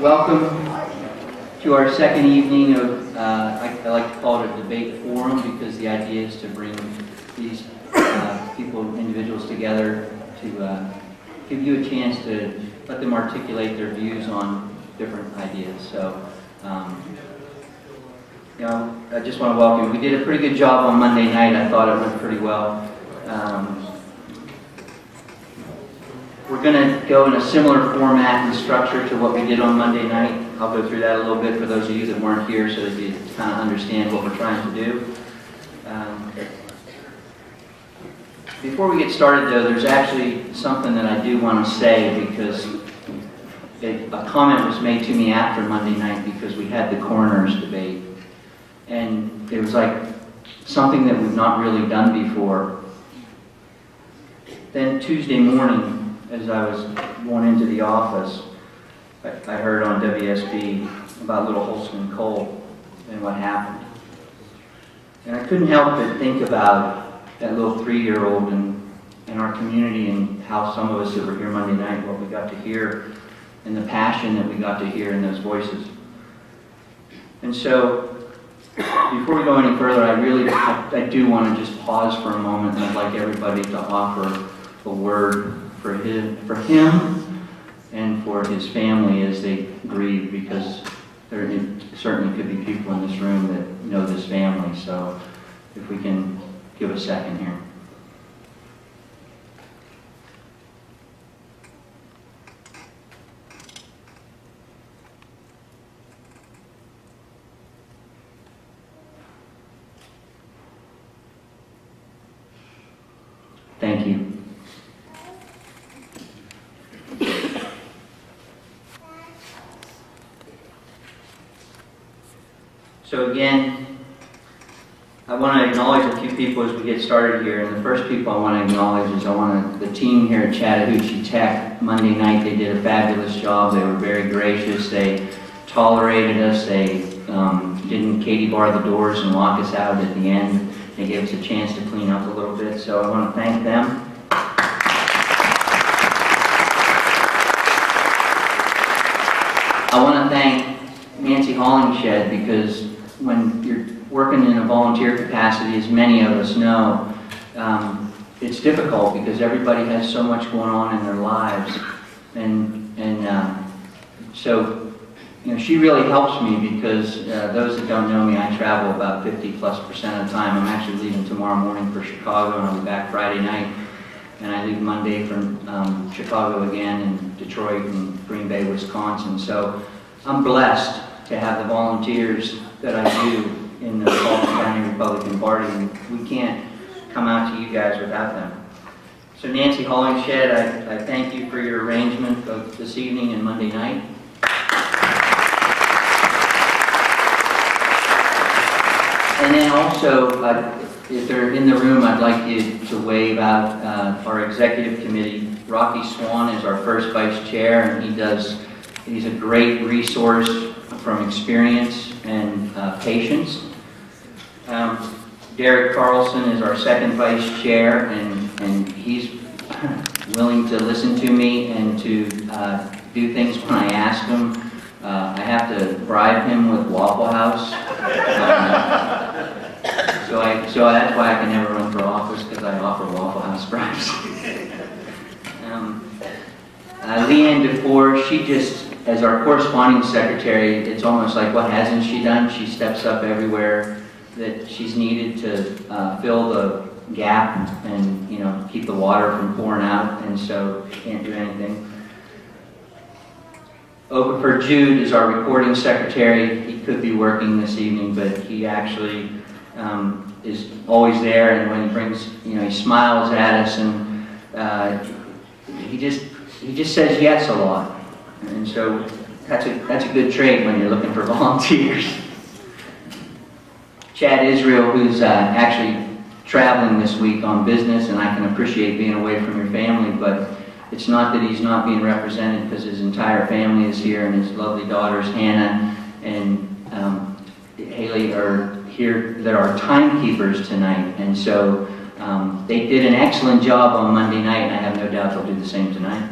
Welcome to our second evening of, I like to call it a debate forum, because the idea is to bring these individuals together to give you a chance to let them articulate their views on different ideas. So, I just want to welcome you. We did a pretty good job on Monday night. I thought it went pretty well. We're going to go in a similar format and structure to what we did on Monday night. I'll go through that a little bit for those of you that weren't here so that you kind of understand what we're trying to do. Before we get started, though, there's actually something that I do want to say, because a comment was made to me after Monday night, because we had the coroner's debate. And it was like something that we've not really done before. Then Tuesday morning, as I was going into the office, I heard on WSB about Little Holston Coal and what happened. And I couldn't help but think about that little 3-year-old and our community, and how some of us that were here Monday night, what we got to hear, and the passion that we got to hear in those voices. And so, before we go any further, I do want to just pause for a moment, and I'd like everybody to offer a word for him and for his family as they grieve, because there certainly could be people in this room that know this family. So if we can give a second here. Thank you. So again, I want to acknowledge a few people as we get started here. And the first people I want to acknowledge is the team here at Chattahoochee Tech. Monday night they did a fabulous job. They were very gracious. They tolerated us. They didn't Katie bar the doors and lock us out at the end. They gave us a chance to clean up a little bit. So I want to thank them. I want to thank Nancy Hollingshed, because when you're working in a volunteer capacity, as many of us know, it's difficult because everybody has so much going on in their lives, and so she really helps me, because those that don't know me, I travel about 50+% of the time. I'm actually leaving tomorrow morning for Chicago, and I'll be back Friday night, and I leave Monday from Chicago again, and Detroit and Green Bay, Wisconsin. So I'm blessed to have the volunteers that I do in the Fulton County Republican Party, and we can't come out to you guys without them. So Nancy Hollingshed, I thank you for your arrangement of this evening and Monday night. And then also, if they're in the room, I'd like you to wave out our executive committee. Rocky Swan is our first vice chair, and he's a great resource from experience and patience. Derek Carlson is our second vice chair, and he's willing to listen to me and to do things when I ask him. I have to bribe him with Waffle House. So that's why I can never run for office, because I offer Waffle House bribes. Leanne DeFore, she just, as our corresponding secretary, it's almost like, what hasn't she done? She steps up everywhere that she's needed to fill the gap and keep the water from pouring out, and so she can't do anything. Okafor Jude is our recording secretary. He could be working this evening, but he actually is always there, and when he brings, he smiles at us, and he just says yes a lot. And so that's a good trait when you're looking for volunteers. Chad Israel, who's actually traveling this week on business, and I can appreciate being away from your family, but it's not that he's not being represented, because his entire family is here, and his lovely daughters Hannah and Haley are here. There are timekeepers tonight, and so they did an excellent job on Monday night, and I have no doubt they'll do the same tonight.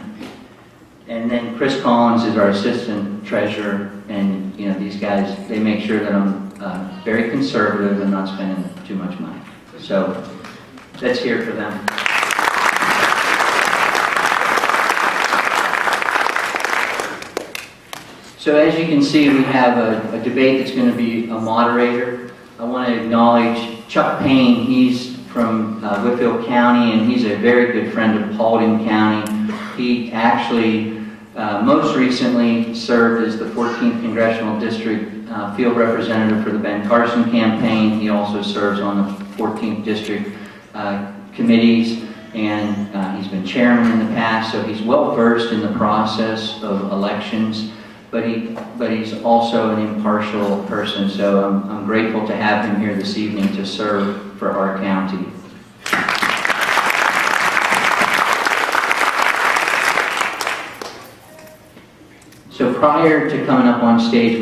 And then Chris Collins is our assistant treasurer, and you know, these guys, they make sure that I'm very conservative and not spending too much money. So let's hear for them. So as you can see, we have a debate that's going to be a moderator. I want to acknowledge Chuck Payne. He's from Whitfield County, and he's a very good friend of Paulding County. He actually most recently served as the 14th Congressional District field representative for the Ben Carson campaign. He also serves on the 14th District committees, and he's been chairman in the past, so he's well versed in the process of elections. But he's also an impartial person, so I'm grateful to have him here this evening to serve for our county. So prior to coming up on stage,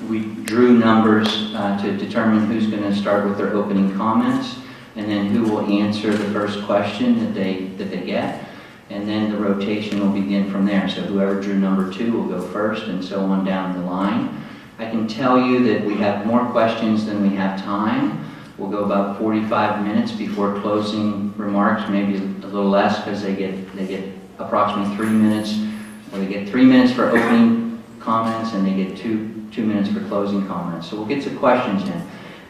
we drew numbers to determine who's going to start with their opening comments, and then who will answer the first question that they get. And then the rotation will begin from there. So whoever drew number 2 will go first, and so on down the line. I can tell you that we have more questions than we have time. We'll go about 45 minutes before closing remarks, maybe a little less, because they get approximately 3 minutes. Or they get 3 minutes for opening comments, and they get two minutes for closing comments. So we'll get to questions in.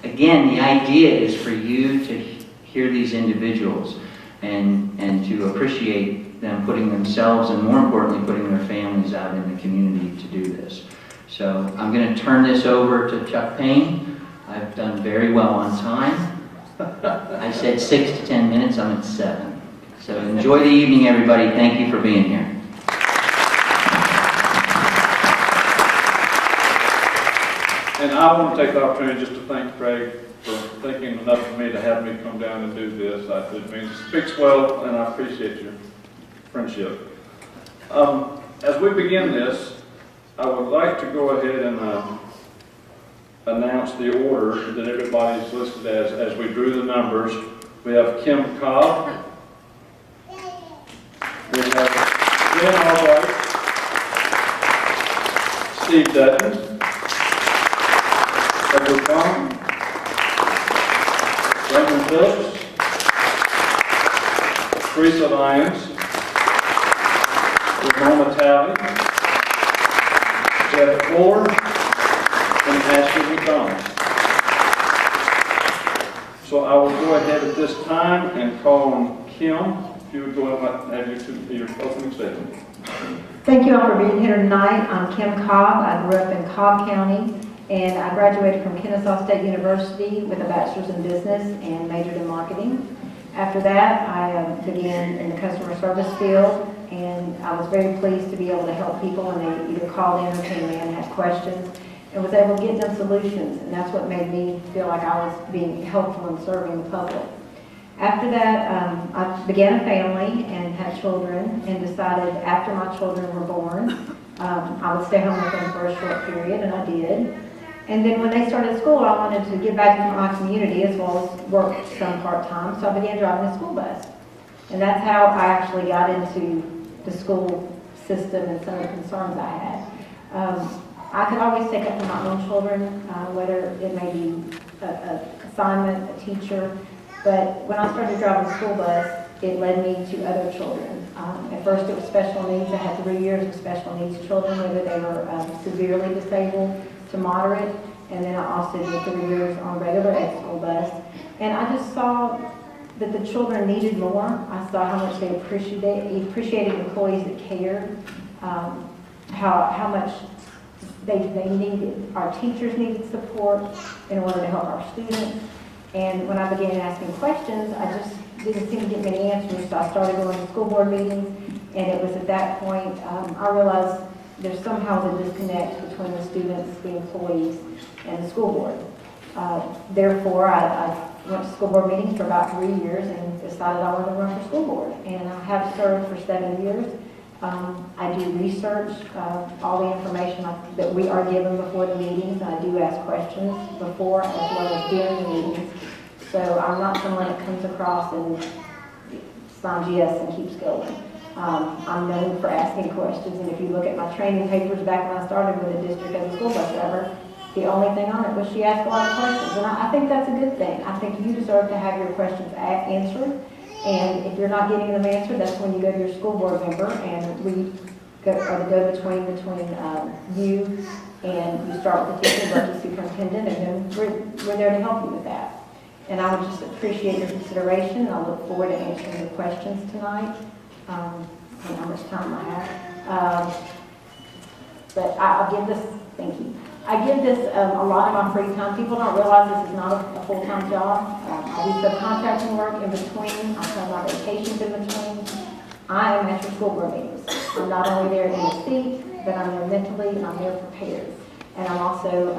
Again, the idea is for you to hear these individuals and to appreciate them putting themselves, and more importantly, putting their families out in the community to do this. So I'm going to turn this over to Chuck Payne. I've done very well on time. I said 6 to 10 minutes, I'm at 7. So enjoy the evening, everybody. Thank you for being here. And I want to take the opportunity just to thank Craig for thinking enough of me to have me come down and do this. It means it speaks well, and I appreciate your friendship. As we begin this, I would like to go ahead and announce the order that everybody's listed as we drew the numbers. We have Kim Cobb. We have Glen Albright. Steve Dutton. Raymond Phillips, Teresa Lions, Ramona Tally, Jeff Ford, and Ashley McDonald. So I will go ahead at this time and call on Kim. If you would go ahead and have your opening statement. Thank you all for being here tonight. I'm Kim Cobb. I grew up in Cobb County, and I graduated from Kennesaw State University with a bachelor's in business and majored in marketing. After that, I began in the customer service field, and I was very pleased to be able to help people when they either called in or came in and had questions, and was able to get them solutions, and that's what made me feel like I was being helpful in serving the public. After that, I began a family and had children, and decided after my children were born, I would stay home with them for a short period, and I did. And then when they started school, I wanted to get back into my community as well as work some part-time, so I began driving a school bus. And that's how I actually got into the school system and some of the concerns I had. I could always take up for my own children, whether it may be an assignment, a teacher, but when I started driving a school bus, it led me to other children. At first it was special needs. I had 3 years of special needs children, whether they were severely disabled to moderate, and then I also did 3 years on regular ed school bus. And I just saw that the children needed more. I saw how much they appreciated employees that cared, how much they needed. Our teachers needed support in order to help our students. And when I began asking questions, I just didn't seem to get many answers, so I started going to school board meetings, and it was at that point I realized there's somehow a disconnect between the students, the employees, and the school board. Therefore, I went to school board meetings for about 3 years and decided I wanted to run for school board. And I have served for 7 years. I do research, all the information that we are given before the meetings. I do ask questions before as well as during the meetings. So I'm not someone that comes across and signs yes and keeps going. I'm known for asking questions, and if you look at my training papers back when I started with the district as a school bus driver, the only thing on it was she asked a lot of questions, and I think that's a good thing. I think you deserve to have your questions answered, and if you're not getting them answered, that's when you go to your school board member, and we are the go-between between you and you start with the teacher, go to the superintendent, and then we're there to help you with that. And I would just appreciate your consideration, and I look forward to answering your questions tonight. I don't know how much time I have. But I'll give this, thank you. I give this a lot of my free time. People don't realize this is not a full-time job. I do subcontracting work in between. I have my vacations in between. I am at your school board meetings. I'm not only there in the seat, but I'm there mentally and I'm there prepared. And I'm also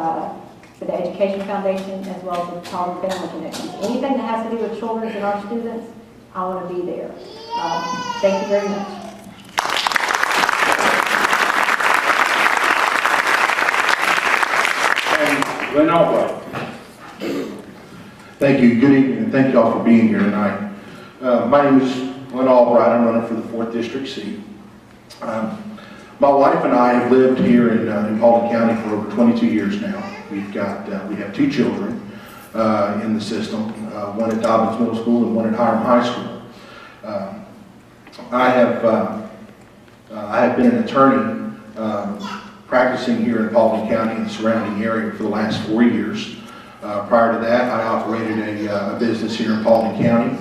for the Education Foundation as well as the Child and Family Connections. Anything that has to do with children and our students, I want to be there. Thank you very much. And Glen Albright. Thank you. Good evening, and thank you all for being here tonight. My name is Glen Albright. I'm running for the 4th District seat. My wife and I have lived here in Paulding County for over 22 years now. We have 2 children in the system, one at Dobbins Middle School and one at Hiram High School. I have been an attorney practicing here in Paulding County and the surrounding area for the last 4 years. Prior to that, I operated a business here in Paulding County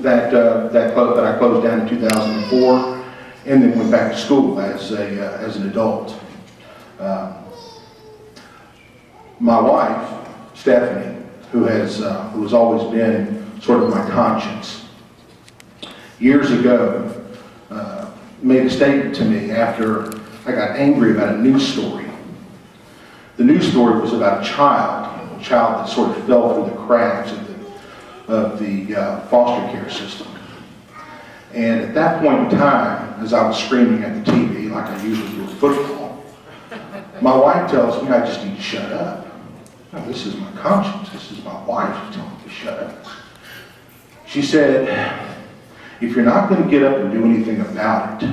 that I closed down in 2004, and then went back to school as an adult. My wife, Stephanie, who has always been sort of my conscience, years ago made a statement to me after I got angry about a news story. The news story was about a child that sort of fell through the cracks of the foster care system. And at that point in time, as I was screaming at the TV like I usually do at football, my wife tells me I just need to shut up. No, this is my conscience. This is my wife who's telling me to shut up. She said, if you're not going to get up and do anything about it,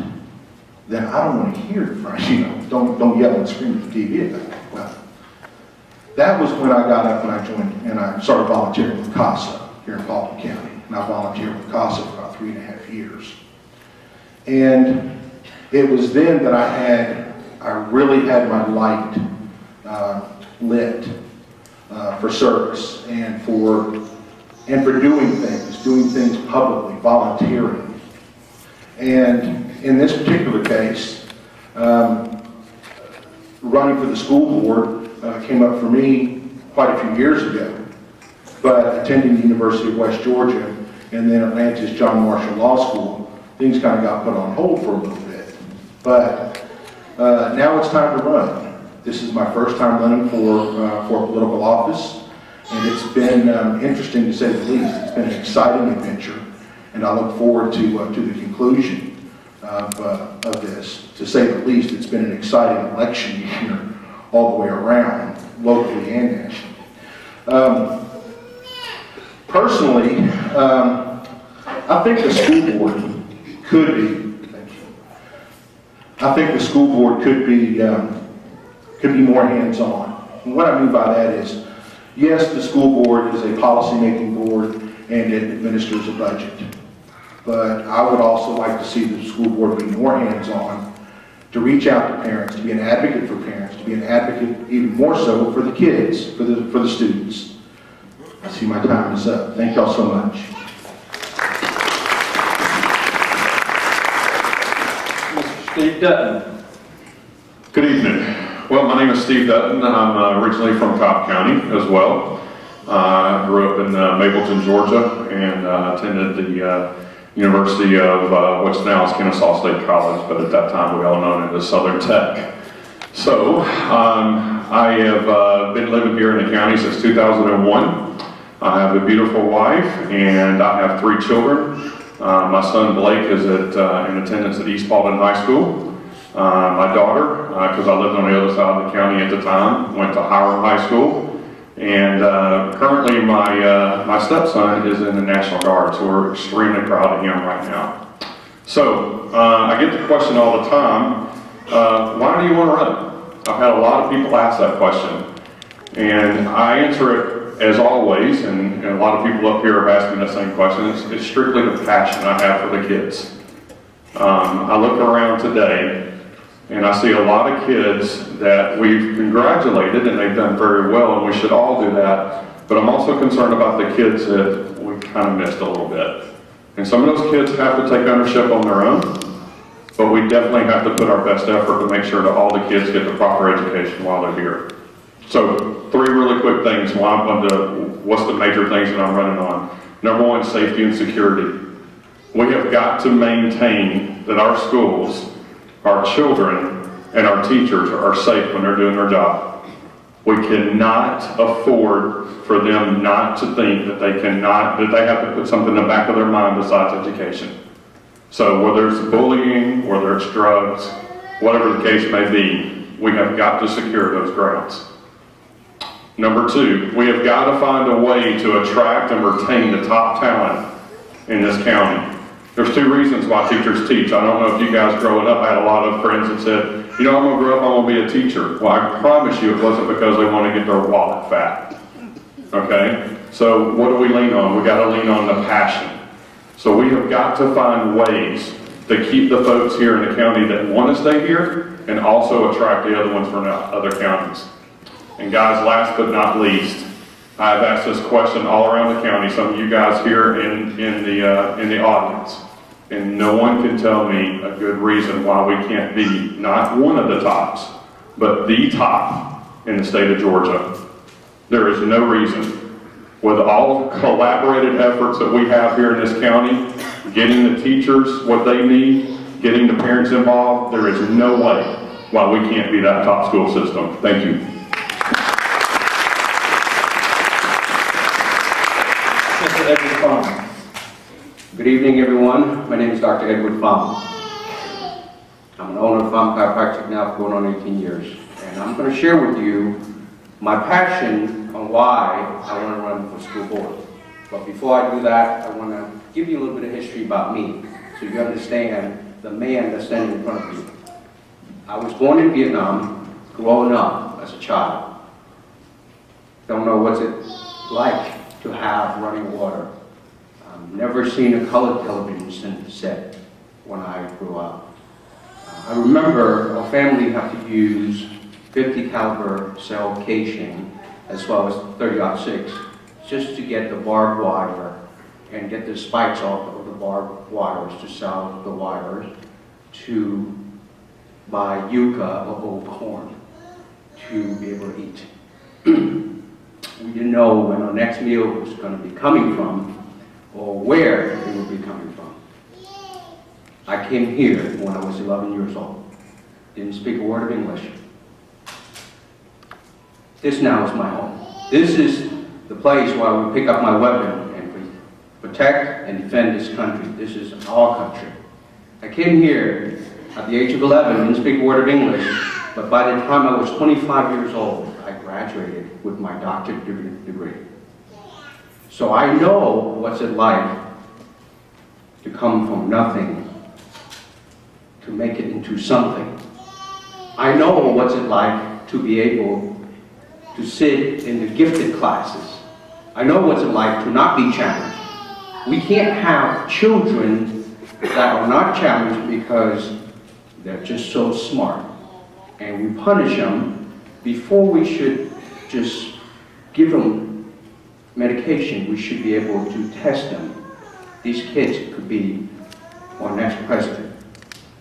then I don't want to hear it from you. Don't yell and scream at the TV about it. Well, that was when I got up and I joined and I started volunteering with CASA here in Paulding County. And I volunteered with CASA for about 3.5 years. And it was then that I really had my light lit for service and for doing things publicly, volunteering. And in this particular case, running for the school board came up for me quite a few years ago, but attending the University of West Georgia and then Atlanta's John Marshall Law School, things kind of got put on hold for a little bit. But now it's time to run. This is my first time running for political office, and it's been interesting to say the least. It's been an exciting adventure, and I look forward to the conclusion of this. To say the least, it's been an exciting election year all the way around, locally and nationally. Personally, I think the school board could be. Thank you. I think the school board could be more hands-on. And what I mean by that is, yes, the school board is a policy-making board and it administers a budget. But I would also like to see the school board be more hands-on, to reach out to parents, to be an advocate for parents, to be an advocate even more so for the kids, for the students. I see my time is up. Thank y'all so much. Mr. Steve Dutton. Good evening. Well, my name is Steve Dutton. I'm originally from Cobb County as well. I grew up in Mapleton, Georgia, and attended the University of what's now is Kennesaw State College, but at that time we all known it as Southern Tech. So I have been living here in the county since 2001. I have a beautiful wife and I have 3 children. My son Blake is in attendance at East Paulding High School. My daughter, because I lived on the other side of the county at the time, went to Hiram High School. And currently my stepson is in the National Guard, so we're extremely proud of him right now. So I get the question all the time, why do you want to run? I've had a lot of people ask that question. And I answer it as always, and a lot of people up here have asked me the same question. It's strictly the passion I have for the kids. I look around today and I see a lot of kids that we've congratulated and they've done very well, and we should all do that. But I'm also concerned about the kids that we kind of missed a little bit. And some of those kids have to take ownership on their own, but we definitely have to put our best effort to make sure that all the kids get the proper education while they're here. So 3 really quick things. What's the major things that I'm running on? Number 1, safety and security. We have got to maintain that our schools, our children, and our teachers are safe when they're doing their job. We cannot afford for them not to think that they have to put something in the back of their mind besides education. So whether it's bullying, whether it's drugs, whatever the case may be, we have got to secure those grounds. Number 2, we have got to find a way to attract and retain the top talent in this county. There's 2 reasons why teachers teach. I don't know if you guys growing up, I had a lot of friends that said, you know, I'm going to grow up, I'm going to be a teacher. Well, I promise you it wasn't because they want to get their wallet fat. Okay? So what do we lean on? We got to lean on the passion. So we have got to find ways to keep the folks here in the county that want to stay here and also attract the other ones from other counties. And guys, last but not least, I've asked this question all around the county, some of you guys here in the audience, and no one can tell me a good reason why we can't be not one of the tops, but the top in the state of Georgia. There is no reason. With all collaborated efforts that we have here in this county, getting the teachers what they need, getting the parents involved, there is no way why we can't be that top school system. Thank you. Good evening, everyone. My name is Dr. Edward Pham. I'm an owner of Pham Chiropractic now for going on 18 years. And I'm going to share with you my passion on why I want to run for school board. But before I do that, I want to give you a little bit of history about me so you understand the man that's standing in front of you. I was born in Vietnam, growing up as a child. Don't know what's it like to have running water. Never seen a colored television set when I grew up. I remember our family had to use 50 caliber cell casing as well as 30-06 just to get the barbed wire and get the spikes off of the barbed wires to sell the wires to buy yucca or old corn to be able to eat. We didn't know when our next meal was going to be coming from or where it would be coming from. I came here when I was 11 years old. Didn't speak a word of English. This now is my home. This is the place where I would pick up my weapon and protect and defend this country. This is our country. I came here at the age of 11, didn't speak a word of English, but by the time I was 25 years old, I graduated with my doctorate degree. So I know what's it like to come from nothing to make it into something. I know what's it like to be able to sit in the gifted classes. I know what's it like to not be challenged. We can't have children that are not challenged because they're just so smart. And we punish them before we should just give them medication. We should be able to test them. These kids could be our next president.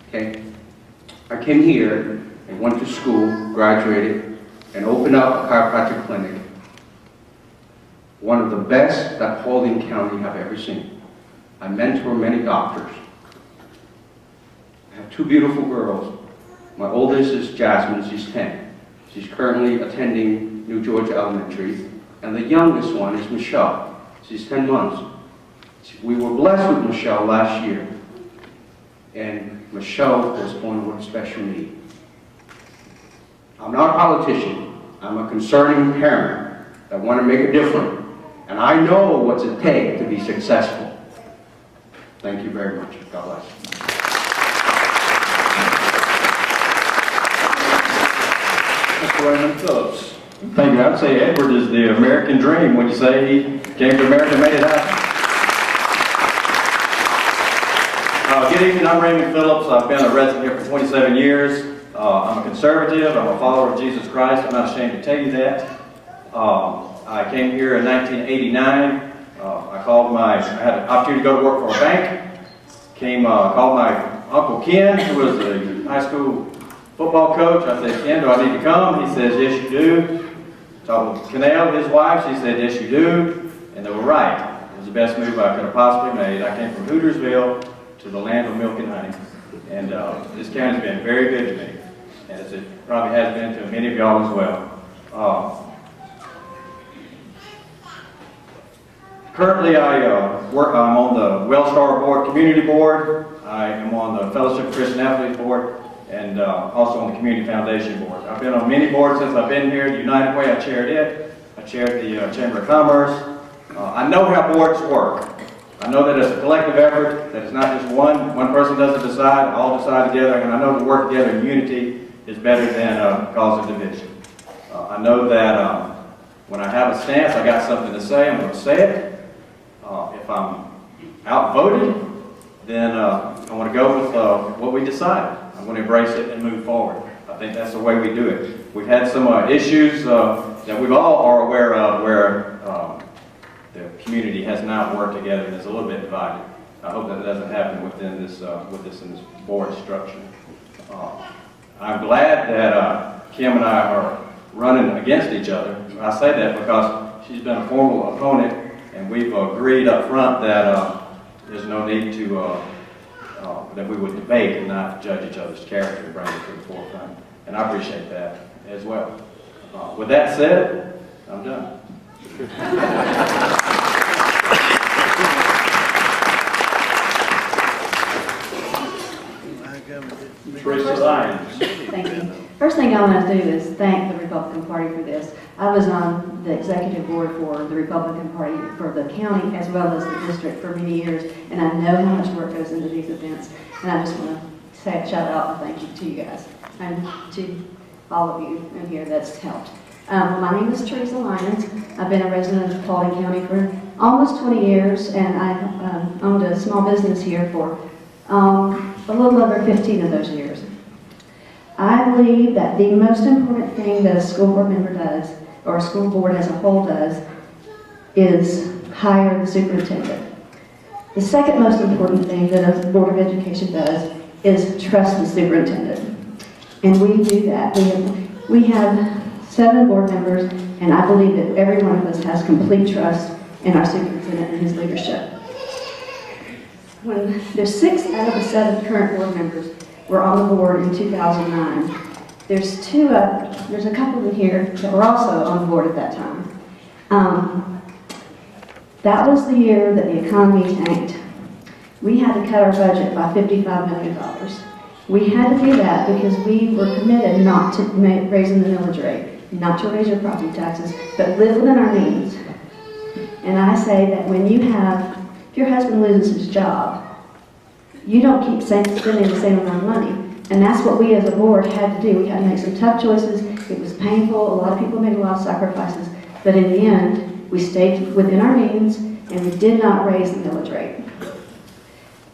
Okay? I came here and went to school, graduated, and opened up a chiropractic clinic. One of the best that Paulding County have ever seen. I mentor many doctors. I have 2 beautiful girls. My oldest is Jasmine, she's 10. She's currently attending New Georgia Elementary. And the youngest one is Michelle. She's 10 months. We were blessed with Michelle last year. And Michelle was born with special need. I'm not a politician. I'm a concerning parent. that want to make a difference. And I know what's it take to be successful. Thank you very much. God bless. Mr. Raymond Phillips. Thank you. I'd say Edward is the American dream when you say he came to America and made it happen. Good evening, I'm Raymond Phillips. I've been a resident here for 27 years. I'm a conservative, I'm a follower of Jesus Christ. I'm not ashamed to tell you that. I came here in 1989. I had an opportunity to go to work for a bank. Called my Uncle Ken, who was a high school football coach. I said, Ken, do I need to come? He says, yes, you do. Talked with Canal, his wife. She said, yes, you do. And they were right. It was the best move I could have possibly made. I came from Hootersville to the land of milk and honey. And this county's been very good to me, as it probably has been to many of y'all as well. Currently, I'm on the Wellstar Board Community Board. I am on the Fellowship of Christian Athletes Board, and also on the Community Foundation Board. I've been on many boards since I've been here. The United Way, I chaired it. I chaired the Chamber of Commerce. I know how boards work. I know that it's a collective effort, that it's not just one person doesn't decide, all decide together, and I know that work together in unity is better than cause of division. I know that when I have a stance, I got something to say, I'm going to say it. If I'm outvoted, then I want to go with what we decide. I'm going to embrace it and move forward. I think that's the way we do it. We've had some issues that we all are aware of where the community has not worked together and is a little bit divided. I hope that doesn't happen within this in this board structure. I'm glad that Kim and I are running against each other. I say that because she's been a formal opponent, and we've agreed up front that there's no need to that we would debate and not judge each other's character and bring it to the forefront. And I appreciate that as well. With that said, I'm done. Teresa Lions. Thank you. First thing I want to do is thank the Republican Party for this. I was on the executive board for the Republican Party for the county as well as the district for many years, and I know how much work goes into these events. And I just want to say a shout out and thank you to you guys and to all of you in here that's helped. My name is Teresa Lions. I've been a resident of Paulding County for almost 20 years, and I've owned a small business here for a little over 15 of those years. I believe that the most important thing that a school board member does, or a school board as a whole does, is hire the superintendent. The second most important thing that a Board of Education does is trust the superintendent. And we do that. We have 7 board members, and I believe that every one of us has complete trust in our superintendent and his leadership. When there's 6 out of the 7 current board members were on the board in 2009. There's a couple in here that were also on the board at that time. That was the year that the economy tanked. We had to cut our budget by $55 million. We had to do that because we were committed not to raising the millage rate, not to raise your property taxes, but live within our means. And I say that when if your husband loses his job, you don't keep spending the same amount of money. And that's what we as a board had to do. We had to make some tough choices. It was painful. A lot of people made a lot of sacrifices. But in the end, we stayed within our means, and we did not raise the millage rate.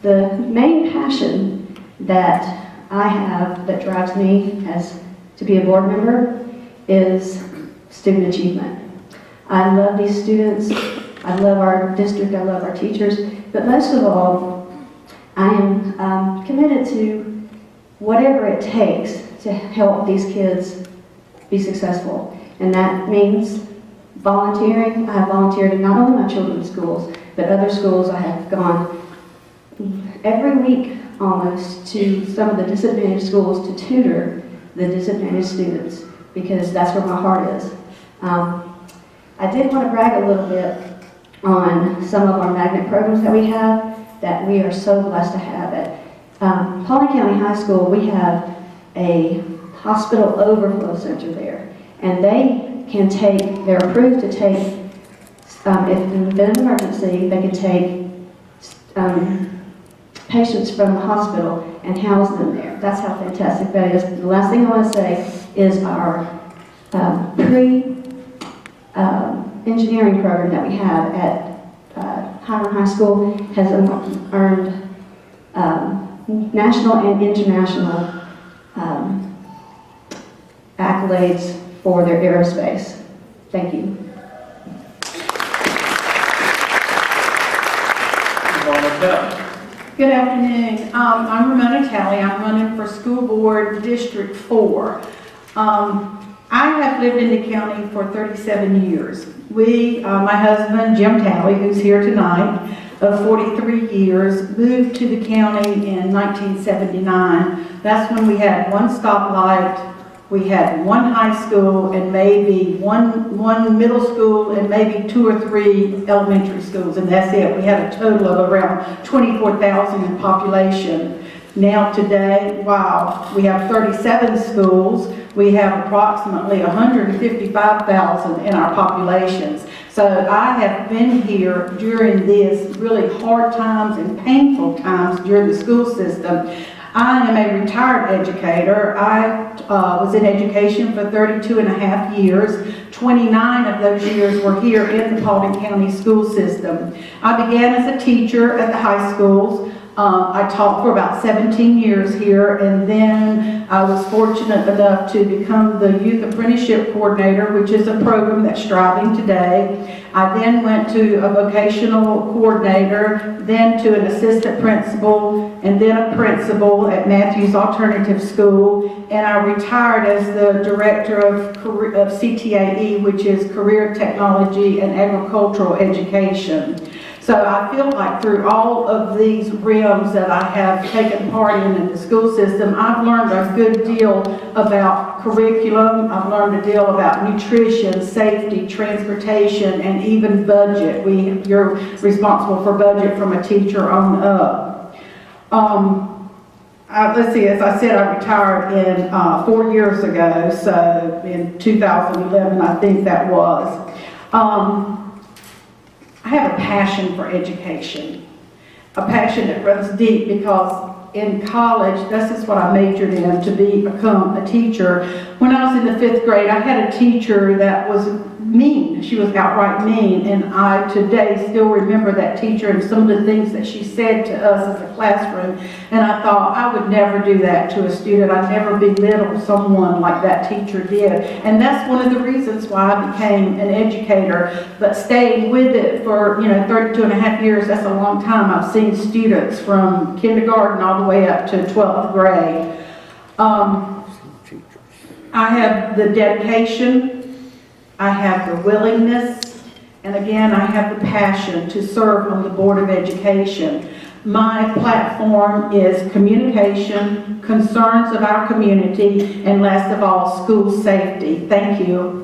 The main passion that I have that drives me to be a board member is student achievement. I love these students. I love our district. I love our teachers. But most of all, I am committed to whatever it takes to help these kids be successful. And that means volunteering. I have volunteered in not only my children's schools, but other schools. I have gone every week almost to some of the disadvantaged schools to tutor the disadvantaged students because that's where my heart is. I did want to brag a little bit on some of our magnet programs that we have that we are so blessed to have. At Paulding County High School, we have a hospital overflow center there, and they can take, they're approved to take, if in an emergency, they can take patients from the hospital and house them there. That's how fantastic that is. The last thing I want to say is our pre-engineering program that we have at Highland High School has earned national and international accolades for their aerospace. Thank you. Good afternoon. I'm Ramona Tally. I'm running for School Board District 4. I have lived in the county for 37 years. My husband, Jim Tally, who's here tonight, of 43 years, moved to the county in 1979. That's when we had one stoplight, we had one high school, and maybe one middle school, and maybe 2 or 3 elementary schools, and that's it. We had a total of around 24,000 in population. Now today, wow, we have 37 schools. We have approximately 155,000 in our populations. So I have been here during these really hard times and painful times during the school system. I am a retired educator. I was in education for 32 and a half years. 29 of those years were here in the Paulding County school system. I began as a teacher at the high schools. I taught for about 17 years here, and then I was fortunate enough to become the Youth Apprenticeship Coordinator, which is a program that's striving today. I then went to a vocational coordinator, then to an assistant principal, and then a principal at Matthews Alternative School, and I retired as the Director of CTAE, which is Career Technology and Agricultural Education. So I feel like through all of these realms that I have taken part in the school system, I've learned a good deal about curriculum. I've learned a deal about nutrition, safety, transportation, and even budget. You're responsible for budget from a teacher on up. Let's see, as I said, I retired in 4 years ago, so in 2011, I think that was. I have a passion for education, a passion that runs deep because in college, this is what I majored in, to become a teacher. When I was in the 5th grade, I had a teacher that was mean. She was outright mean, and I today still remember that teacher and some of the things that she said to us as a classroom, and I thought I would never do that to a student. I'd never belittle someone like that teacher did, and that's one of the reasons why I became an educator. But staying with it for 32 and a half years, that's a long time. I've seen students from kindergarten all the way up to 12th grade. I have the dedication, I have the willingness, and again, I have the passion to serve on the Board of Education. My platform is communication, concerns of our community, and last of all, school safety. Thank you.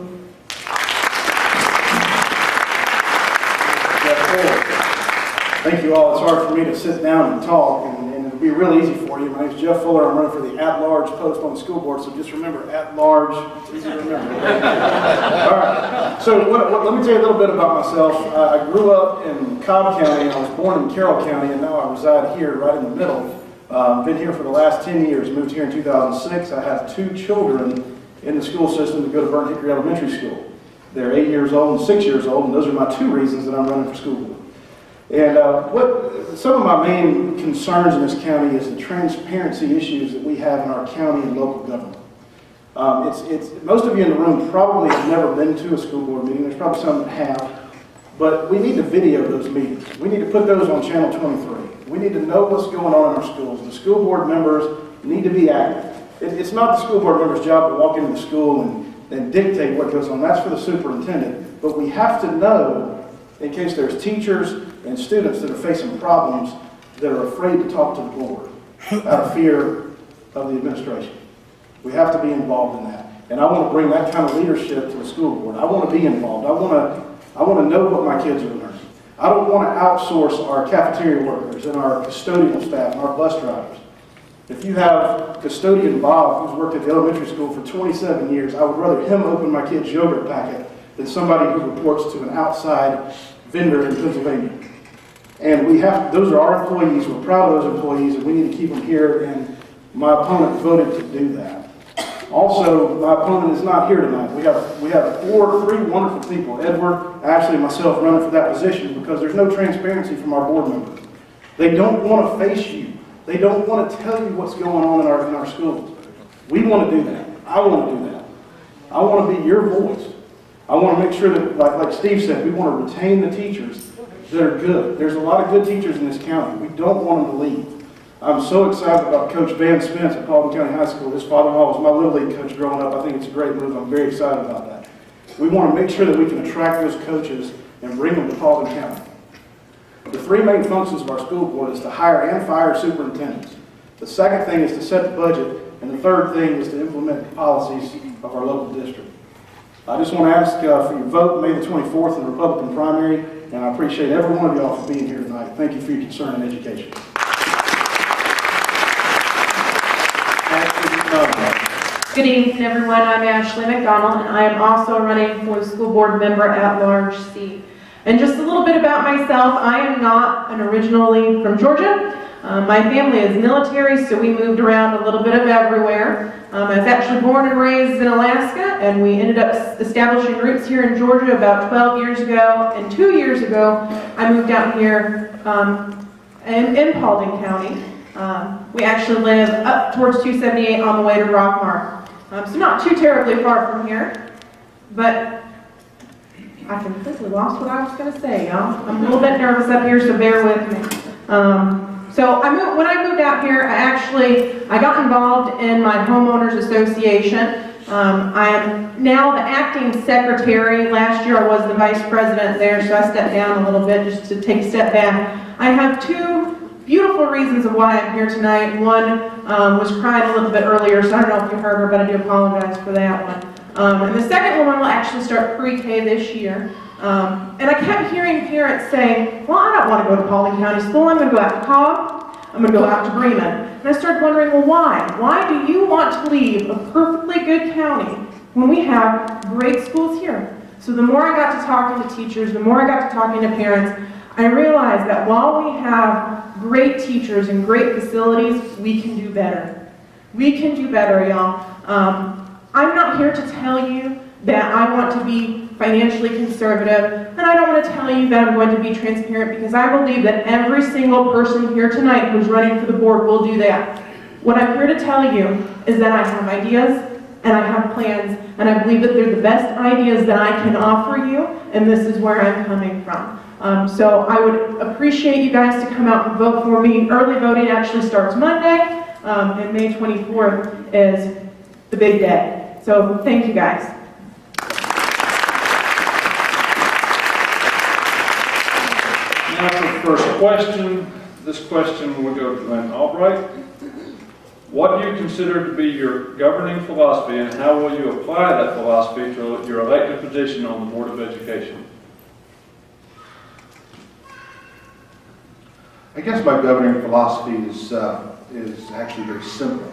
Thank you all. It's hard for me to sit down and talk, and it'll be real easy for you. My name is Jeff Fuller. I'm running for the at-large post on the school board, so just remember, at-large. It's easy to remember. All right. So let me tell you a little bit about myself. I grew up in Cobb County, and I was born in Carroll County, and now I reside here right in the middle. Been here for the last 10 years. Moved here in 2006. I have 2 children in the school system that go to Burnt Hickory Elementary School. They're 8 years old and 6 years old, and those are my 2 reasons that I'm running for school board. And some of my main concerns in this county is the transparency issues that we have in our county and local government. Most of you in the room probably have never been to a school board meeting. There's probably some that have. But we need to video those meetings. We need to put those on Channel 23. We need to know what's going on in our schools. The school board members need to be active. It's not the school board member's job to walk into the school and dictate what goes on. That's for the superintendent. But we have to know, in case there's teachers and students that are facing problems that are afraid to talk to the board out of fear of the administration. We have to be involved in that. And I want to bring that kind of leadership to the school board. I want to be involved. I want to know what my kids are learning. I don't want to outsource our cafeteria workers and our custodial staff and our bus drivers. If you have custodian Bob, who's worked at the elementary school for 27 years, I would rather him open my kid's yogurt packet than somebody who reports to an outside vendor in Pennsylvania. And those are our employees, we're proud of those employees, and we need to keep them here, and my opponent voted to do that. Also, my opponent is not here tonight. We have three wonderful people, Edward, Ashley, and myself, running for that position because there's no transparency from our board members. They don't want to face you. They don't want to tell you what's going on in our schools. We want to do that. I want to do that. I want to be your voice. I want to make sure that, like Steve said, we want to retain the teachers that are good. There's a lot of good teachers in this county. We don't want them to leave. I'm so excited about Coach Van Spence at Paulding County High School. His father-in-law was my Little League coach growing up. I think it's a great move. I'm very excited about that. We want to make sure that we can attract those coaches and bring them to Paulding County. The three main functions of our school board is to hire and fire superintendents. The second thing is to set the budget, and the third thing is to implement the policies of our local district. I just want to ask for your vote May the 24th in the Republican primary, and I appreciate every one of y'all for being here tonight. Thank you for your concern in education. Good evening, everyone. I'm Ashley McDonald, and I am also running for the school board member at large seat. And just a little bit about myself, I am not originally from Georgia. My family is military, so we moved around a little bit of everywhere. I was actually born and raised in Alaska, and we ended up establishing roots here in Georgia about 12 years ago. And 2 years ago, I moved out here in Paulding County. We actually live up towards 278 on the way to Rockmart. So not too terribly far from here, but I completely lost what I was going to say, y'all. I'm a little bit nervous up here, so bear with me. When I moved out here, I got involved in my homeowners association. I am now the acting secretary. Last year I was the vice president there, so I stepped down a little bit just to take a step back. I have two beautiful reasons of why I'm here tonight. One was crying a little bit earlier, so I don't know if you heard her, but I do apologize for that one. And the second one will actually start pre-K this year. And I kept hearing parents say, well, I don't want to go to Paulding County School. I'm going to go out to Cobb. I'm going to go out to Bremen. And I started wondering, well, why? Why do you want to leave a perfectly good county when we have great schools here? So the more I got to talking to teachers, the more I got to talking to parents, I realized that while we have great teachers and great facilities, we can do better. We can do better, y'all. I'm not here to tell you that I want to be financially conservative, and I don't want to tell you that I'm going to be transparent, because I believe that every single person here tonight who's running for the board will do that. What I'm here to tell you is that I have ideas, and I have plans, and I believe that they're the best ideas that I can offer you, and this is where I'm coming from. So I would appreciate you guys to come out and vote for me. Early voting actually starts Monday, and May 24th is the big day. So thank you guys. Now for the first question. This question will go to Glen Albright. What do you consider to be your governing philosophy, and how will you apply that philosophy to your elected position on the Board of Education? I guess my governing philosophy is actually very simple.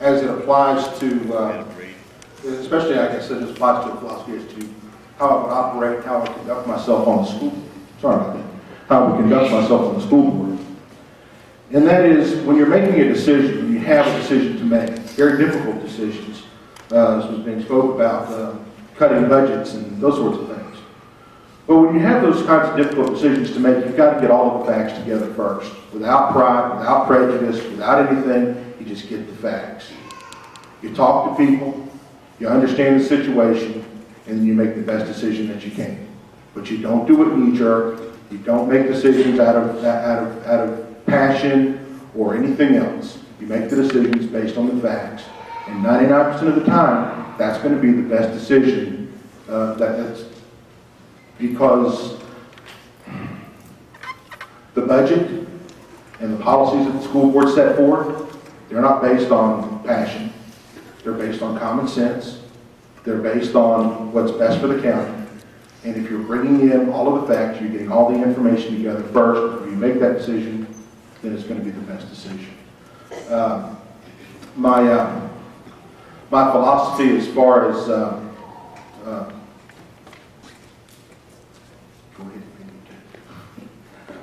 As it applies to, especially I guess it applies to a philosophy as to how I would operate, how I conduct myself on the school. Sorry about that. How I would conduct myself on the school board. And that is, when you're making a decision, when you have a decision to make, very difficult decisions, as was being spoke about, cutting budgets and those sorts of things. But when you have those kinds of difficult decisions to make, you've got to get all of the facts together first. Without pride, without prejudice, without anything, you just get the facts. You talk to people, you understand the situation, and then you make the best decision that you can. But you don't do it knee-jerk. You don't make decisions out of passion or anything else. You make the decisions based on the facts. And 99% of the time, that's going to be the best decision. That's because the budget and the policies that the school board set forth, they're not based on passion. They're based on common sense. They're based on what's best for the county. And if you're bringing in all of the facts, you're getting all the information together first before you make that decision, then it's going to be the best decision. My philosophy as far as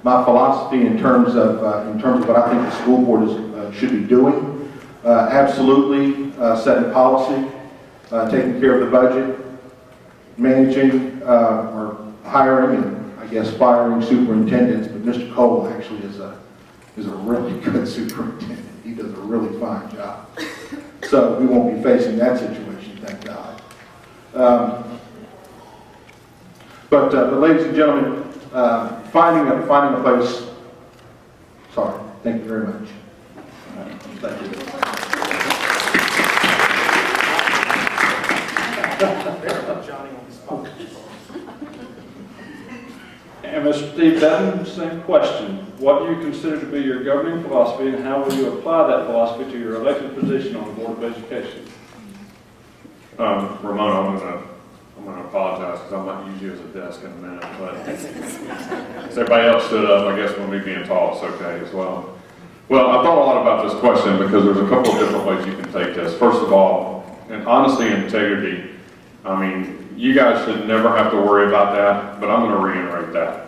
my philosophy in terms of what I think the school board should be doing, absolutely setting policy, taking care of the budget, managing or hiring and I guess firing superintendents. But Mr. Cole actually is a really good superintendent. He does a really fine job. So we won't be facing that situation, thank God. But ladies and gentlemen, finding a place. Sorry, thank you very much. Thank you. And Mr. Steve Dutton, same question. What do you consider to be your governing philosophy, and how will you apply that philosophy to your elected position on the Board of Education? Ramona, I'm going to apologize because I might use you as a desk in a minute, but as everybody else stood up, I guess when me being tall, it's okay as well. Well, I thought a lot about this question because there's a couple of different ways you can take this. First of all, in honesty and integrity, I mean, you guys should never have to worry about that, but I'm going to reiterate that.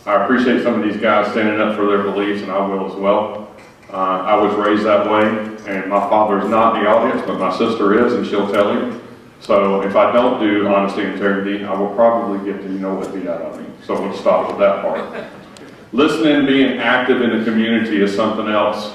I appreciate some of these guys standing up for their beliefs, and I will as well. I was raised that way, and my father is not in the audience, but my sister is, and she'll tell you. So if I don't do honesty and integrity, I will probably get the what beat out of me. So we'll stop with that part. Listening and being active in the community is something else.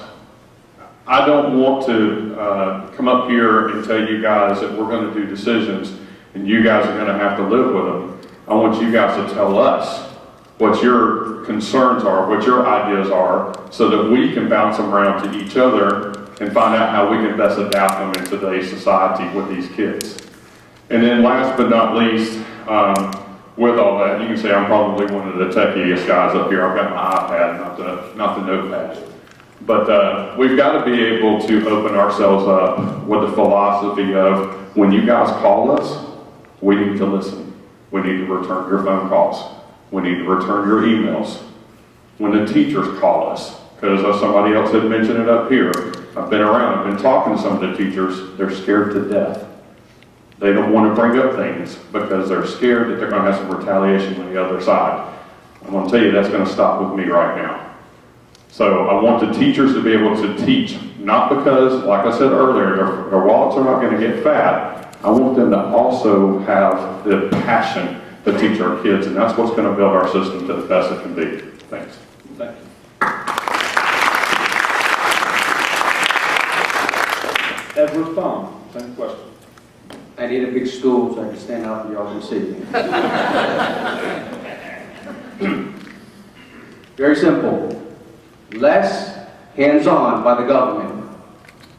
I don't want to come up here and tell you guys that we're going to do decisions and you guys are going to have to live with them. I want you guys to tell us what your concerns are, what your ideas are, so that we can bounce them around to each other and find out how we can best adapt them in today's society with these kids. And then last but not least, with all that, you can say I'm probably one of the techiest guys up here. I've got my iPad, not the notepad. But we've got to be able to open ourselves up with the philosophy of when you guys call us, we need to listen. We need to return your phone calls. We need to return your emails. When the teachers call us, because as somebody else had mentioned it up here, I've been around, I've been talking to some of the teachers, they're scared to death. They don't want to bring up things because they're scared that they're going to have some retaliation on the other side. I'm going to tell you that's going to stop with me right now. So I want the teachers to be able to teach, not because, like I said earlier, their wallets are not going to get fat. I want them to also have the passion to teach our kids, and that's what's going to build our system to the best it can be. Thanks. Thank you. Edward Thumb, same question. I need a big stool so I can stand out and y'all can see me. Very simple. Less hands-on by the government.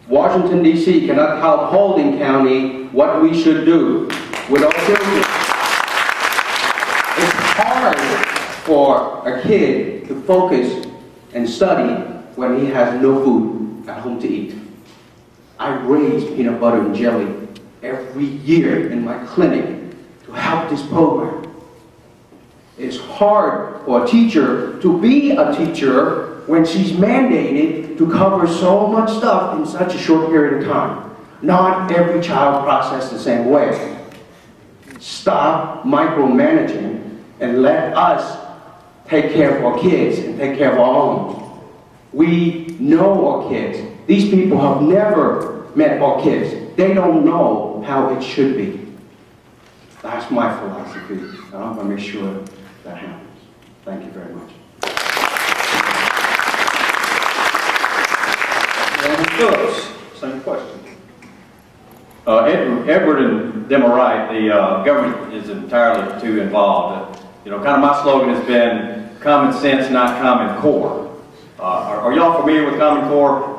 Washington, D.C. cannot tell Paulding County what we should do with our children. It's hard for a kid to focus and study when he has no food at home to eat. I raise peanut butter and jelly every year in my clinic to help this program. It's hard for a teacher to be a teacher when she's mandated to cover so much stuff in such a short period of time. Not every child processes the same way. Stop micromanaging and let us take care of our kids and take care of our own. We know our kids. These people have never met our kids. They don't know how it should be. That's my philosophy, and I'm going to make sure that happens. Thank you very much. Raymond Phillips, same question. Edward and them are right. The government is entirely too involved. Kind of my slogan has been common sense, not common core. Are y'all familiar with common core?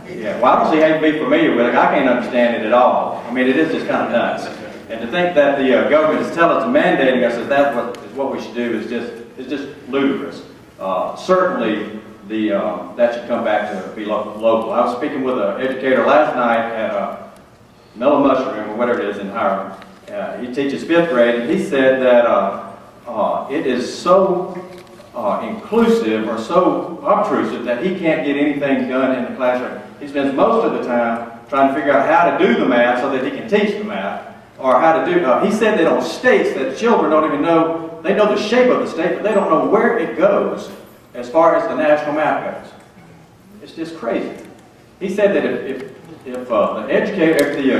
Yeah, well, I don't see how you can be familiar with it. I can't understand it at all. I mean, it is just kind of nuts. And to think that the government is telling us and mandating us that is what we should do is just ludicrous. Certainly, that should come back to be local. I was speaking with an educator last night at Mellow Mushroom, or whatever it is in Hiram. He teaches 5th grade, and he said that it is so inclusive or so obtrusive that he can't get anything done in the classroom. He spends most of the time trying to figure out how to do the math so that he can teach the math, or how to do, he said that on states that children don't even know, they know the shape of the state, but they don't know where it goes as far as the national map goes. It's just crazy. He said that if the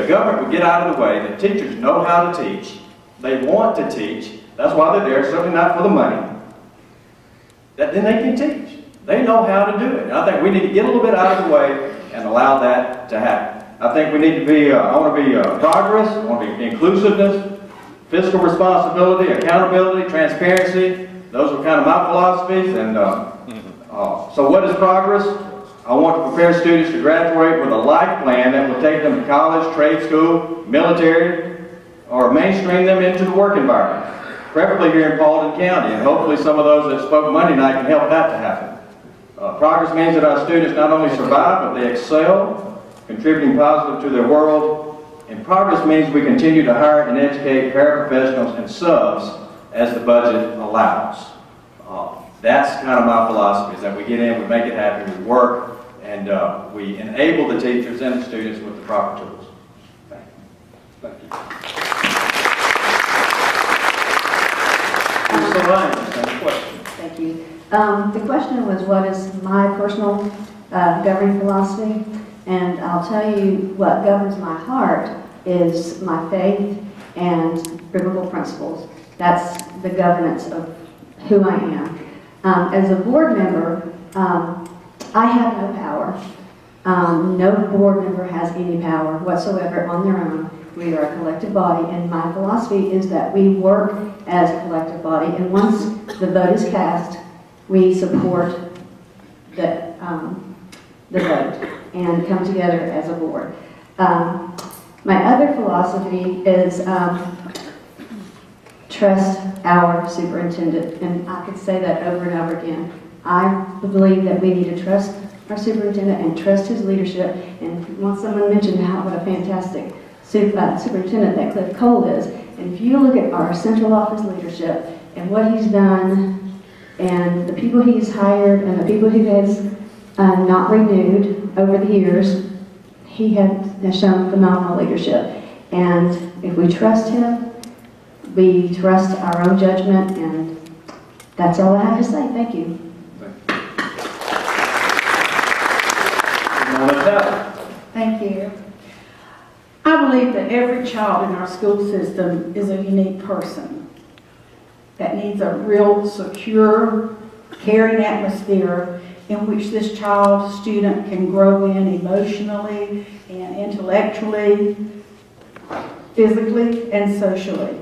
government would get out of the way, that teachers know how to teach, they want to teach, that's why they're there, certainly not for the money, that then they can teach. They know how to do it. And I think we need to get a little bit out of the way and allow that to happen. I think we need to be, I want to be progress, I want to be inclusiveness, fiscal responsibility, accountability, transparency. Those are kind of my philosophies. And so what is progress? I want to prepare students to graduate with a life plan that will take them to college, trade school, military, or mainstream them into the work environment, preferably here in Paulding County. And hopefully some of those that spoke Monday night can help that to happen. Progress means that our students not only survive, but they excel, contributing positive to their world. And progress means we continue to hire and educate paraprofessionals and subs as the budget allows. That's kind of my philosophy, is that we get in, we make it happen, we work, and we enable the teachers and the students with the proper tools. Thank you. Thank you. Teresa Lions, any questions? Thank you. The question was, what is my personal governing philosophy? And I'll tell you what governs my heart is my faith and biblical principles. That's the governance of who I am. As a board member, I have no power. No board member has any power whatsoever on their own. We are a collective body, and my philosophy is that we work as a collective body, and once the vote is cast, we support the vote and come together as a board. My other philosophy is trust our superintendent, and I could say that over and over again. I believe that we need to trust our superintendent and trust his leadership. And once someone mentioned what a fantastic superintendent that Cliff Cole is, and if you look at our central office leadership and what he's done, and the people he's hired and the people he has not renewed over the years, he has shown phenomenal leadership. And if we trust him, we trust our own judgment, and that's all I have to say. Thank you. Ramona Tally. Thank you. I believe that every child in our school system is a unique person that needs a real secure, caring atmosphere in which this child, student can grow in emotionally and intellectually, physically, and socially.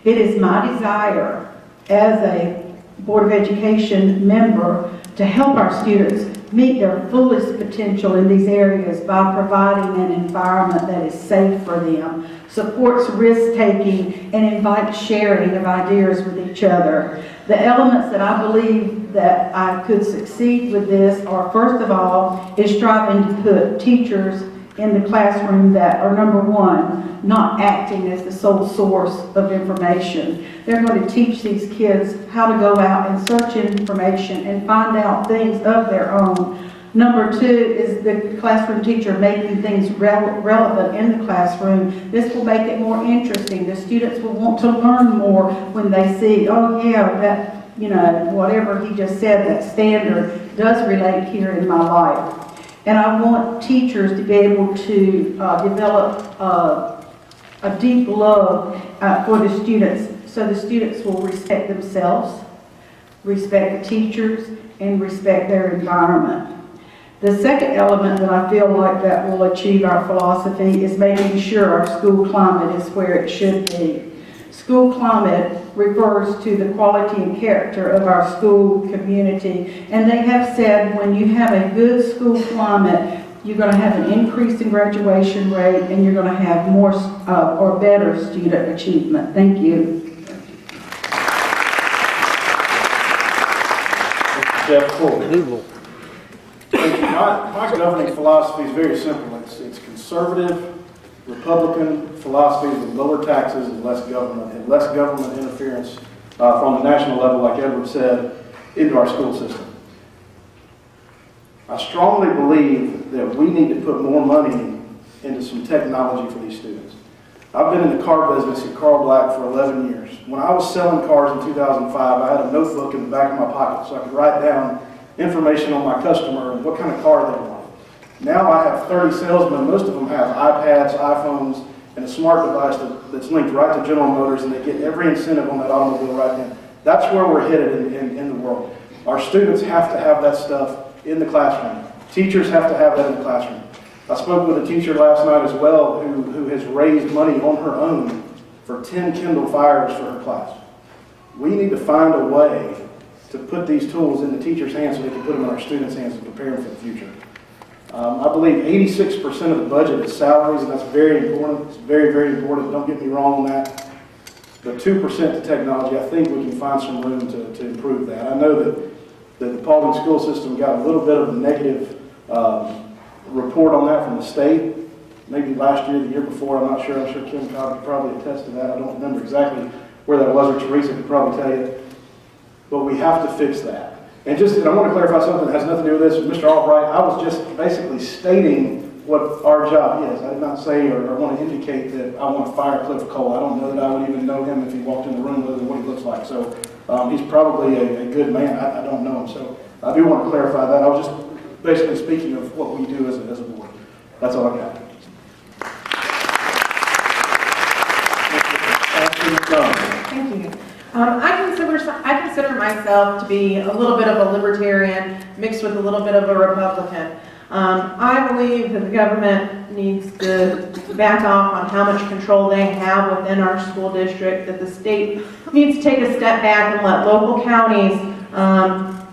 It is my desire as a Board of Education member to help our students meet their fullest potential in these areas by providing an environment that is safe for them, supports risk-taking, and invites sharing of ideas with each other. The elements that I believe that I could succeed with this are, first of all, is striving to put teachers in the classroom that are, number one, not acting as the sole source of information. They're going to teach these kids how to go out and search information and find out things of their own. Number two is the classroom teacher making things relevant in the classroom. This will make it more interesting. The students will want to learn more when they see, oh yeah, that, you know, whatever he just said, that standard does relate here in my life. And I want teachers to be able to develop a deep love for the students, so the students will respect themselves, respect the teachers, and respect their environment. The second element that I feel like that will achieve our philosophy is making sure our school climate is where it should be. School climate refers to the quality and character of our school community, and they have said when you have a good school climate, you're going to have an increase in graduation rate, and you're going to have more or better student achievement. Thank you. Jeff Fuller. My governing philosophy is very simple. It's conservative, Republican philosophy with lower taxes and less government interference from the national level, like Edward said, into our school system. I strongly believe that we need to put more money into some technology for these students. I've been in the car business at Carl Black for 11 years. When I was selling cars in 2005, I had a notebook in the back of my pocket so I could write down information on my customer and what kind of car they wanted. Now I have 30 salesmen. Most of them have iPads, iPhones, and a smart device that's linked right to General Motors, and they get every incentive on that automobile right then. That's where we're headed in the world. Our students have to have that stuff in the classroom. Teachers have to have that in the classroom. I spoke with a teacher last night as well who has raised money on her own for 10 Kindle Fires for her class. We need to find a way to put these tools in the teacher's hands so they can put them in our students' hands and prepare them for the future. I believe 86% of the budget is salaries, and that's very important. It's very, very important. Don't get me wrong on that. But 2% to technology, I think we can find some room to improve that. I know that the Paulding school system got a little bit of a negative report on that from the state. Maybe last year, the year before, I'm not sure. I'm sure Kim Cobb could probably attest to that. I don't remember exactly where that was, or Teresa could probably tell you. But we have to fix that. And I want to clarify something that has nothing to do with this. Mr. Albright, I was just basically stating what our job is. I did not say or want to indicate that I want to fire Cliff Cole. I don't know that I would even know him if he walked in the room, other than what he looks like. So he's probably a good man. I don't know him. So I do want to clarify that. I was just basically speaking of what we do as a board. That's all I got. Thank you. I consider myself to be a little bit of a libertarian mixed with a little bit of a Republican. I believe that the government needs to back off on how much control they have within our school district, that the state needs to take a step back and let local counties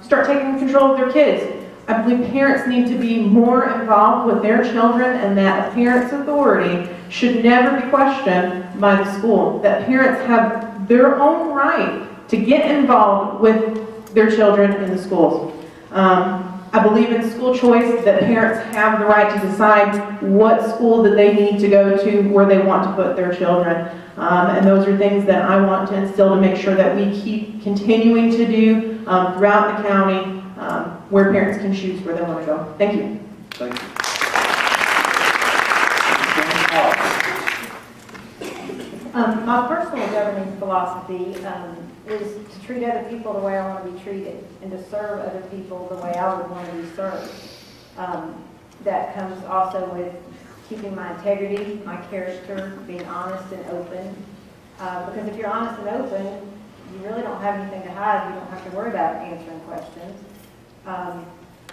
start taking control of their kids. I believe parents need to be more involved with their children, and that a parent's authority should never be questioned by the school. That parents have their own right to get involved with their children in the schools. I believe in school choice, that parents have the right to decide what school that they need to go to, where they want to put their children. And those are things that I want to instill to make sure that we keep continuing to do throughout the county, where parents can choose where they want to go. Thank you. Thank you. My personal governing philosophy is to treat other people the way I want to be treated, and to serve other people the way I would want to be served. That comes also with keeping my integrity, my character, being honest and open. Because if you're honest and open, you really don't have anything to hide. You don't have to worry about answering questions. I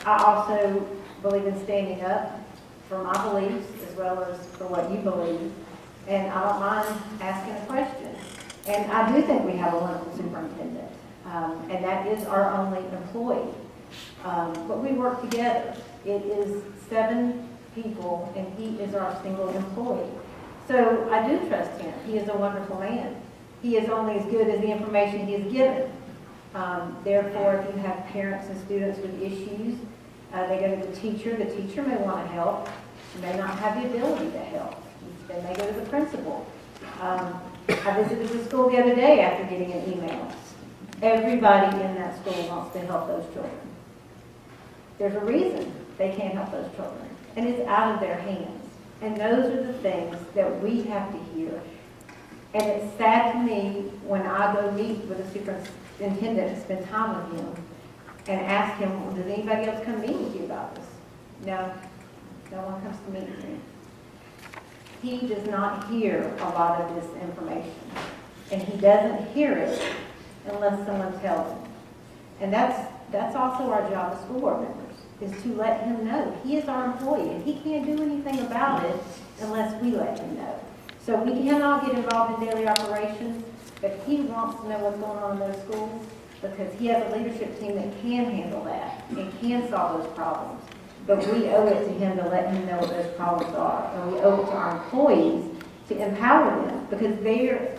also believe in standing up for my beliefs as well as for what you believe. And I don't mind asking a question. And I do think we have a wonderful superintendent, and that is our only employee. But we work together. It is 7 people, and he is our single employee. So I do trust him. He is a wonderful man. He is only as good as the information he is given. Therefore, if you have parents and students with issues, they go to the teacher. The teacher may want to help, may not have the ability to help. Then they go to the principal. I visited the school the other day after getting an email. Everybody in that school wants to help those children. There's a reason they can't help those children, and it's out of their hands. And those are the things that we have to hear. And it's sad to me when I go meet with a superintendent and spend time with him and ask him, well, does anybody else come meet with you about this? No, no one comes to meet with me. He does not hear a lot of this information, and he doesn't hear it unless someone tells him. And that's also our job as school board members, is to let him know. He is our employee, and he can't do anything about it unless we let him know. So we cannot get involved in daily operations, but he wants to know what's going on in those schools because he has a leadership team that can handle that and can solve those problems. But we owe it to him to let him know what those problems are. And we owe it to our employees to empower them. Because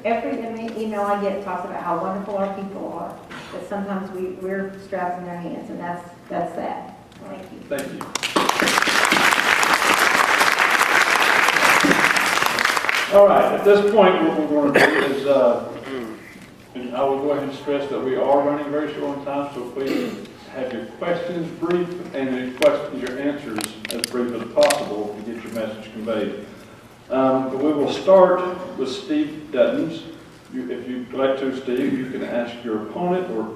every email I get talks about how wonderful our people are. But sometimes we're strapped in their hands, and that's sad. Thank you. Thank you. All right, at this point, what we're going to do is And I will go ahead and stress that we are running very short on time, so please have your questions brief and your answers as brief as possible to get your message conveyed. But we will start with Steve Dutton's. If you'd like to, Steve, you can ask your opponent or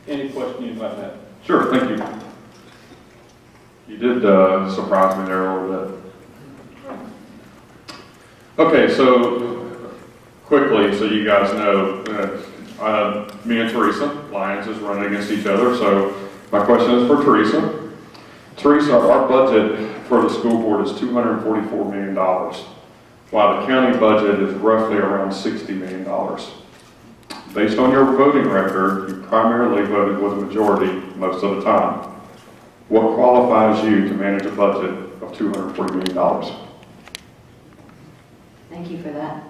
any question you'd like to have. Sure, thank you. You did surprise me there a little bit. Okay, so quickly, so you guys know, me and Teresa Lions is running against each other. So my question is for Teresa. Teresa, our budget for the school board is $244 million, while the county budget is roughly around $60 million. Based on your voting record, you primarily voted with a majority most of the time. What qualifies you to manage a budget of $240 million? Thank you for that.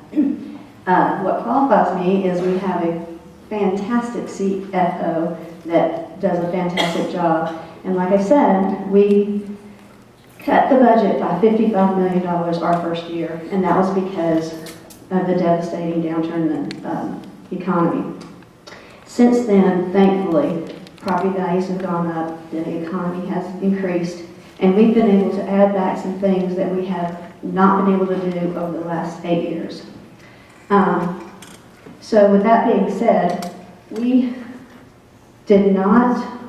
What qualifies me is we have a fantastic CFO that does a fantastic job. And like I said, we cut the budget by $55 million our first year, and that was because of the devastating downturn in the economy. Since then, thankfully, property values have gone up, the economy has increased, and we've been able to add back some things that we have not been able to do over the last 8 years. So with that being said, we did not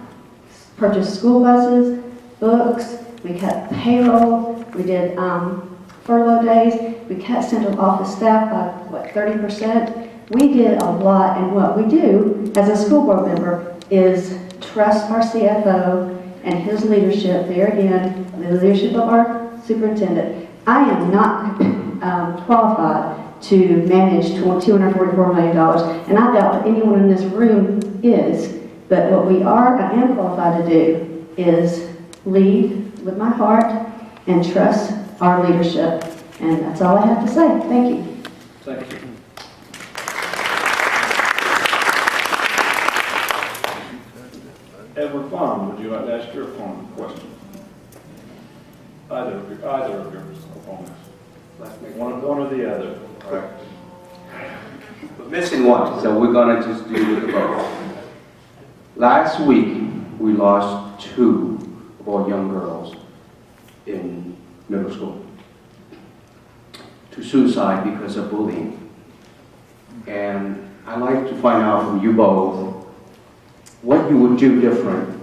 purchase school buses, books, we cut payroll, we did furlough days, we cut central office staff by, 30%? We did a lot, and what we do as a school board member is trust our CFO and his leadership. There again, the leadership of our superintendent. I am not qualified to manage $244 million, and I doubt that anyone in this room is, but what I am qualified to do is lead with my heart and trust our leadership, and that's all I have to say. Thank you. Thank you. Edward Vaughn, would you like to ask your opponent a question? Either of your opponents. One or the other. All right. We're missing one, so we're gonna just do with the vote. Last week, we lost 2 of our young girls in middle school to suicide because of bullying. And I'd like to find out from you both what you would do different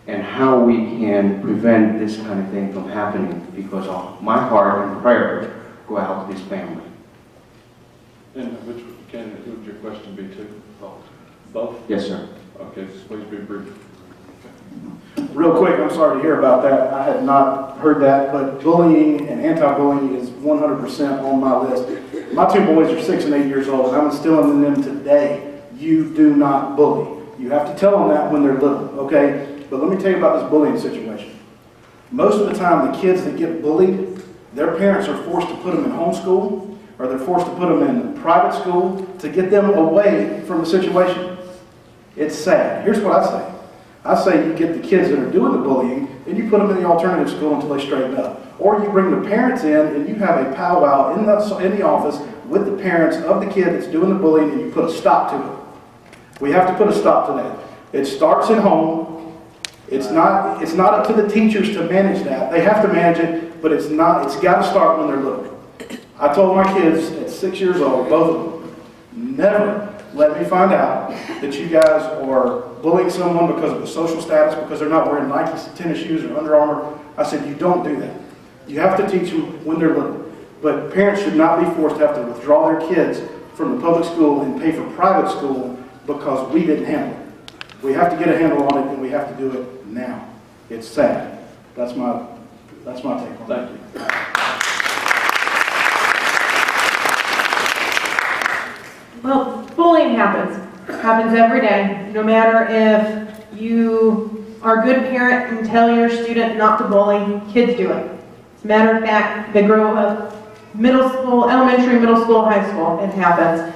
and how we can prevent this kind of thing from happening, because my heart and prayers go out to this family. And which candidate would your question be to? Both. Both? Yes, sir. Okay, please be brief. Real quick, I'm sorry to hear about that. I had not heard that, but bullying and anti-bullying is 100% on my list. My 2 boys are 6 and 8 years old, and I'm instilling in them today, you do not bully. You have to tell them that when they're little, okay? But let me tell you about this bullying situation. Most of the time, the kids that get bullied, their parents are forced to put them in homeschool, or they're forced to put them in private school to get them away from the situation. It's sad. Here's what I say. I say you get the kids that are doing the bullying, and you put them in the alternative school until they straighten up. Or you bring the parents in, and you have a powwow in the office with the parents of the kid that's doing the bullying, and you put a stop to it. We have to put a stop to that. It starts at home. It's not up to the teachers to manage that. They have to manage it, but it's got to start when they're little. I told my kids at 6 years old, both of them, never let me find out that you guys are bullying someone because of a social status, because they're not wearing Nike tennis shoes or Under Armour. I said, you don't do that. You have to teach them when they're little. But parents should not be forced to have to withdraw their kids from the public school and pay for private school because we didn't handle it. We have to get a handle on it, and we have to do it now. It's sad. That's my take on it. Thank you. Well, bullying happens. It happens every day. No matter if you are a good parent and tell your student not to bully, kids do it. As a matter of fact, they grow up middle school, elementary, middle school, high school. It happens.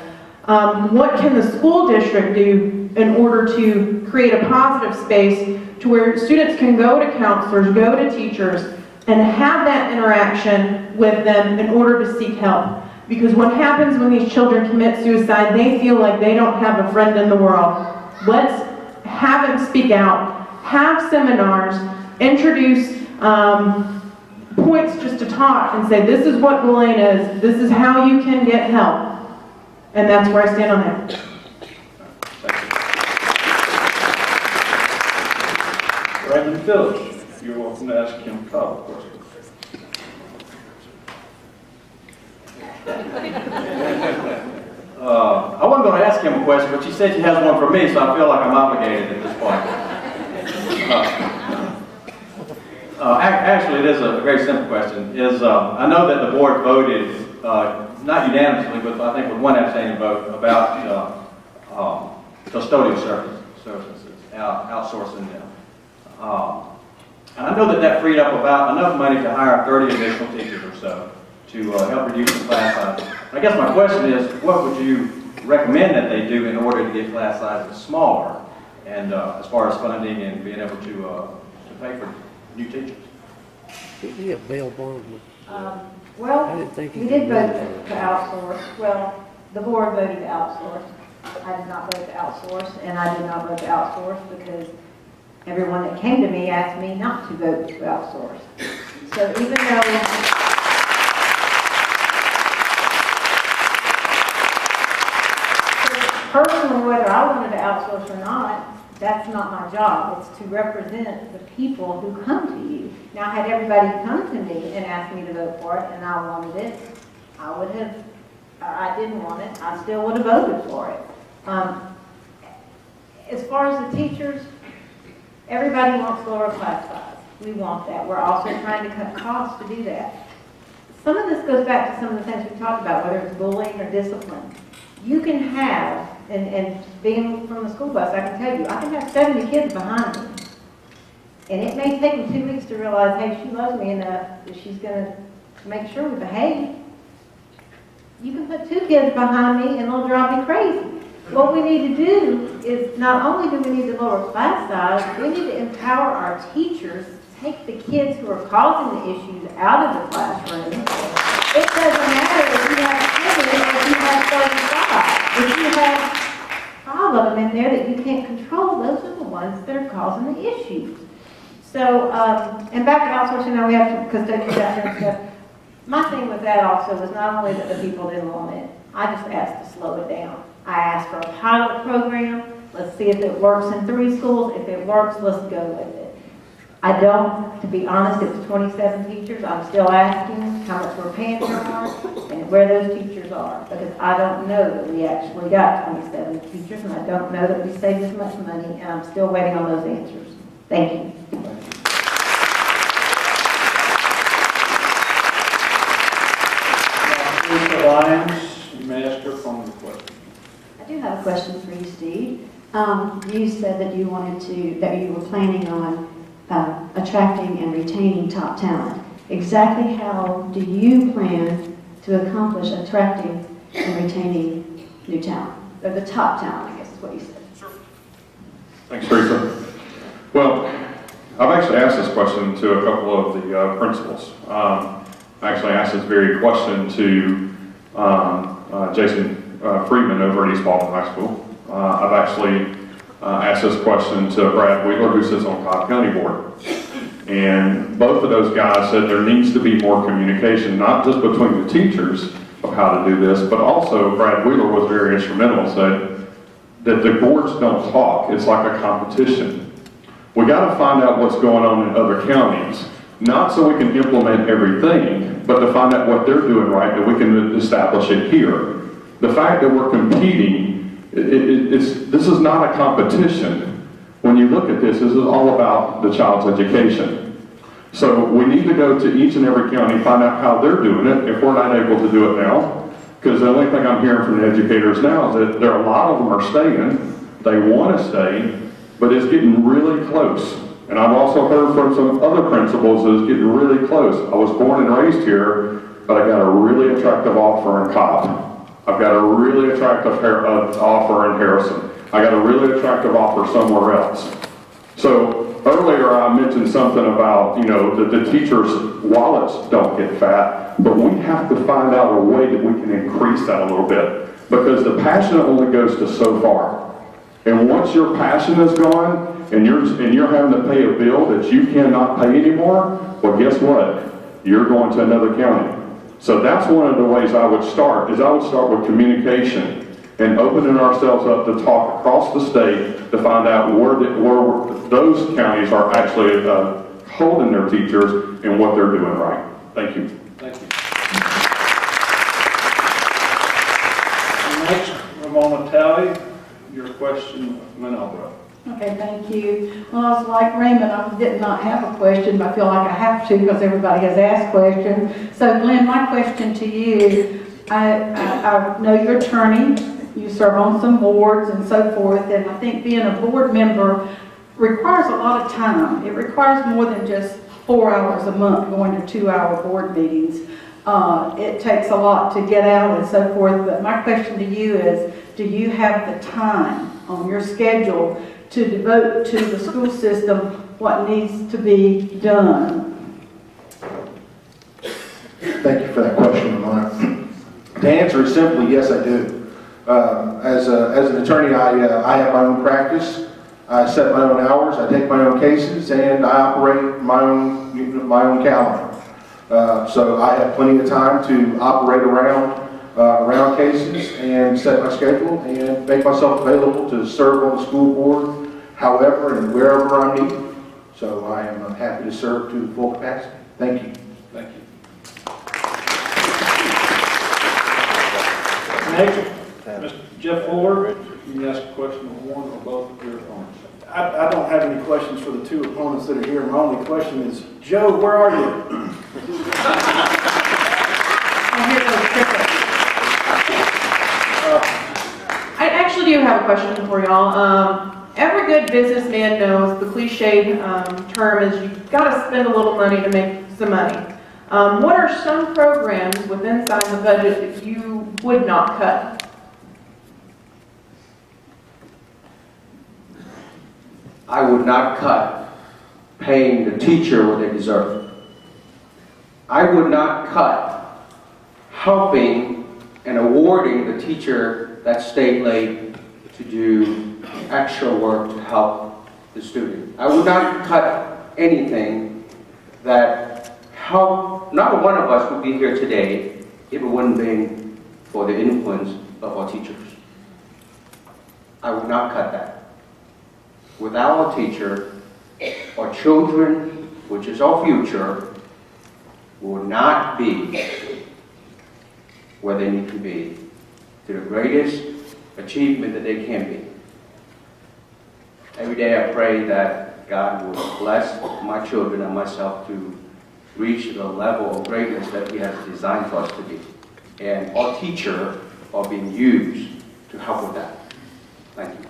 What can the school district do in order to create a positive space to where students can go to counselors, go to teachers, and have that interaction with them in order to seek help? Because what happens when these children commit suicide, they feel like they don't have a friend in the world. Let's have them speak out, have seminars, introduce points just to talk and say, this is what bullying is, this is how you can get help. And that's where I stand on that. Raymond Phillips, you're welcome to ask Kim Cobb a question. I wasn't going to ask him a question, but she said she has one for me, so I feel like I'm obligated at this point. Actually, it is a very simple question. I know that the board voted, not unanimously, but I think with one abstaining vote, about custodial services, outsourcing them. And I know that freed up about enough money to hire 30 additional teachers or so to help reduce the class size. I guess my question is, what would you recommend that they do in order to get class sizes smaller, and as far as funding and being able to pay for new teachers? Yeah, Bill Bond. Well, we did vote to outsource. Well, the board voted to outsource. I did not vote to outsource, and I did not vote to outsource because everyone that came to me asked me not to vote to outsource. So even though personally, whether I wanted to outsource or not, that's not my job. It's to represent the people who come to you. Now, had everybody come to me and asked me to vote for it, and I wanted it, I would have, I didn't want it, I still would have voted for it. As far as the teachers, everybody wants lower class size. We want that. We're also trying to cut costs to do that. Some of this goes back to some of the things we talked about, whether it's bullying or discipline. You can have, and being from the school bus, I can tell you, I can have 70 kids behind me. And it may take me 2 weeks to realize, hey, she loves me enough that she's going to make sure we behave. You can put 2 kids behind me and they'll drive me crazy. What we need to do is, not only do we need to lower class size, we need to empower our teachers to take the kids who are causing the issues out of the classroom. It doesn't matter if you have 20 or if you have 35. If you have 5 of them in there that you can't control, those are the ones that are causing the issues. So, and back to outsourcing, now we have some custodians out there and stuff. My thing with that also was not only that the people didn't want it, I just asked to slow it down. I asked for a pilot program. Let's see if it works in 3 schools. If it works, let's go with it. I don't, to be honest, it was 27 teachers. I'm still asking how much we're paying for them and where those teachers are, because I don't know that we actually got 27 teachers, and I don't know that we saved as much money, and I'm still waiting on those answers. Thank you. Teresa Lions, you may ask her phone question. I do have a question for you, Steve. You said that you were planning on attracting and retaining top talent. Exactly how do you plan to accomplish attracting and retaining new talent? Or the top talent, I guess is what you said. Sure. Thanks, Teresa. Well, I've actually asked this question to a couple of the principals. I actually asked this very question to Jason Friedman over at East Baldwin High School. I've actually asked this question to Brad Wheeler, who sits on Cobb County Board. And both of those guys said there needs to be more communication, not just between the teachers of how to do this, but also Brad Wheeler was very instrumental, said that the boards don't talk, it's like a competition. We got to find out what's going on in other counties, not so we can implement everything, but to find out what they're doing right, that we can establish it here. The fact that we're competing, this is not a competition. When you look at this is all about the child's education. So we need to go to each and every county, find out how they're doing it, if we're not able to do it now. Because the only thing I'm hearing from the educators now is that a lot of them are staying, they want to stay, but it's getting really close. And I've also heard from some other principals that it's getting really close. I was born and raised here, but I got a really attractive offer in Cobb. I've got a really attractive offer in Harrison. I got a really attractive offer somewhere else. So Earlier, I mentioned something about, you know, that the teachers' wallets don't get fat, but we have to find out a way that we can increase that a little bit, because the passion only goes to so far. And once your passion is gone, and you're having to pay a bill that you cannot pay anymore, well, guess what? You're going to another county. So that's one of the ways I would start, is I would start with communication and opening ourselves up to talk across the state to find out where those counties are actually holding their teachers and what they're doing right. Thank you. Thank you. Next, Ramona Tally, your question, Glen Albright. Okay, thank you. Well, I was like Raymond, I did not have a question, but I feel like I have to because everybody has asked questions. So Glenn, my question to you, I know you're an attorney, you serve on some boards and so forth, and I think being a board member requires a lot of time. It requires more than just 4 hours a month going to 2-hour board meetings. It takes a lot to get out and so forth, but my question to you is, do you have the time on your schedule to devote to the school system what needs to be done? Thank you for that question, Ramona. The answer is simply yes, I do. As an attorney, I have my own practice. I set my own hours, I take my own cases, and I operate my own calendar. So I have plenty of time to operate around cases and set my schedule and make myself available to serve on the school board however and wherever I'm needed. So I am happy to serve to the full capacity. Thank you. Thank you. Next, Mr. Jeff Fuller, you can ask a question of one or both of your opponents. I don't have any questions for the two opponents that are here. My only question is, Joe, where are you? I actually do have a question for y'all. Every good businessman knows the cliche term is you've got to spend a little money to make some money. What are some programs within inside the budget that you would not cut? I would not cut paying the teacher what they deserve. I would not cut helping and awarding the teacher that stayed late to do extra work to help the student. I would not cut anything that helped. Not one of us would be here today if it wouldn't been for the influence of our teachers. I would not cut that. Without a teacher, our children, which is our future, will not be where they need to be to the greatest achievement that they can be. Every day I pray that God will bless my children and myself to reach the level of greatness that He has designed for us to be. And our teachers are being used to help with that. Thank you.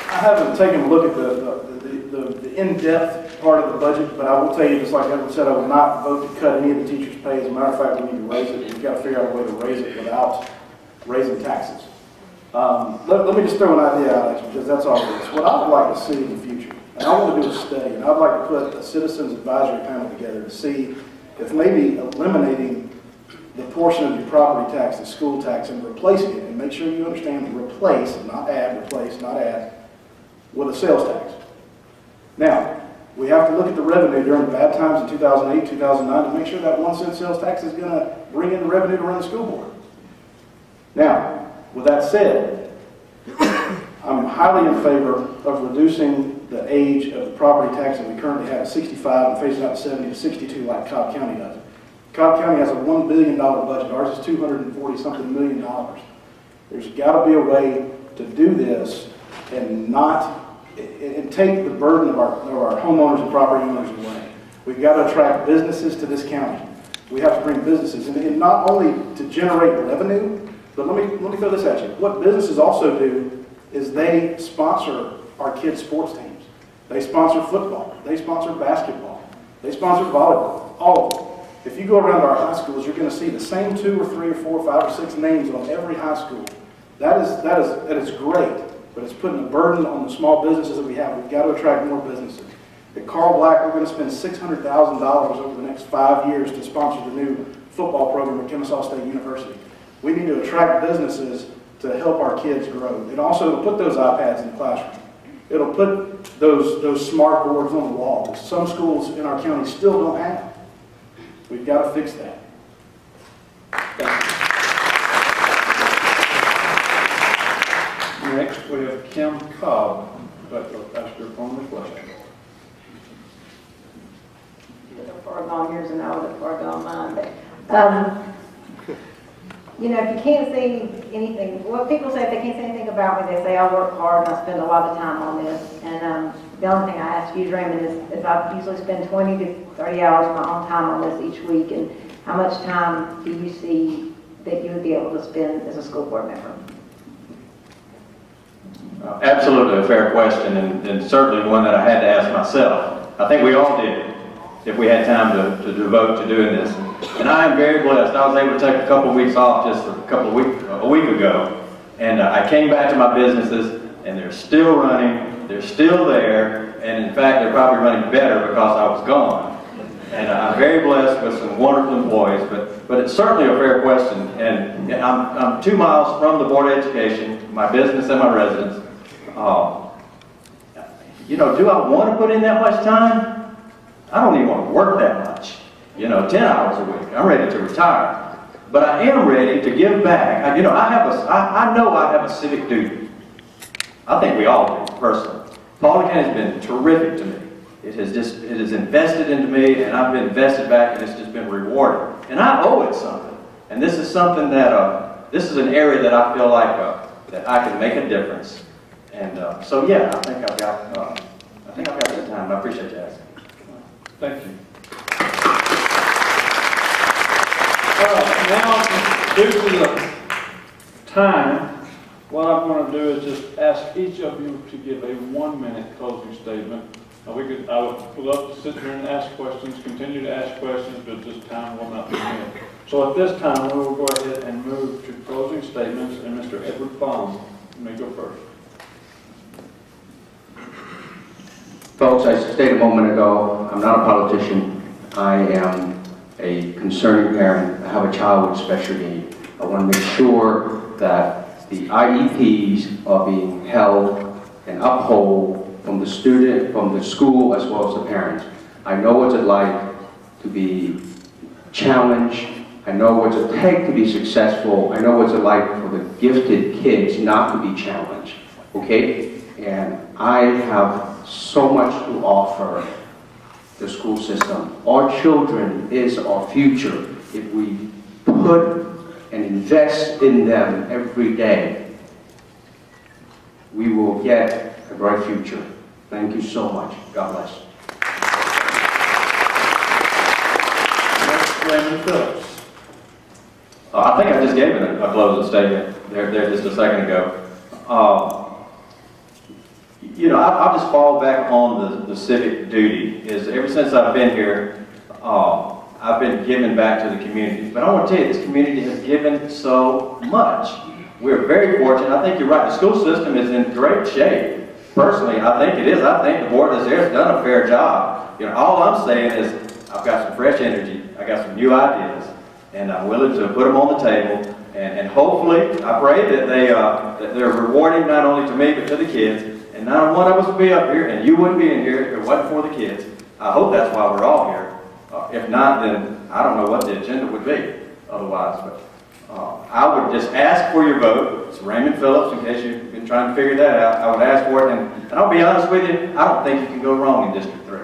I haven't taken a look at the in-depth part of the budget, but I will tell you, just like Edward said, I would not vote to cut any of the teachers' pay. As a matter of fact, we need to raise it. We've got to figure out a way to raise it without raising taxes. Let me just throw an idea out, Alex, because that's obvious. What I would like to see in the future, and I want to do a study, and I'd like to put a citizens advisory panel together to see if maybe eliminating the portion of your property tax, the school tax, and replacing it, and make sure you understand replace, not add, replace, not add, with a sales tax. Now, we have to look at the revenue during the bad times in 2008, 2009 to make sure that 1 cent sales tax is going to bring in the revenue to run the school board. Now, with that said, I'm highly in favor of reducing the age of the property tax that we currently have at 65 and phasing out to 70 to 62 like Cobb County does. Cobb County has a $1 billion budget. Ours is $240-something million. There's got to be a way to do this and take the burden of our homeowners and property owners away. We've got to attract businesses to this county. We have to bring businesses, and not only to generate revenue, but let me throw this at you. What businesses also do is they sponsor our kids' sports teams. They sponsor football. They sponsor basketball. They sponsor volleyball. All of them. If you go around our high schools, you're going to see the same 2 or 3 or 4 or 5 or 6 names on every high school That is great, but it's putting a burden on the small businesses that we have. We've got to attract more businesses. At Carl Black, we're going to spend $600,000 over the next 5 years to sponsor the new football program at Kennesaw State University. We need to attract businesses to help our kids grow. And also, it'll put those iPads in the classroom. It'll put those smart boards on the wall that some schools in our county still don't have. We've got to fix that. Next, we have Kim Cobb. I'd like to ask her a formal question. The far gone years and now the far gone mind. But, you know, if you can't see anything, well, people say if they can't say anything about me, they say I work hard and I spend a lot of time on this. And the only thing I ask you, Raymond, is I usually spend 20 to 30 hours of my own time on this each week. And how much time do you see that you would be able to spend as a school board member? Absolutely a fair question, and certainly one that I had to ask myself. I think we all did, if we had time to devote to doing this. And I am very blessed. I was able to take a couple of weeks off just a week ago, and I came back to my businesses, and they're still running, they're still there, and in fact, they're probably running better because I was gone. And I'm very blessed with some wonderful employees, but it's certainly a fair question. And I'm 2 miles from the Board of Education, my business and my residence. You know, do I want to put in that much time? I don't even want to work that much. You know, 10 hours a week. I'm ready to retire. But I am ready to give back. I know I have a civic duty. I think we all do, personally. Paulding County has been terrific to me. It has invested into me, and I've been invested back, and it's just been rewarding. And I owe it something. And this is something that, this is an area that I feel like that I can make a difference. And so yeah, I think I've got that time. I appreciate you asking. Thank you. Now, due to the time, what I'm going to do is just ask each of you to give a 1-minute closing statement. I would love to sit here and ask questions, continue to ask questions, but this time will not permit. So at this time, we will go ahead and move to closing statements, and Mr. Edward Baum, you may go first. Folks, I stated a moment ago, I'm not a politician. I am a concerning parent. I have a child with special need. I want to make sure that the IEPs are being held and upheld from the student, from the school, as well as the parents. I know what it's like to be challenged. I know what it takes to be successful. I know what it's like for the gifted kids not to be challenged, okay? And I have so much to offer the school system. Our children is our future. If we put and invest in them every day, we will get a bright future. Thank you so much. God bless. Next, Raymond Phillips. I think I just gave it a closing statement there just a second ago. You know, I'll just fall back on the civic duty. Ever since I've been here, I've been giving back to the community. But I want to tell you, this community has given so much. We're very fortunate. I think you're right. The school system is in great shape. Personally, I think it is. I think the board that's there has done a fair job. You know, all I'm saying is I've got some fresh energy. I got some new ideas, and I'm willing to put them on the table. And hopefully, I pray that that they're rewarding not only to me but to the kids. And not one of us would be up here, and you wouldn't be in here if it wasn't for the kids. I hope that's why we're all here. If not, then I don't know what the agenda would be otherwise. But I would just ask for your vote. It's Raymond Phillips, in case you've been trying to figure that out. I would ask for it, and I'll be honest with you, I don't think you can go wrong in District 3.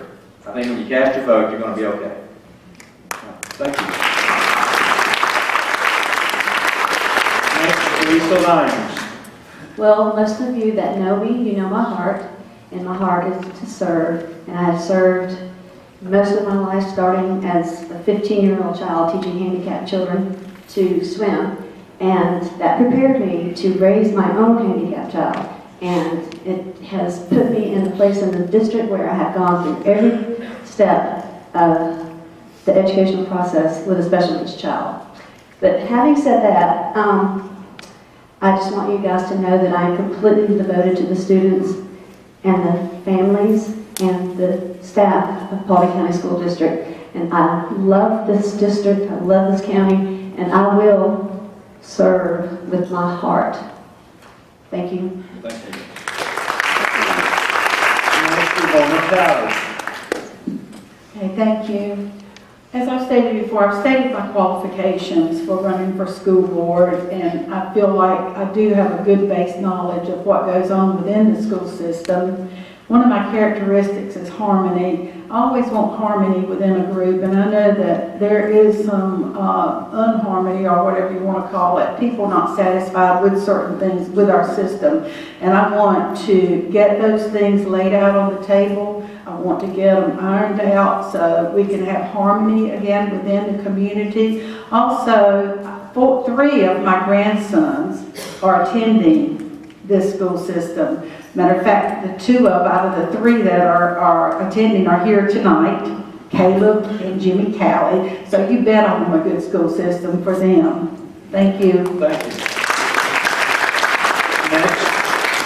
I think when you cast your vote, you're going to be okay. Thank you. Next, Teresa Lions. Well, most of you that know me, you know my heart, and my heart is to serve. And I have served most of my life, starting as a 15-year-old child, teaching handicapped children to swim. And that prepared me to raise my own handicapped child. And it has put me in the place in the district where I have gone through every step of the educational process with a special needs child. But having said that, I just want you guys to know that I am completely devoted to the students and the families and the staff of Paulding County School District. And I love this district, I love this county, and I will serve with my heart. Thank you. Thank you. Ramona Tally. Okay, thank you. As I've stated before, I've stated my qualifications for running for school board, and I feel like I do have a good base knowledge of what goes on within the school system. One of my characteristics is harmony. I always want harmony within a group, and I know that there is some unharmony, or whatever you want to call it, people not satisfied with certain things with our system. And I want to get those things laid out on the table. I want to get them ironed out so we can have harmony again within the community. Also, 3 of my grandsons are attending this school system. Matter of fact, the 2 out of the 3 that are attending are here tonight, Caleb and Jimmy Tally. So you bet on a good school system for them. Thank you. Thank you. Next,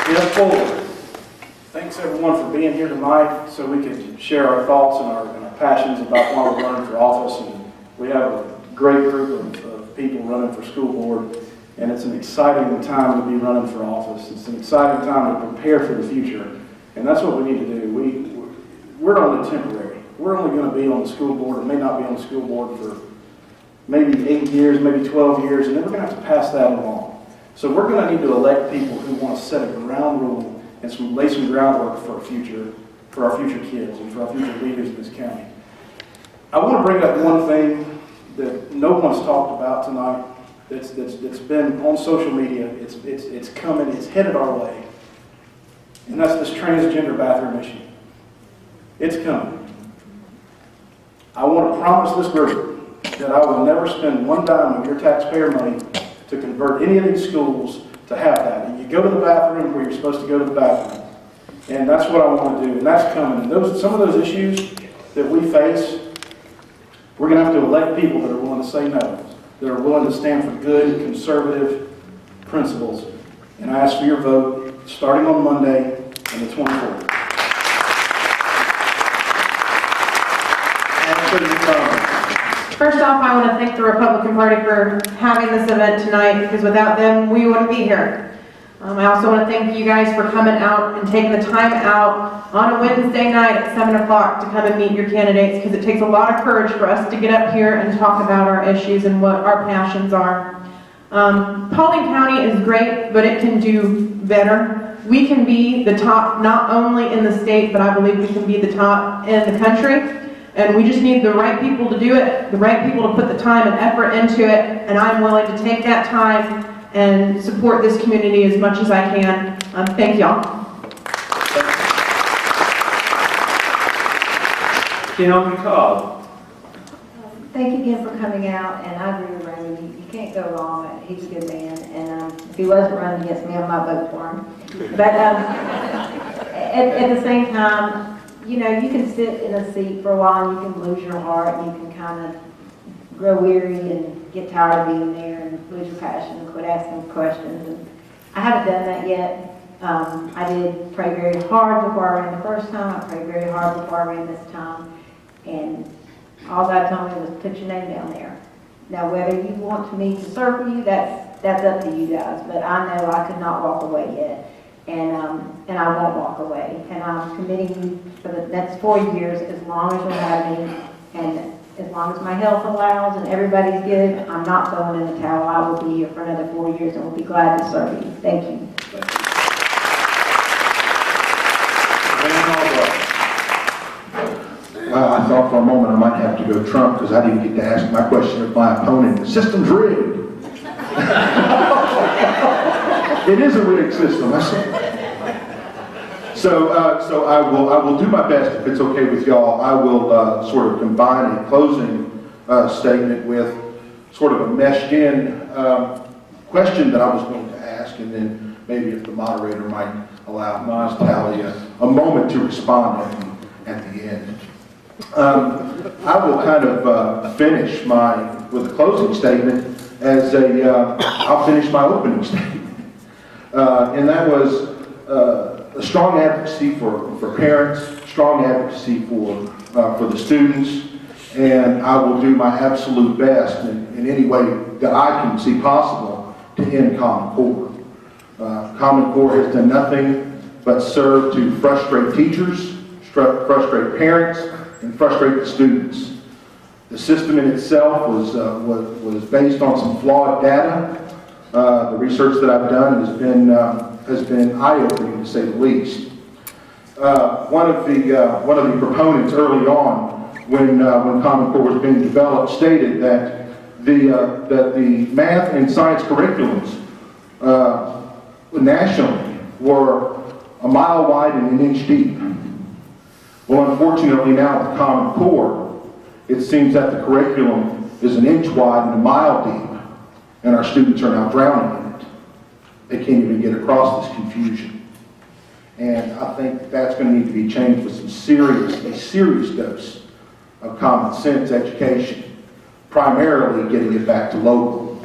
Jeff Fuller. Thanks everyone for being here tonight so we can share our thoughts and our passions about why we're running for office. And we have a great group of people running for school board, and it's an exciting time to be running for office. It's an exciting time to prepare for the future, and that's what we need to do. We're only temporary. We're only going to be on the school board, or may not be on the school board for maybe 8 years, maybe 12 years, and then we're going to have to pass that along. So we're going to need to elect people who want to set a ground rule and lay some groundwork for our future kids and for our future leaders in this county. I want to bring up one thing that no one's talked about tonight. That's been on social media. It's coming. It's headed our way, and that's this transgender bathroom issue. It's coming. I want to promise this group that I will never spend one dime of your taxpayer money to convert any of these schools to have that. And you go to the bathroom where you're supposed to go to the bathroom. And that's what I want to do, and that's coming. And some of those issues that we face, we're going to have to elect people that are willing to say no, that are willing to stand for good, conservative principles. And I ask for your vote starting on Monday and the 24th. First off, I want to thank the Republican Party for having this event tonight, because without them, we wouldn't be here. I also want to thank you guys for coming out and taking the time out on a Wednesday night at 7 o'clock to come and meet your candidates, because it takes a lot of courage for us to get up here and talk about our issues and what our passions are. Paulding County is great, but it can do better. We can be the top not only in the state, but I believe we can be the top in the country. And we just need the right people to do it, the right people to put the time and effort into it, and I'm willing to take that time and support this community as much as I can. Thank y'all. Cobb. Thank you again for coming out, and I agree with Raymond. You can't go wrong. He's a good man, and if he wasn't running against me, I might vote for him. But at the same time, you know, you can sit in a seat for a while and you can lose your heart, and you can kind of grow weary and get tired of being there and lose your passion and quit asking questions. And I haven't done that yet. I did pray very hard before I ran the first time. I prayed very hard before I ran this time. And all God told me was put your name down there. Now, whether you want me to serve for you, that's up to you guys. But I know I could not walk away yet. And I won't walk away. And I'm committing you for the next 4 years, as long as you'll have me, and as long as my health allows and everybody's good. I'm not throwing in the towel. I will be here for another 4 years, and will be glad to serve you. Thank you. I thought for a moment I might have to go Trump, because I didn't get to ask my question of my opponent. The system's rigged. It is a rigged system. I said. So I will do my best, if it's okay with y'all. I will sort of combine a closing statement with sort of a meshed-in question that I was going to ask, and then maybe if the moderator might allow Ms. Tally a moment to respond at the end. I will kind of finish with a closing statement as I'll finish my opening statement. and that was a strong advocacy for parents, strong advocacy for the students, and I will do my absolute best in any way that I can see possible to end Common Core. Common Core has done nothing but serve to frustrate teachers, frustrate parents, and frustrate the students. The system in itself was based on some flawed data. The research that I've done has been eye-opening, to say the least. One of the proponents early on, when Common Core was being developed, stated that the math and science curriculums nationally were a mile wide and an inch deep. Well, unfortunately now with Common Core, it seems that the curriculum is an inch wide and a mile deep, and our students are now drowning in it. They can't even get across this confusion. And I think that's going to need to be changed with a serious dose of common sense education, primarily getting it back to local.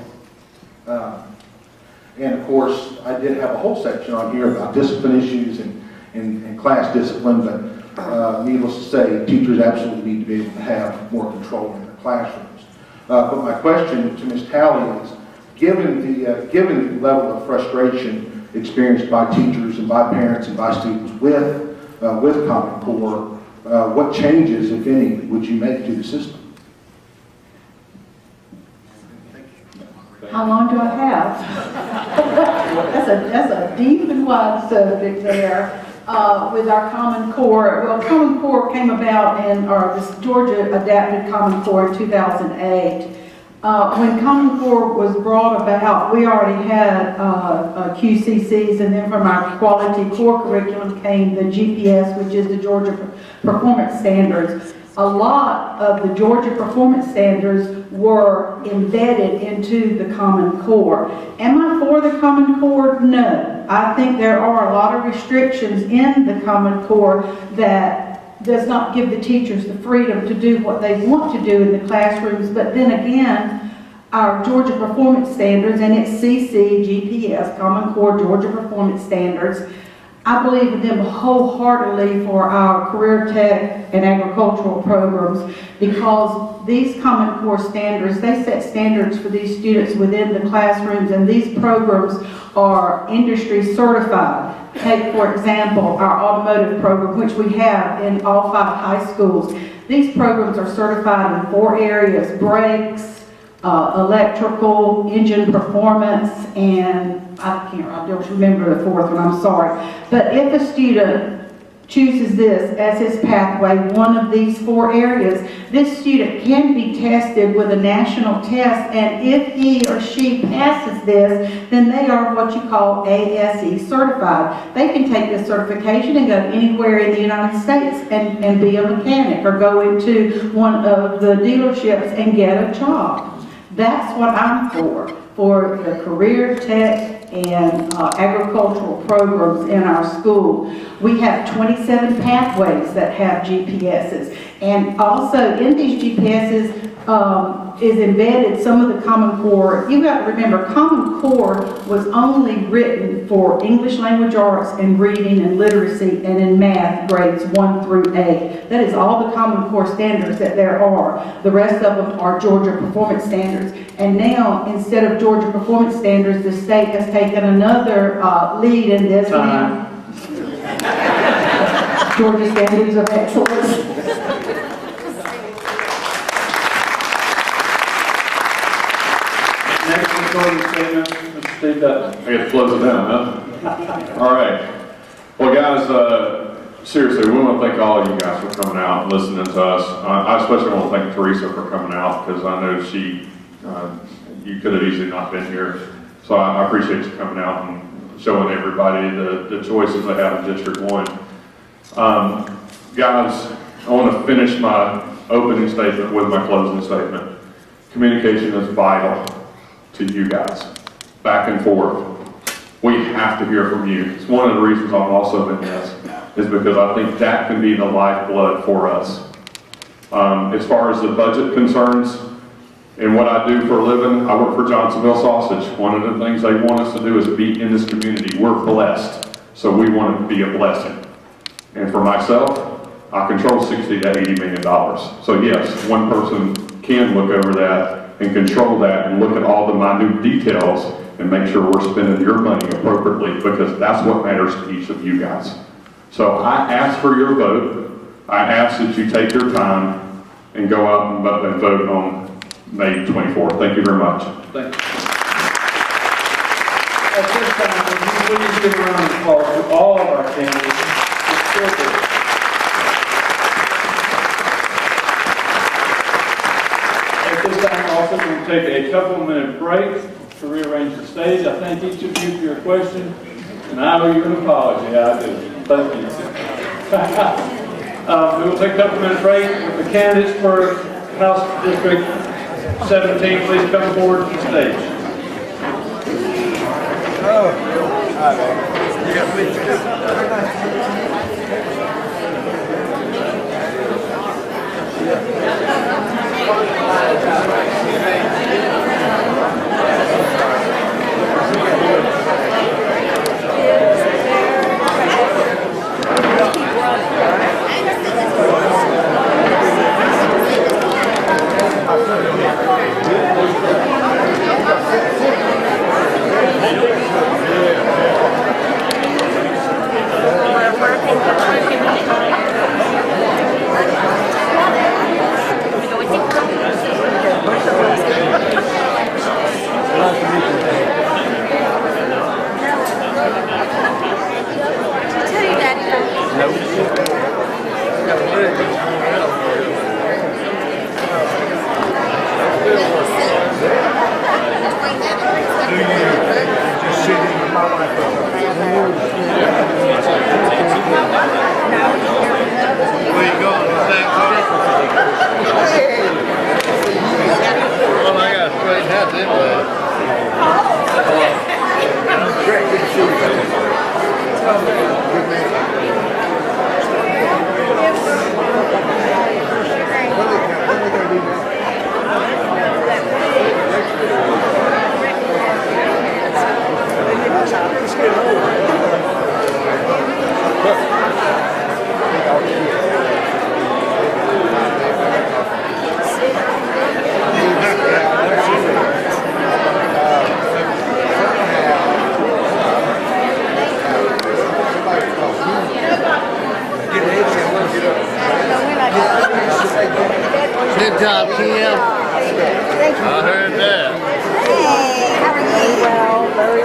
And of course, I did have a whole section on here about discipline issues and class discipline, but needless to say, teachers absolutely need to be able to have more control in their classrooms. But my question to Ms. Tally is, given the level of frustration experienced by teachers and by parents and by students with Common Core, what changes, if any, would you make to the system? How long do I have? That's a deep and wide subject there with our Common Core. Well, Common Core came about this Georgia adapted Common Core in 2008. When Common Core was brought about, we already had QCCs, and then from our quality core curriculum came the GPS, which is the Georgia Performance Standards. A lot of the Georgia Performance Standards were embedded into the Common Core. Am I for the Common Core? No. I think there are a lot of restrictions in the Common Core that does not give the teachers the freedom to do what they want to do in the classrooms. But then again, our Georgia Performance Standards, and it's CC, GPS, Common Core Georgia Performance Standards, I believe in them wholeheartedly for our career tech and agricultural programs, because these Common Core standards, they set standards for these students within the classrooms, and these programs are industry certified. Take, for example, our automotive program, which we have in all 5 high schools. These programs are certified in 4 areas: brakes, electrical, engine performance, and I don't remember the 4th one, I'm sorry. But if a student chooses this as his pathway, one of these 4 areas, this student can be tested with a national test, and if he or she passes this, then they are what you call ASE certified. They can take this certification and go anywhere in the United States and be a mechanic, or go into one of the dealerships and get a job. That's what I'm for the career tech and agricultural programs in our school. We have 27 pathways that have GPSs, and also in these GPSs is embedded some of the Common Core. You've got to remember, Common Core was only written for English language arts and reading and literacy, and in math grades 1 through 8. That is all the Common Core standards that there are. The rest of them are Georgia Performance Standards. And now, instead of Georgia Performance Standards, the state has taken another lead in this. Georgia Standards of Excellence. Next recording statement, Mr. Steve Dutton. I get to close it down, huh? All right. Well, guys, seriously, we want to thank all of you guys for coming out and listening to us. I especially want to thank Teresa for coming out, because I know you could have easily not been here. So I appreciate you coming out and showing everybody the choices they have in District 1. Guys, I want to finish my opening statement with my closing statement. Communication is vital to you guys, back and forth. We have to hear from you. It's one of the reasons I'm also in this, is because I think that can be the lifeblood for us. As far as the budget concerns, And what I do for a living, I work for Johnsonville Sausage. One of the things they want us to do is be in this community. We're blessed, so we want to be a blessing. And for myself, I control $60 to $80 million. So yes, one person can look over that and control that and look at all the minute details and make sure we're spending your money appropriately, because that's what matters to each of you guys. So I ask for your vote. I ask that you take your time and go out and vote on May 24th. Thank you very much. Thank you. At this time, would you please give a round of applause to all of our candidates. At this time, we're also going to take a couple-minute break to rearrange the stage. I thank each of you for your questions, and I owe you an apology. I do. Thank you. We will take a couple-minute break with the candidates for House District 17. Please come forward to the stage. Good job, Kim. I heard that. Hey, how are you? Well, very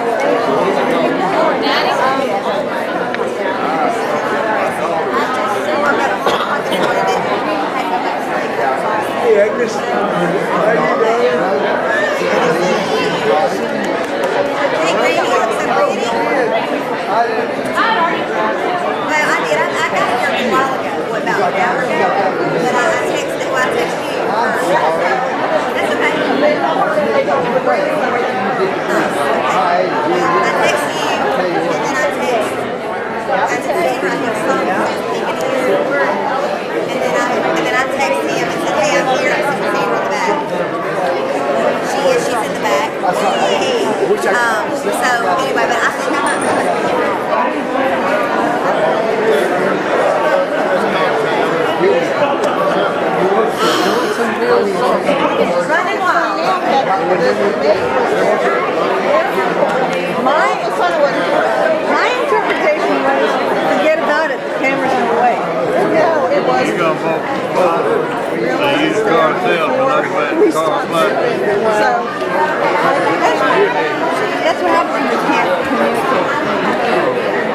Hey, Agnes. How you doing? Hey, Grady, you look so pretty. Well, I did. I got here a while ago. What, about an hour ago? But I texted you first. That's okay. I text you, and then I text Peter, I think something, and then I text him and said, hey, I'm here. I said, see her in the back. She's in the back. Hey. So anyway, but I said, no. Running wild. My interpretation was, forget about it, the camera's in the way. No, it wasn't. You're going to vote. They use car sales to look at the car flood. So, that's what happens when you can't communicate.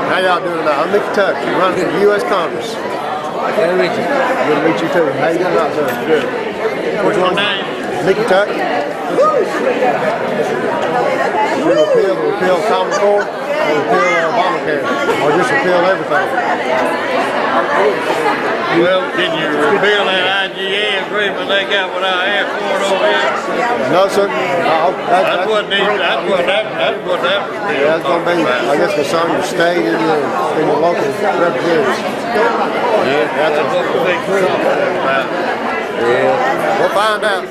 How y'all doing tonight? I'm Mick Tuck, running for U.S. Congress. Good to meet you. Good to meet you too. How you doing out there? Good. Which one? Mick Tuck. Repeal Common Core, or repeal Obamacare, or just repeal everything? Well, can you repeal that IGA agreement they got with our airport over here? No, sir. That's what that would be. Yeah, that's going to be, I guess, concern the state and the local representatives. Yeah, that's what the big trouble is about. Yeah. We'll find out.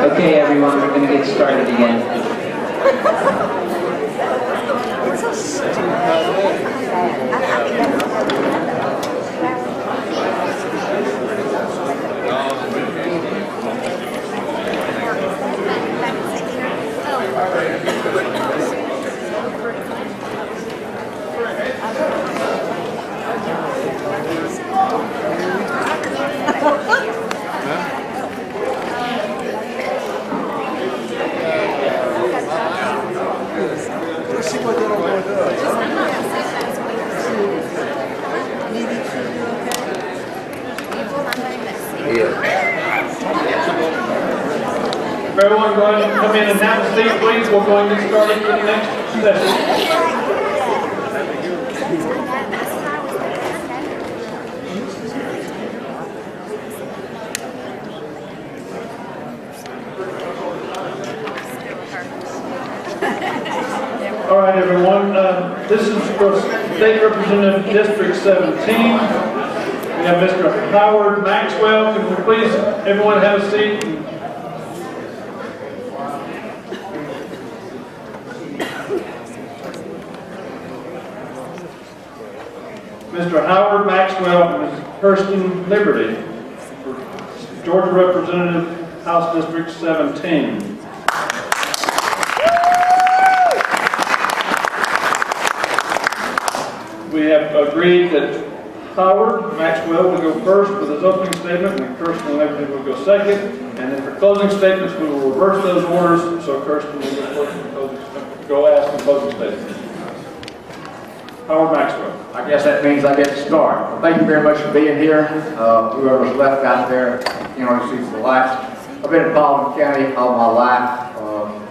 Okay, everyone, we're going to get started again. Everyone go ahead and come in and have a seat, please. We're going to get started with the next session. All right, everyone. This is for State Representative District 17. We have Mr. Howard Maxwell. Can we please, everyone, have a seat? Mr. Howard Maxwell and Ms. Kran Liberty, for Georgia Representative, House District 17. We have agreed that Howard Maxwell will go first with his opening statement, and Kran Liberty will go second. And then for closing statements, we will reverse those orders, so Kran will go ask the closing statement. Howard Maxwell. I guess that means I get to start. Well, thank you very much for being here. Whoever's left out there, you know, see the lights. I've been in Baldwin County all my life,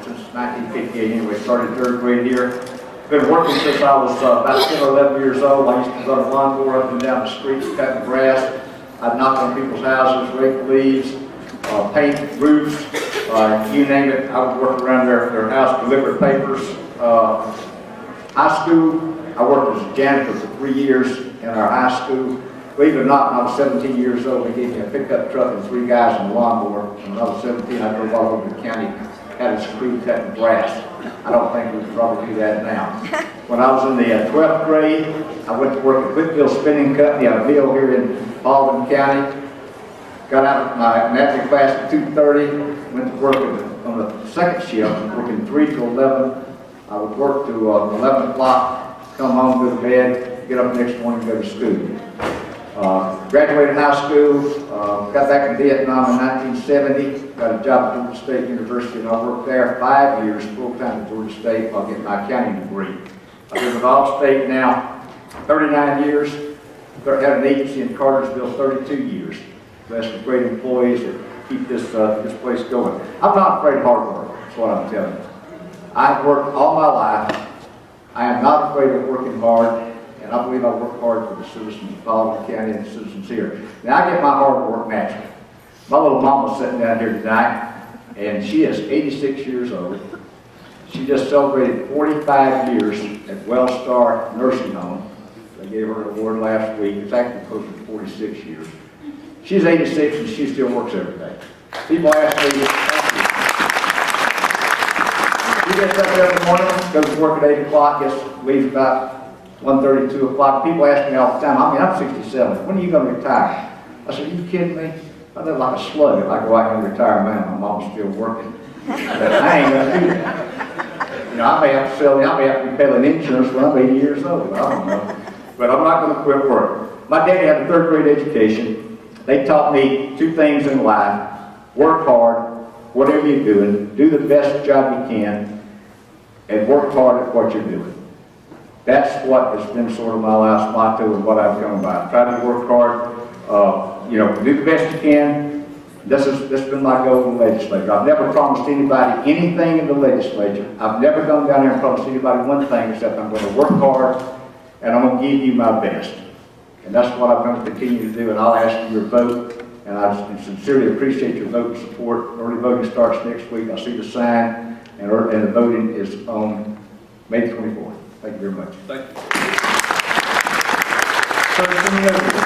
since 1958 anyway. Started 3rd grade here. Been working since I was about 10 or 11 years old. I used to run a lawnmower up and down the streets, cutting grass. I'd knock on people's houses, rake leaves, paint roofs, you name it. I would work around their house, deliver papers. High school, I worked as a janitor for 3 years in our high school. Believe it or not, when I was 17 years old, they gave me a pickup truck and 3 guys in a lawnmower. And when I was 17, I drove all over the county, had a crew cutting grass. I don't think we could probably do that now. When I was in the 12th grade, I went to work at Whitfield Spinning Company out of Hill here in Baldwin County. Got out of my anatomy class at 2:30, went to work on the second shift, working 3 to 11. I would work to 11 o'clock, come home, go to bed, get up the next morning, go to school. Graduated high school, got back in Vietnam in 1970, got a job at Georgia State University, and I worked there 5 years full-time at Georgia State while getting my accounting degree. I've been with Allstate now 39 years, had an agency in Cartersville 32 years. Blessed with great employees that keep this place going. I'm not afraid of hard work, that's what I'm telling you. I've worked all my life. I am not afraid of working hard. And I believe I work hard for the citizens of Baldwin County and the citizens here. Now, I get my hard work naturally. My little mama's sitting down here tonight, and she is 86 years old. She just celebrated 45 years at Wellstar Nursing Home. They gave her an award last week. It's actually close to 46 years. She's 86, and she still works every day. People ask me, she gets up every morning, goes to work at 8 o'clock, leaves about 1:30, 2 o'clock. People ask me all the time, I mean, I'm 67. When are you going to retire? I said, are you kidding me? I live like a slug if I go out and retire now. My mom's still working. But I ain't going to do that. You know, I may have to I may have to be paying insurance when I'm 80 years old. I don't know. But I'm not going to quit work. My daddy had a 3rd grade education. They taught me 2 things in life. Work hard, whatever you're doing. Do the best job you can. And work hard at what you're doing. That's what has been sort of my life's motto and what I've come by. Try to work hard, you know, do the best you can. This has been my goal in the legislature. I've never promised anybody anything in the legislature. I've never gone down there and promised anybody one thing except I'm going to work hard and I'm going to give you my best. And that's what I'm going to continue to do, and I'll ask for your vote. And I sincerely appreciate your vote and support. Early voting starts next week. I see the sign, and the voting is on May 24th. Thank you very much. Thank you. Person Liberty.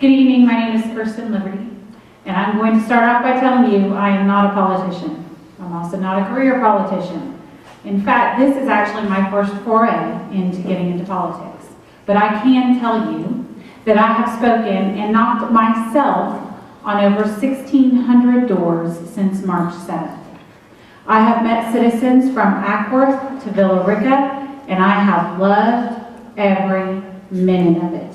Good evening, my name is Kirsten Liberty, and I'm going to start off by telling you I am not a politician. I'm also not a career politician. In fact, this is actually my first foray into getting into politics. But I can tell you that I have spoken and knocked myself on over 1,600 doors since March 7th. I have met citizens from Ackworth to Villa Rica, and I have loved every minute of it.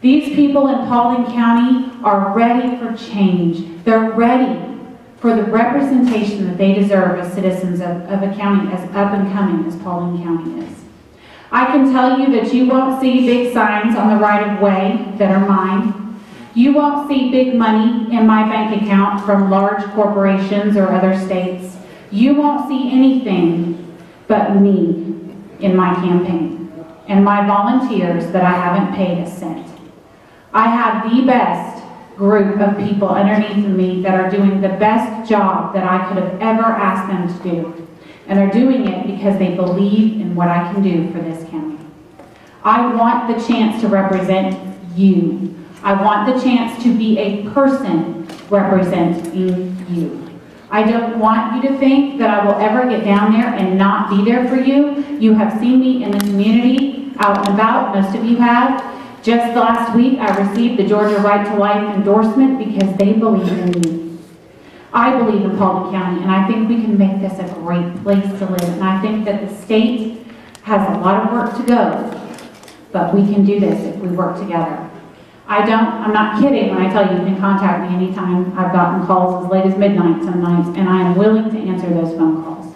These people in Paulding County are ready for change. They're ready for the representation that they deserve as citizens of a county as up and coming as Paulding County is. I can tell you that you won't see big signs on the right-of-way that are mine. You won't see big money in my bank account from large corporations or other states. You won't see anything but me in my campaign and my volunteers that I haven't paid a cent. I have the best group of people underneath of me that are doing the best job that I could have ever asked them to do. And they're doing it because they believe in what I can do for this county. I want the chance to represent you. I want the chance to be a person representing you. I don't want you to think that I will ever get down there and not be there for you. You have seen me in the community, out and about, most of you have. Just last week, I received the Georgia Right to Life endorsement because they believe in me. I believe in Paulding County, and I think we can make this a great place to live. And I think that the state has a lot of work to go, but we can do this if we work together. I'm not kidding when I tell you you can contact me anytime. I've gotten calls as late as midnight some nights, and I am willing to answer those phone calls.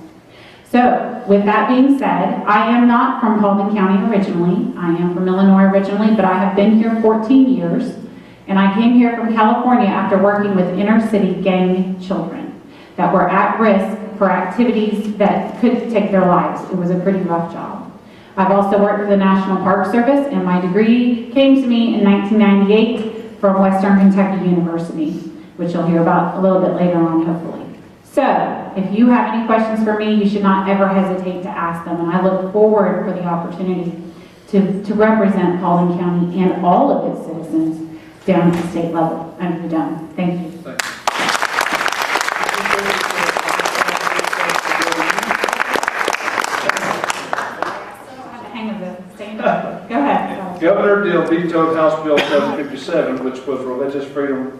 So, with that being said, I am not from Paulding County originally. I am from Illinois originally, but I have been here 14 years. And I came here from California after working with inner city gang children that were at risk for activities that could take their lives. It was a pretty rough job. I've also worked for the National Park Service, and my degree came to me in 1998 from Western Kentucky University, which you'll hear about a little bit later on, hopefully. So, if you have any questions for me, you should not ever hesitate to ask them, and I look forward for the opportunity to represent Paulding County and all of its citizens down at the state level. I'm done. Thank you. Go ahead. Governor Deal vetoed House Bill 757, which was religious freedom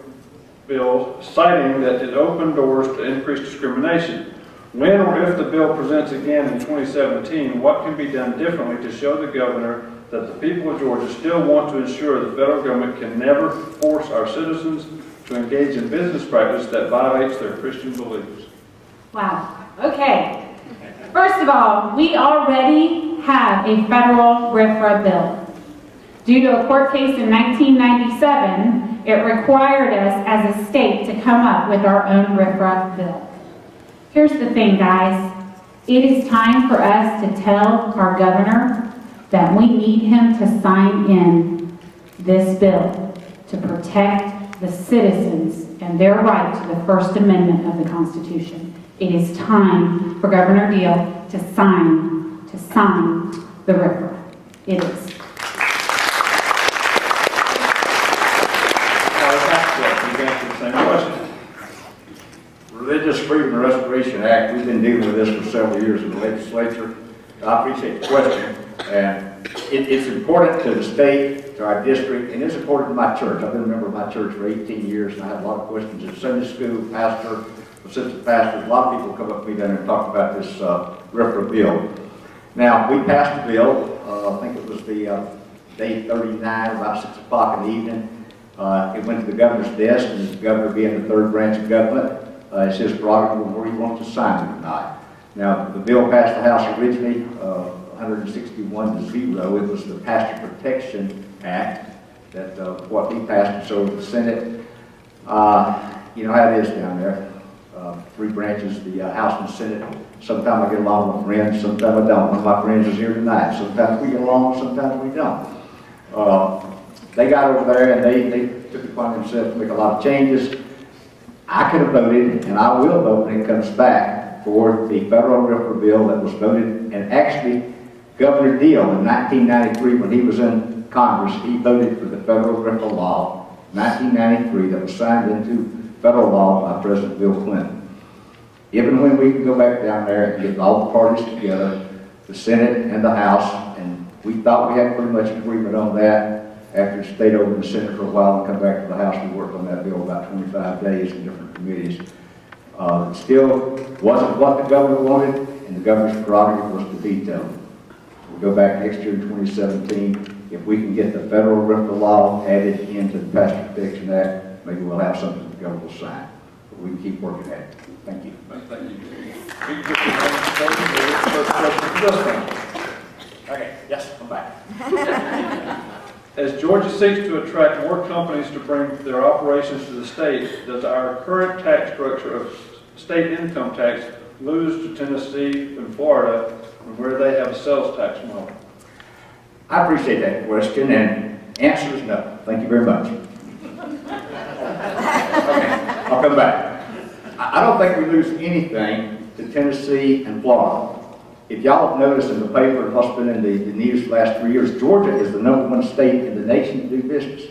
bill, citing that it opened doors to increased discrimination. When or if the bill presents again in 2017, what can be done differently to show the governor that the people of Georgia still want to ensure the federal government can never force our citizens to engage in business practice that violates their Christian beliefs? Wow. Okay. First of all, we already have a federal RFRA bill. Due to a court case in 1997, it required us as a state to come up with our own RFRA bill. Here's the thing, guys. It is time for us to tell our governor that we need him to sign in this bill to protect the citizens and their right to the First Amendment of the Constitution. It is time for Governor Deal to sign the RFRA. It is. Religious Freedom and Restoration Act, we've been dealing with this for several years in the legislature. I appreciate the question. And it's important to the state, to our district, and it's important to my church. I've been a member of my church for 18 years, and I have a lot of questions as Sunday school pastor, assistant pastor. A lot of people come up to me down there and talk about this RFRA bill. Now, we passed the bill, I think it was the day 39, about 6 o'clock in the evening. It went to the governor's desk, and the governor being the third branch of government, it's his prerogative where he wants to sign it or not. Now, the bill passed the House originally, 161 to 0. It was the Pastor Protection Act that what we passed, and so the Senate, you know how it is down there. Three branches, the House and Senate. Sometimes I get along with friends, sometimes I don't. One of my friends is here tonight. Sometimes we get along, sometimes we don't. They got over there and they took it upon themselves to make a lot of changes. I could have voted, and I will vote when it comes back, for the federal RFRA bill that was voted, and actually Governor Deal in 1993, when he was in Congress, he voted for the federal RFRA law, 1993, that was signed into federal law by President Bill Clinton. Even when we can go back down there and get all the parties together, the Senate and the House, and we thought we had pretty much agreement on that. After it stayed over in the Senate for a while and come back to the House, we worked on that bill about 25 days in different committees. It still wasn't what the governor wanted, and the governor's prerogative was to veto. We'll go back next year in 2017. If we can get the federal RFRA law added into the Passenger Protection Act, maybe we'll have something the governor will sign. But we can keep working at it. Thank you. Thank you. Okay, yes, come back. As Georgia seeks to attract more companies to bring their operations to the state, does our current tax structure of state income tax lose to Tennessee and Florida, where they have a sales tax model? I appreciate that question, and answer is no. Thank you very much. Okay, I'll come back. I don't think we lose anything to Tennessee and Florida. If y'all have noticed in the paper, and what's been in the news the last 3 years, Georgia is the #1 state in the nation to do business.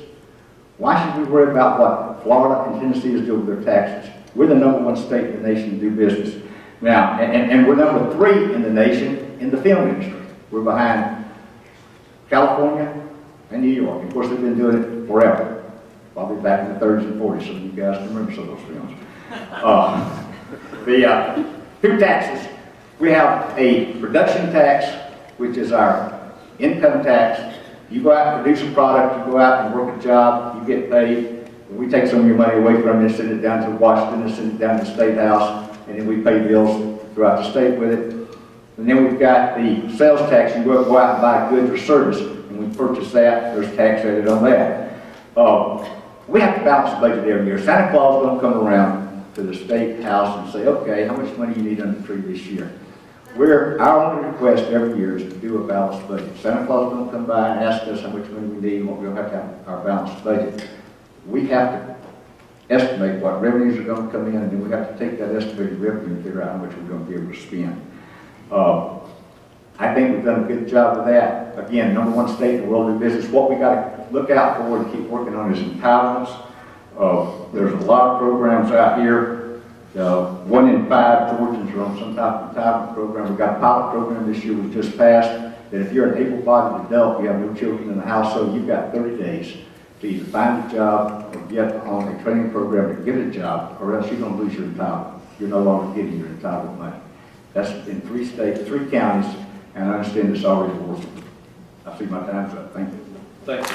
Why should we worry about what Florida and Tennessee is doing with their taxes? We're the #1 state in the nation to do business. Now, and we're #3 in the nation in the film industry. We're behind California and New York. Of course, they've been doing it forever. Probably back in the 30s and 40s, some of you guys can remember some of those films. Two taxes. We have a production tax, which is our income tax. You go out and produce a product, you go out and work a job, you get paid. We take some of your money away from you and send it down to Washington and send it down to the State House, and then we pay bills throughout the state with it. And then we've got the sales tax. You go out and buy goods or service, and we purchase that, there's tax added on that. We have to balance the budget every year. Santa Claus don't come around to the State House and say, okay, how much money you need on the tree this year? Our only request every year is to do a balanced budget. Santa Claus don't come by and ask us how much money we need and what we'll have to have our balanced budget. We have to estimate what revenues are going to come in, and then we have to take that estimated revenue and figure out how much we're going to be able to spend. I think we've done a good job of that. Again, #1 state in the world of business. What we got to look out for and keep working on is entitlements. There's a lot of programs out here. 1 in 5 Georgians are on some type of entitlement program. We've got a pilot program this year we just passed that if you're an able-bodied adult, you have no children in the household, you've got 30 days to either find a job or get on a training program to get a job, or else you're going to lose your entitlement. You're no longer getting your entitlement money. That's in 3 states, 3 counties, and I understand it's already working. I see my time's up. Thank you. Thank you.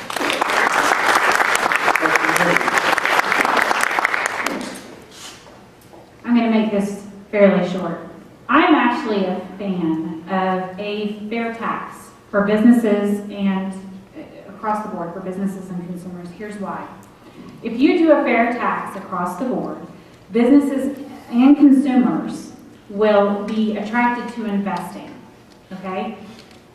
I'm going to make this fairly short. I'm actually a fan of a fair tax for businesses and across the board for businesses and consumers. Here's why. If you do a fair tax across the board, businesses and consumers will be attracted to investing, okay?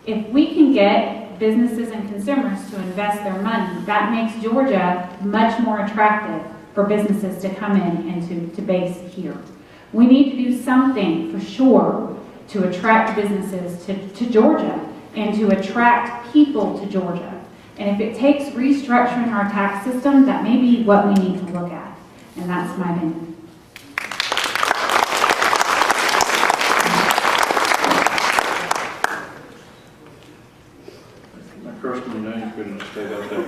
If we can get businesses and consumers to invest their money, that makes Georgia much more attractive for businesses to come in and to base here. We need to do something for sure to attract businesses to Georgia and to attract people to Georgia. And if it takes restructuring our tax system, that may be what we need to look at. And that's my opinion. Kirsten, you know you couldn't have stayed out there.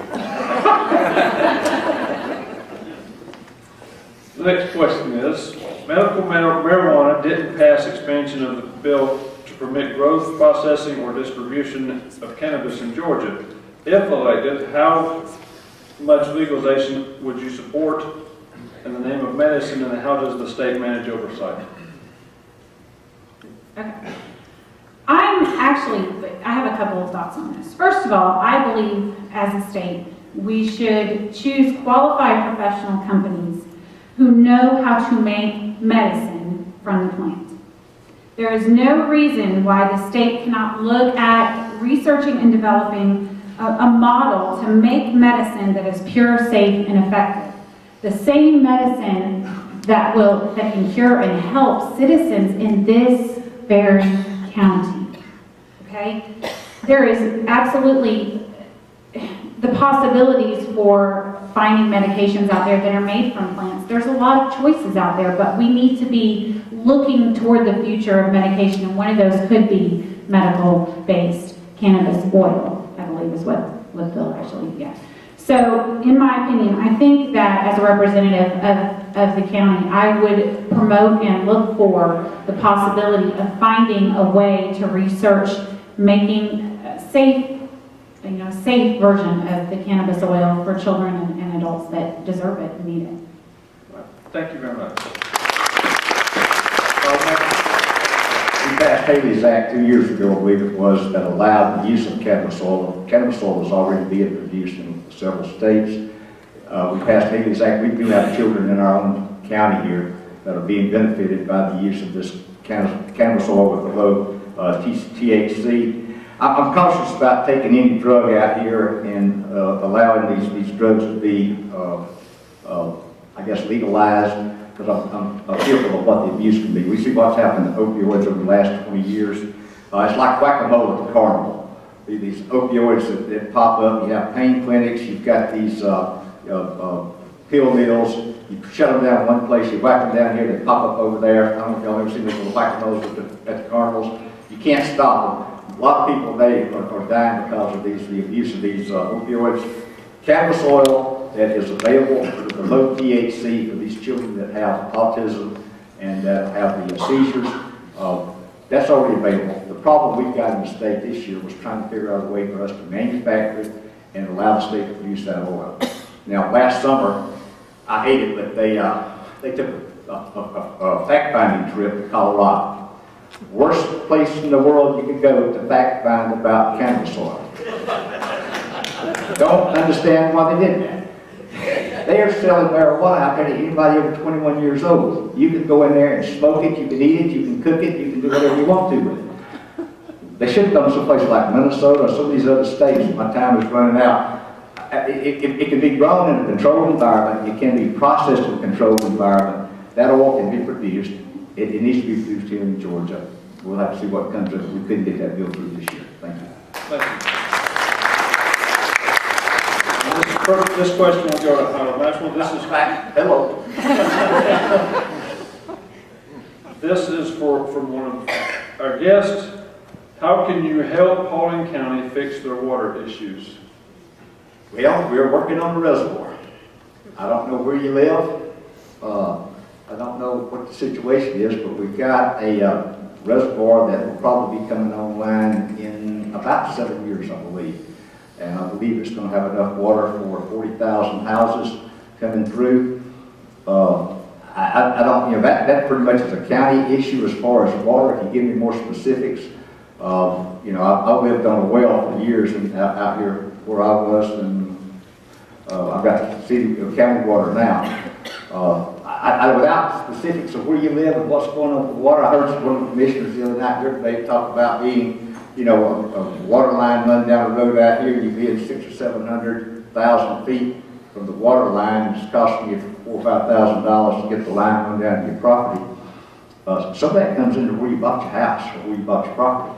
The next question is, medical marijuana didn't pass expansion of the bill to permit growth, processing, or distribution of cannabis in Georgia. If elected, how much legalization would you support in the name of medicine, and how does the state manage oversight? Okay. I have a couple of thoughts on this. First of all, I believe as a state, we should choose qualified professional companies who know how to make medicine from the plant. There is no reason why the state cannot look at researching and developing a model to make medicine that is pure, safe, and effective. The same medicine that can cure and help citizens in this very county. Okay? There is absolutely the possibilities for finding medications out there that are made from plants. There's a lot of choices out there, but we need to be looking toward the future of medication, and one of those could be medical-based cannabis oil, I believe is what Bill actually, yeah. So, in my opinion, I think that as a representative of the county, I would promote and look for the possibility of finding a way to research making safe version of the cannabis oil for children and adults that deserve it and need it. Thank you very much. We passed Haley's Act 2 years ago, I believe it was, that allowed the use of cannabis oil. Cannabis oil was already being produced in several states. We passed Haley's Act. We do have children in our own county here that are being benefited by the use of this cannabis oil with the low THC. I'm cautious about taking any drug out here and allowing these drugs to be, I guess, legalized, because I'm fearful of what the abuse can be. We see what's happened to opioids over the last 20 years. It's like whack-a-mole at the carnival. These opioids that pop up, you have pain clinics, you've got these pill mills, you shut them down in one place, you whack them down here, they pop up over there. I don't know if y'all ever seen those little whack-a-moles at the carnivals. You can't stop them. A lot of people today are dying because of the abuse of these opioids. Cannabis oil that is available for the low THC for these children that have autism and that have the seizures, that's already available. The problem we've got in the state this year was trying to figure out a way for us to manufacture it and allow the state to produce that oil. Now, last summer, I hate it, but they took a fact-finding trip to Colorado. Worst place in the world you could go to fact-find about cannabis oil. Don't understand why they did that. They are selling marijuana out there to anybody over 21 years old. You can go in there and smoke it, you can eat it, you can cook it, you can do whatever you want to with it. They should have done some places like Minnesota or some of these other states. My time is running out. It can be grown in a controlled environment. It can be processed in a controlled environment. That oil can be produced. It needs to be produced here in Georgia. We'll have to see what comes of it. We couldn't get that bill through this year. Thank you. Thank you. This question will go to Maxwell. This is hello. This is from one of our guests. How can you help Paulding County fix their water issues? Well, we're working on the reservoir. I don't know where you live. I don't know what the situation is, but we've got a reservoir that will probably be coming online in about 7 years, I believe. And I believe it's going to have enough water for 40,000 houses coming through. I don't, that pretty much is a county issue as far as water. If you give me more specifics, I've lived on a well for years out here where I was, and I've got city county water now. Without specifics of where you live and what's going on with the water, I heard one of the commissioners the other night here today talk about being, a water line running down the road out here, you'd be at 600,000 or 700,000 feet from the water line. It's costing you $4,000 or $5,000 to get the line run down to your property. Some of that comes into where you bought your house or where you bought your property.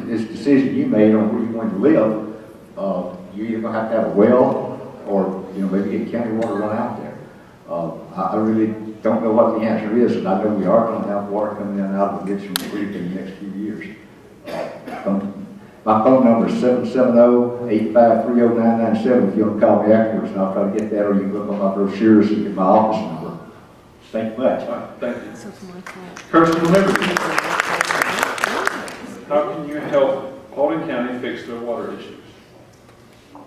This decision you made on where you're going to live, you're either going to have a well or, maybe get county water run out there. I really don't know what the answer is, and I know we are going to have water coming in and out of the ditch from the creek in the next few years. My phone number is 770-853-0997 if you want to call me afterwards, and I'll try to get that, or you can look on my brochures and get my office number. Thank you much. Thank you. Congressional Liberty. How can you help Paulding County fix their water issues?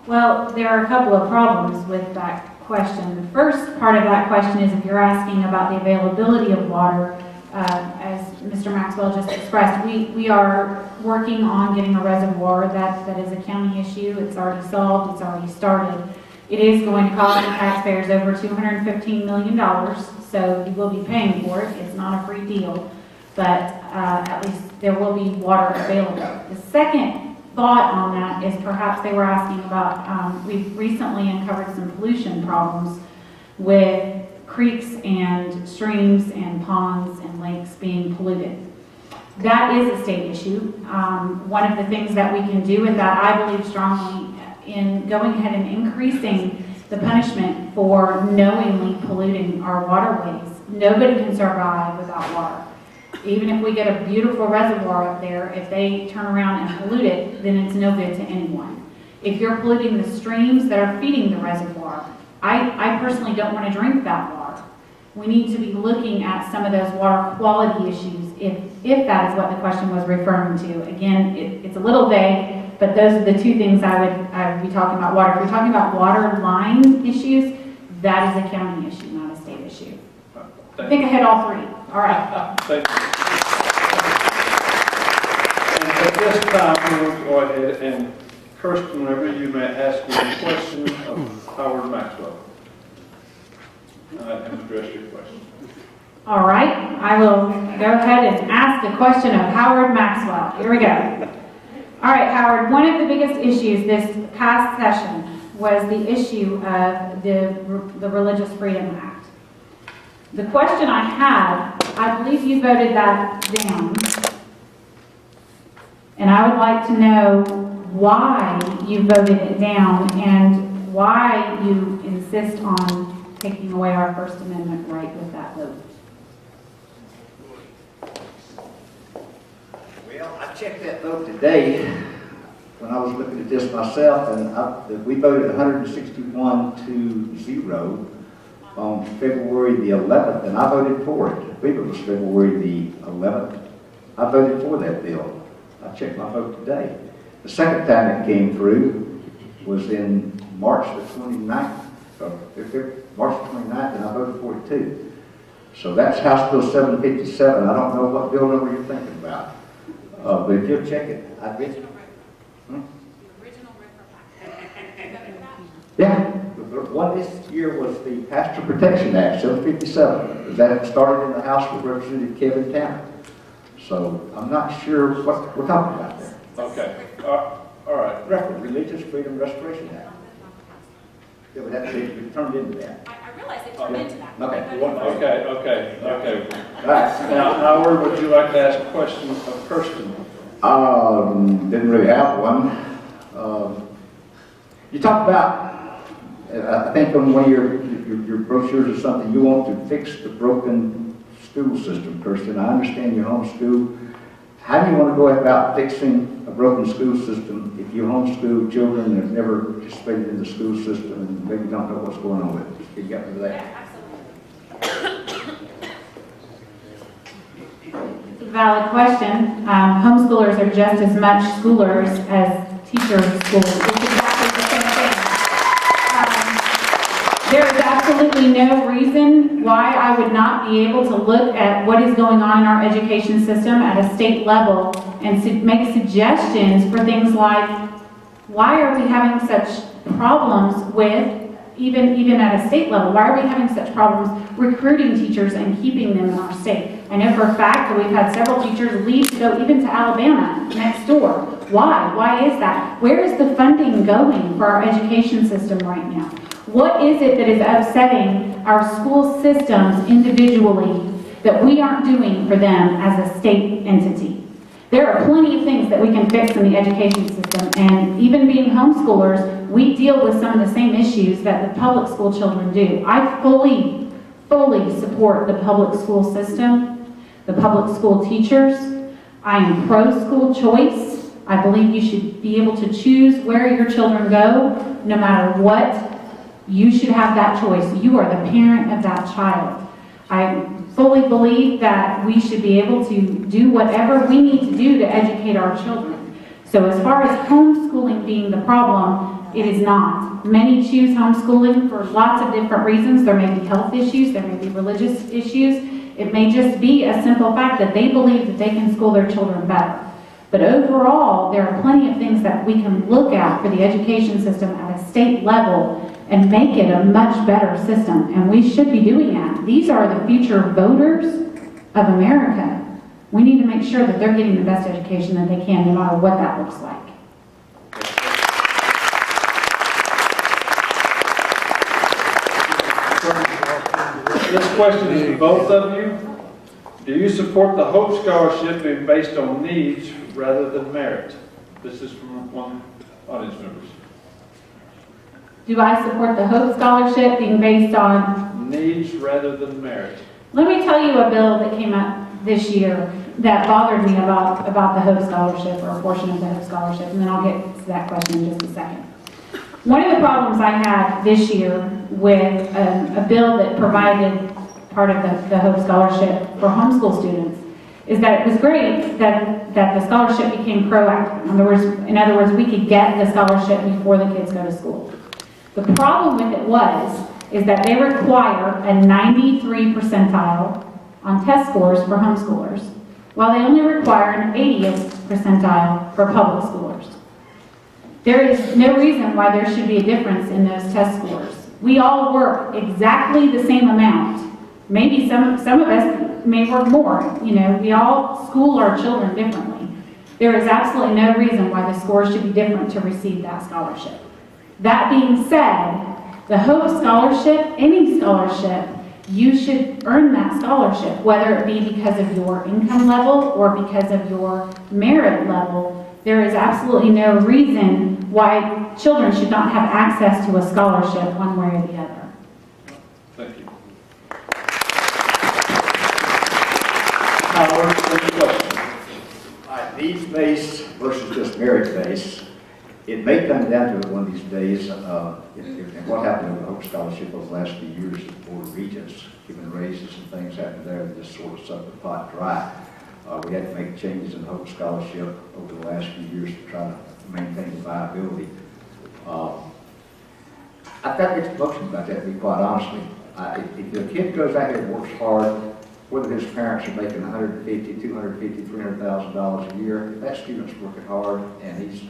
Well, there are a couple of problems with that question. The first part of that question is if you're asking about the availability of water, as Mr. Maxwell just expressed, we are working on getting a reservoir. That is a county issue. It's already solved. It's already started. It is going to cost the taxpayers over $215 million, so you will be paying for it. It's not a free deal, but at least there will be water available. The second thought on that is perhaps they were asking about, we've recently uncovered some pollution problems with creeks and streams and ponds and lakes being polluted. That is a state issue. One of the things that we can do, and that I believe strongly in, going ahead and increasing the punishment for knowingly polluting our waterways. Nobody can survive without water. Even if we get a beautiful reservoir up there, if they turn around and pollute it, then it's no good to anyone. If you're polluting the streams that are feeding the reservoir, I personally don't want to drink that water. We need to be looking at some of those water quality issues, if that is what the question was referring to. Again, it's a little vague, but those are the two things I would be talking about water. If you're talking about water line issues, that is a county issue, not a state issue. I think I hit all three. All right. Thank you. And at this time, we will go ahead and Kirsten, whenever you may ask me a question of Howard Maxwell. And address your question. All right. I will go ahead and ask the question of Howard Maxwell. Here we go. All right, Howard, one of the biggest issues this past session was the issue of the Religious Freedom Act. The question I had, I believe you voted that down, and I would like to know why you voted it down and why you insist on taking away our First Amendment right with that vote. Well, I checked that vote today when I was looking at this myself, and we voted 161-0 on February the 11th, and I voted for it. I believe it was February the 11th. I voted for that bill. I checked my vote today. The second time it came through was in March the 29th. March 29th, and I voted for it too. So that's House Bill 757. I don't know what bill number you're thinking about. But if you'll check it, I'd bet you. Yeah, the one this year was the Pasture Protection Act, 757. That started in the House with Representative Kevin Tanner. So I'm not sure what we're talking about there. Okay. All right. Religious Freedom Restoration Act. Yeah, but that's it turned into that. I realize it turned into that. Okay. Okay. Right. Now, Howard, would you like to ask a question of Kirsten? Didn't really have one. You talked about, I think on one of your brochures or something, you want to fix the broken school system, Kirsten. I understand you homeschool. How do you want to go about fixing a broken school system if you homeschool children that have never participated in the school system and maybe don't know what's going on with it? Can you get me to that? Yeah, absolutely. It's a valid question. Homeschoolers are just as much schoolers as teacher schools. It's exactly the same thing. There is absolutely no reason why I would not be able to look at what is going on in our education system at a state level and make suggestions for things like, why are we having such problems with, even at a state level, why are we having such problems recruiting teachers and keeping them in our state? I know for a fact that we've had several teachers leave to go even to Alabama next door. Why? Why is that? Where is the funding going for our education system right now? What is it that is upsetting our school systems individually that we aren't doing for them as a state entity? There are plenty of things that we can fix in the education system, and even being homeschoolers, we deal with some of the same issues that the public school children do. I fully support the public school system, the public school teachers. I am pro-school choice. I believe you should be able to choose where your children go, no matter what. You should have that choice. You are the parent of that child. I fully believe that we should be able to do whatever we need to do to educate our children. So as far as homeschooling being the problem, it is not. Many choose homeschooling for lots of different reasons. There may be health issues, there may be religious issues. It may just be a simple fact that they believe that they can school their children better. But overall, there are plenty of things that we can look at for the education system at a state level and make it a much better system, and we should be doing that. These are the future voters of America. We need to make sure that they're getting the best education that they can, no matter what that looks like. This question is for both of you. Do you support the Hope Scholarship being based on needs rather than merit? This is from one audience members. Do I support the Hope Scholarship being based on needs rather than merit? Let me tell you a bill that came up this year that bothered me about the Hope Scholarship, or a portion of the Hope Scholarship, and then I'll get to that question in just a second. One of the problems I had this year with a bill that provided part of the Hope Scholarship for homeschool students is that it was great that the scholarship became proactive. In other words, we could get the scholarship before the kids go to school. The problem with it is that they require a 93 percentile on test scores for homeschoolers, while they only require an 80th percentile for public schoolers. There is no reason why there should be a difference in those test scores. We all work exactly the same amount. Maybe some of us may work more. You know, we all school our children differently. There is absolutely no reason why the scores should be different to receive that scholarship. That being said, the Hope Scholarship, any scholarship, you should earn that scholarship, whether it be because of your income level or because of your merit level. There is absolutely no reason why children should not have access to a scholarship one way or the other. Thank you. Howard, any question? Needs-based versus just merit-based. It may come down to it one of these days, and what happened with the Hope Scholarship over the last few years, the Board of Regents, given raises and things happened there that just sort of sucked the pot dry. We had to make changes in the Hope Scholarship over the last few years to try to maintain the viability. I've got mixed emotions about that, to be quite honestly. If the kid goes out here and works hard, whether his parents are making $150,000, $250,000, $300,000 a year, if that student's working hard and he's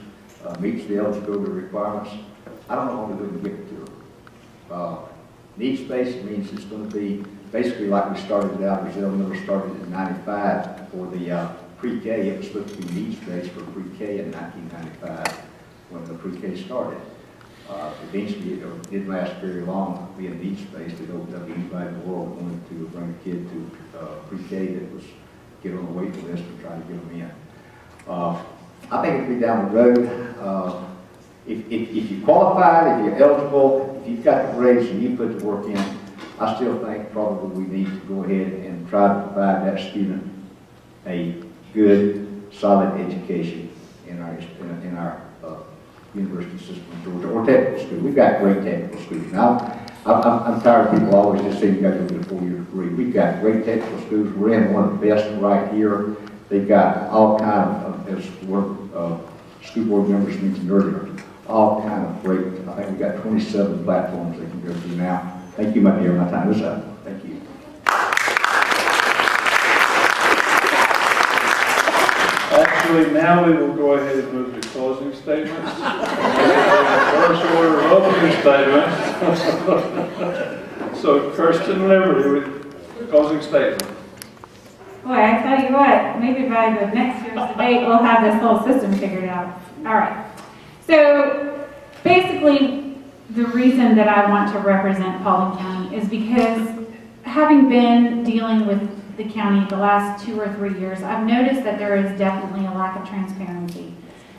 meets the eligibility requirements, I don't know what we're going to give it to him. Needs-based means it's going to be basically like we started out, Brazil Miller started in '95 for the pre-K. It was supposed to be needs-based for pre-K in 1995 when the pre-K started. Eventually, it didn't last very long being needs-based. It opened up anybody in the world that wanted to bring a kid to pre-K that was get on the waiting list and try to get them in. I think it'll be down the road. If you qualified, if you're eligible, if you've got the grades and you put the work in, I still think probably we need to go ahead and try to provide that student a good, solid education in our university system in Georgia, or technical school. We've got great technical schools. Now, I'm tired of people always just saying you got to go get a 4-year degree. We've got great technical schools. We're in one of the best right here. They've got all kinds of, as school board members mentioned earlier, all kind of great. I think we've got 27 platforms they can go through now. Thank you, my dear. My time is up. Thank you. Actually, now we will go ahead and move to closing statements. First order of opening statements. So, Kran Liberty with closing statement. Boy, I tell you what, maybe by the next year's debate, we'll have this whole system figured out. All right. So, basically, the reason that I want to represent Paulding County is because having been dealing with the county the last 2 or 3 years, I've noticed that there is definitely a lack of transparency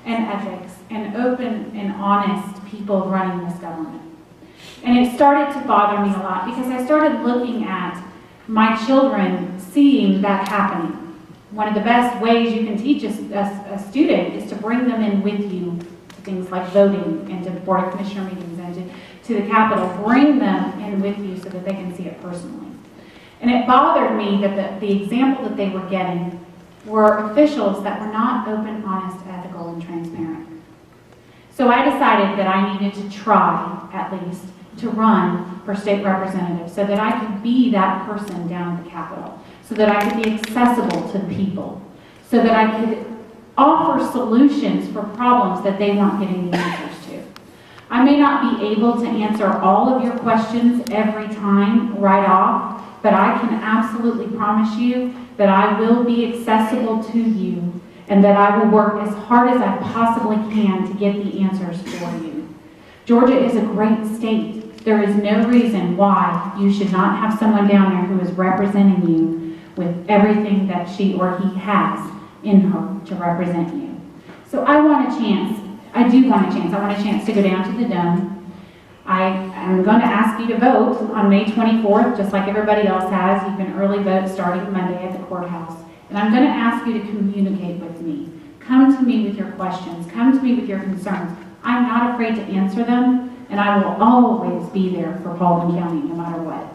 and ethics and open and honest people running this government. And it started to bother me a lot because I started looking at my children seeing that happening. One of the best ways you can teach a student is to bring them in with you to things like voting and to Board of Commissioner meetings and to the Capitol. Bring them in with you so that they can see it personally. And it bothered me that the example that they were getting were officials that were not open, honest, ethical, and transparent. So I decided that I needed to try, at least, to run for state representative so that I could be that person down at the Capitol, so that I could be accessible to the people, so that I could offer solutions for problems that they weren't getting the answers to. I may not be able to answer all of your questions every time right off, but I can absolutely promise you that I will be accessible to you and that I will work as hard as I possibly can to get the answers for you. Georgia is a great state. There is no reason why you should not have someone down there who is representing you with everything that she or he has in her to represent you. So I want a chance. I do want a chance. I want a chance to go down to the Dome. I am going to ask you to vote on May 24th, just like everybody else has. You can early vote starting Monday at the courthouse. And I'm going to ask you to communicate with me. Come to me with your questions. Come to me with your concerns. I'm not afraid to answer them, and I will always be there for Paulding County, no matter what.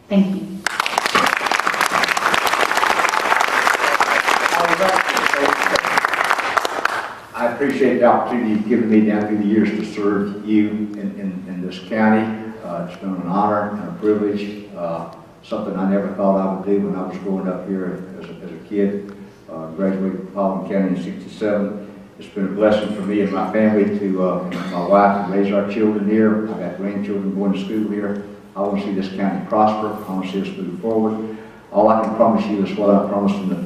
Thank you. I appreciate the opportunity you've given me down through the years to serve you in this county. It's been an honor and a privilege, something I never thought I would do when I was growing up here as a kid. Graduated from Paulding County in '67. It's been a blessing for me and my family and my wife to raise our children here. I've got grandchildren going to school here. I want to see this county prosper. I want to see us move forward. All I can promise you is what I promised in the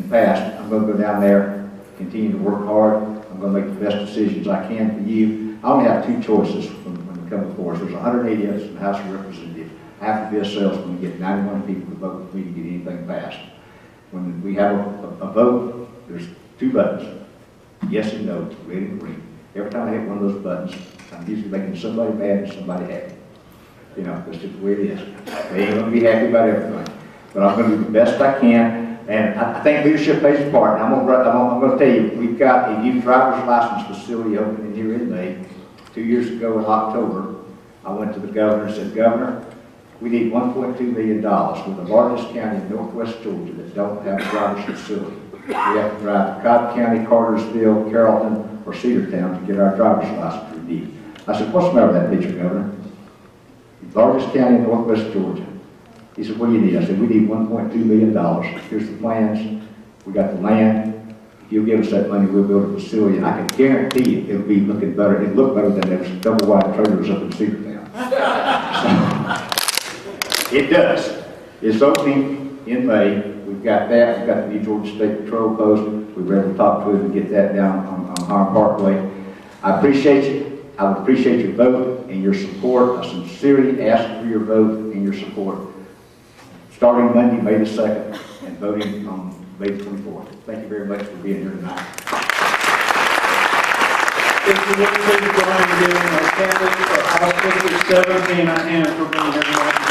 past. I'm going to go down there, continue to work hard. I'm going to make the best decisions I can for you. I only have two choices when we come before us. There's 180 of us in the House of Representatives. I have to be a salesman and get 91 people to vote for me to get anything passed. When we have a vote, there's two buttons, yes and no, red and green. Every time I hit one of those buttons, I'm usually making somebody mad and somebody happy. You know, that's just the way it is. They ain't going to be happy about everything. But I'm going to do the best I can, and I think leadership plays a part. And I'm going to tell you, we've got a new driver's license facility opening here in May. 2 years ago in October, I went to the governor and said, Governor, we need $1.2 million. We're the largest county in northwest Georgia that don't have a driver's facility. We have to drive to Cobb County, Cartersville, Carrollton, or Cedartown to get our driver's license renewed. I said, what's the matter with that picture, Governor? The largest county in northwest Georgia. He said, what do you need? I said, we need $1.2 million. Here's the plans. We got the land. If you'll give us that money, we'll build a facility. And I can guarantee you it'll be looking better. It'll look better than those double-wide trailers up in Cedartown. So, it does. It's opening in May. We've got that. We've got the new Georgia State Patrol post. We were able to talk to it and get that down on Harm Parkway. I appreciate you. I would appreciate your vote and your support. I sincerely ask for your vote and your support. Starting Monday, May the 2nd, and voting on May the 24th. Thank you very much for being here tonight. If you would please join in giving our candidates for House District 17 a hand for being here tonight.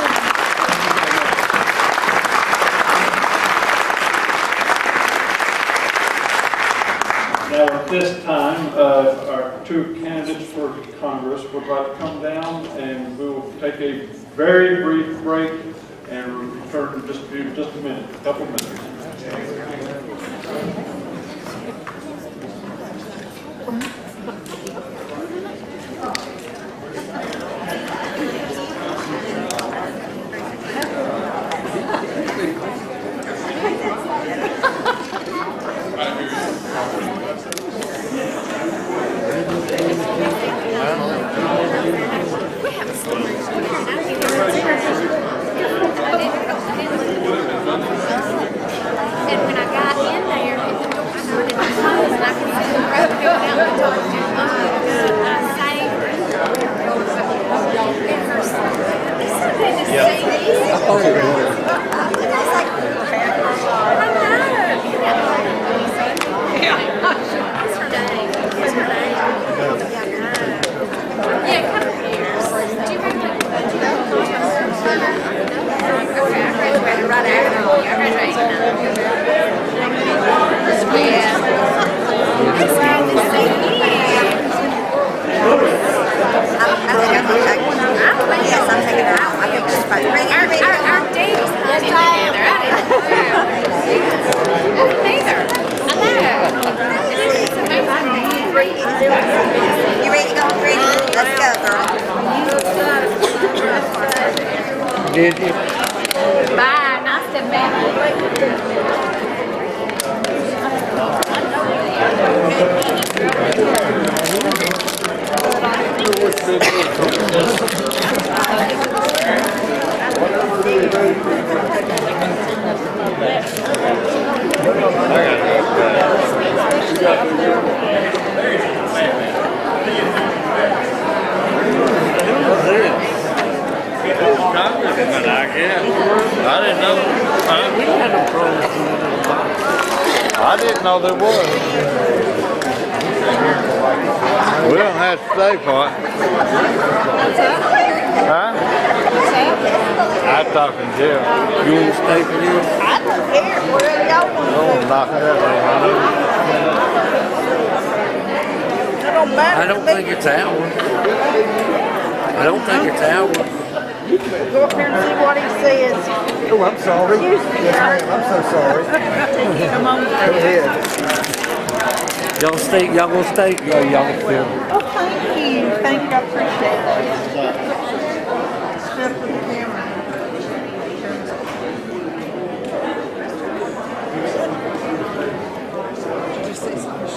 Now at this time, our two candidates for Congress would like to come down, and we will take a very brief break and return in just a minute, a couple minutes. Did you? Bye. Nice to meet But I guess. I didn't know. We had no problems. I didn't know there was. We don't have to stay for it. Huh? I'm talking to Jill. You want to stay for you? I don't care. Whatever y'all want to do. Knock that It don't matter. I don't think it's ours. I don't think it's ours. Go up here and see what he says. Oh, I'm sorry. Yes, ma'am. I'm so sorry. Come on. Go ahead. Y'all stay, y'all gonna stay? Yeah, y'all can film. Oh, thank you. Thank you. I appreciate it. Step for the camera. Did you say something?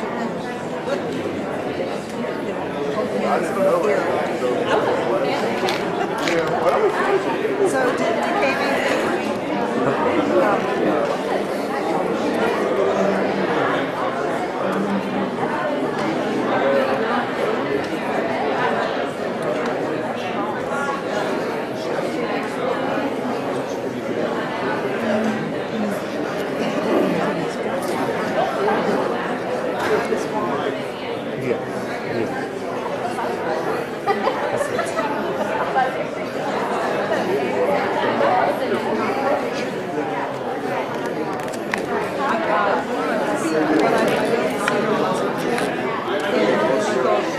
So did you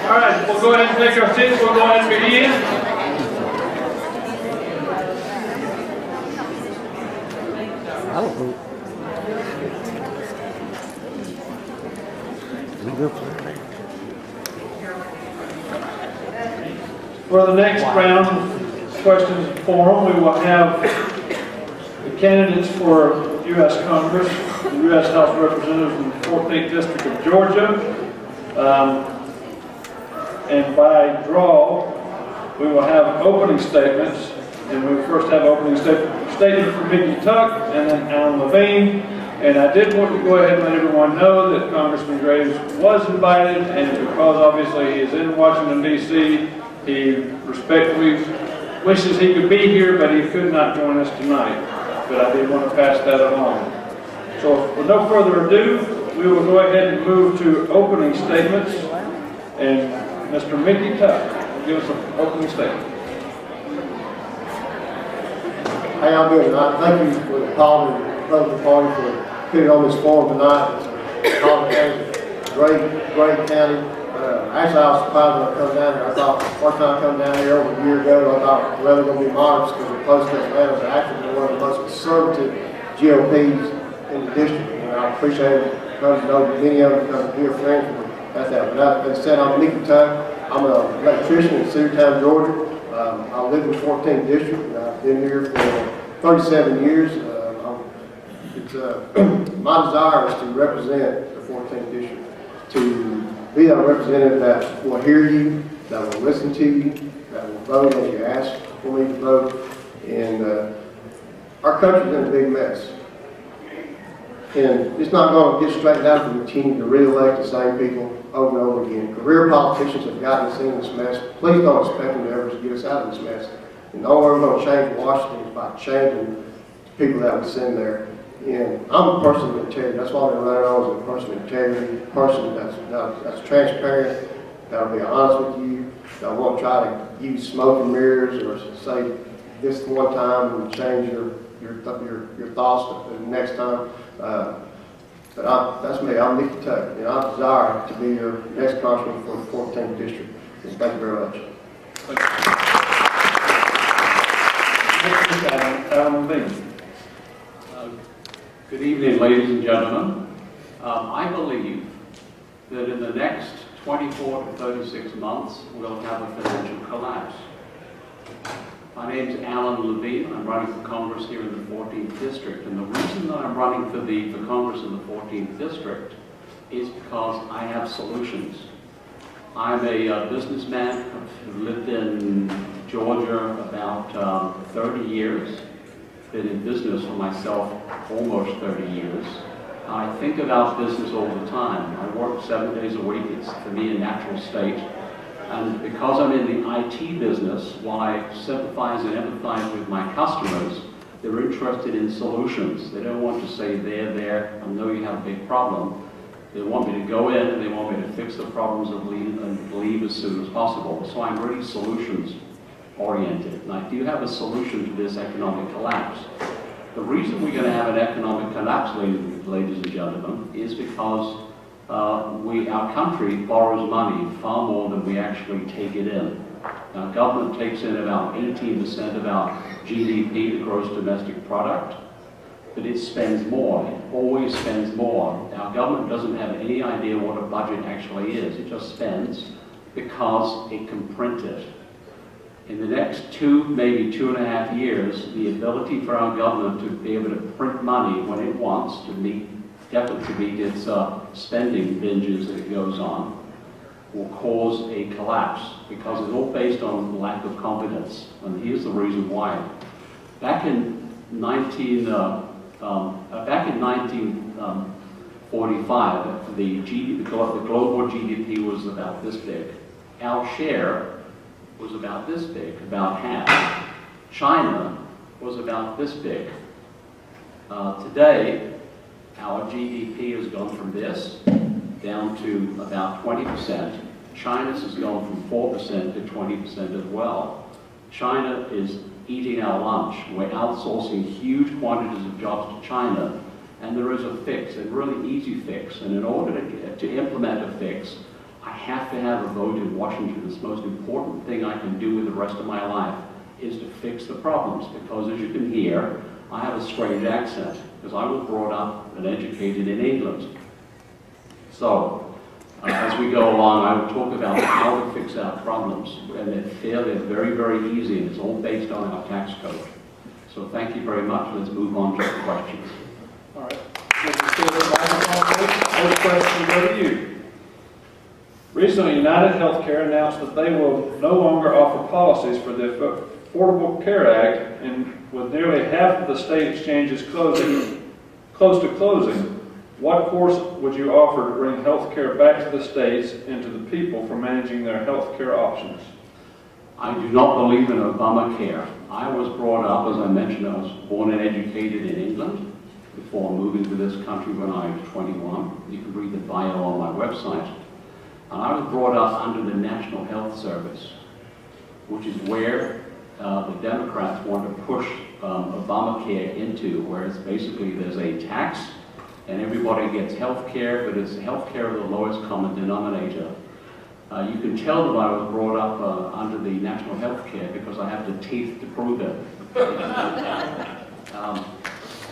All right, we'll go ahead and take our seats. We'll go ahead and begin. I don't know. For the next round of questions forum, we will have the candidates for U.S. Congress, the U.S. House of Representatives in the 14th District of Georgia. And by draw, we will have opening statements. And we will first have opening statement from Mick Tuck and then Alan LaVine. And I did want to go ahead and let everyone know that Congressman Graves was invited, and because obviously he is in Washington, D.C., he respectfully wishes he could be here, but he could not join us tonight. But I did want to pass that along. So with no further ado, we will go ahead and move to opening statements. And Mr. Mick Tuck will give us an opening statement. How y'all doing tonight? Thank you for the call to the Republican Party for putting on this forum tonight. Cobb County is a great county. Actually, I was surprised when I come down here. I thought, first time I come down here over a year ago, I thought the weather was going to be modest because we're close to Atlanta. It's actually one of the most conservative GOPs in the district. And I appreciate it because I know many of them become dear friends with me. That's that. But that said, I'm Mick Tuck. I'm an electrician in Cedartown, Georgia. I live in the 14th district, and I've been here for 37 years. My desire is to represent the 14th district, to be that representative that will hear you, that will listen to you, that will vote when you ask for me to vote. And our country's in a big mess. And it's not going to get straightened out if we continue to re-elect the same people over and over again. Career politicians have gotten us in this mess. Please don't expect them to ever get us out of this mess. And the only way we're going to change Washington is by changing the people that we send there. And I'm a person of integrity. That's why I've been running on as a person of integrity, a person that's transparent, that'll be honest with you, that won't try to use smoke and mirrors or say this one time and change your thoughts the next time. But that's me. I'm Mick Tuck, and I desire to be your next congressman for the 14th district. Thank you very much. Good evening, ladies and gentlemen. I believe that in the next 24 to 36 months, we'll have a financial collapse. My name is Alan LaVine. I'm running for Congress here in the 14th District. And the reason that I'm running for Congress in the 14th District is because I have solutions. I'm a businessman. I've lived in Georgia about 30 years. Been in business for myself almost 30 years. I think about business all the time. I work 7 days a week. It's, for me, a natural state. And because I'm in the IT business, while I sympathize and empathize with my customers, they're interested in solutions. They don't want to say, there, I know you have a big problem. They want me to go in and they want me to fix the problems and leave as soon as possible. So I'm really solutions oriented. And I do have a solution to this economic collapse. The reason we're going to have an economic collapse, ladies and gentlemen, is because our country borrows money far more than we actually take it in. Our government takes in about 18% of our GDP, the gross domestic product, but it spends more. It always spends more. Our government doesn't have any idea what a budget actually is. It just spends because it can print it. In the next 2, maybe 2.5 years, the ability for our government to be able to print money when it wants to meet its spending binges that it goes on will cause a collapse because it's all based on lack of confidence. And here's the reason why. Back in 1945, the global GDP was about this big. Our share was about this big, about half. China was about this big. Today, our GDP has gone from this down to about 20%. China's has gone from 4% to 20% as well. China is eating our lunch. We're outsourcing huge quantities of jobs to China, and there is a fix, a really easy fix. And in order to implement a fix, I have to have a vote in Washington. It's the most important thing I can do with the rest of my life is to fix the problems, because as you can hear, I have a strange accent, because I was brought up and educated in England. So, as we go along, I will talk about how to fix our problems, and they're very, very easy, and it's all based on our tax code. So thank you very much. Let's move on to the questions. All right. First question go to you. Recently, United Healthcare announced that they will no longer offer policies for the Affordable Care Act, and with nearly half of the state exchanges close to closing, what course would you offer to bring health care back to the states and to the people for managing their health care options? I do not believe in Obamacare. I was brought up, as I mentioned, I was born and educated in England before moving to this country when I was 21. You can read the bio on my website. And I was brought up under the National Health Service, which is where the Democrats want to push Obamacare into, whereas basically there's a tax and everybody gets health care, but it's health care of the lowest common denominator. You can tell that I was brought up under the national health care because I have the teeth to prove it.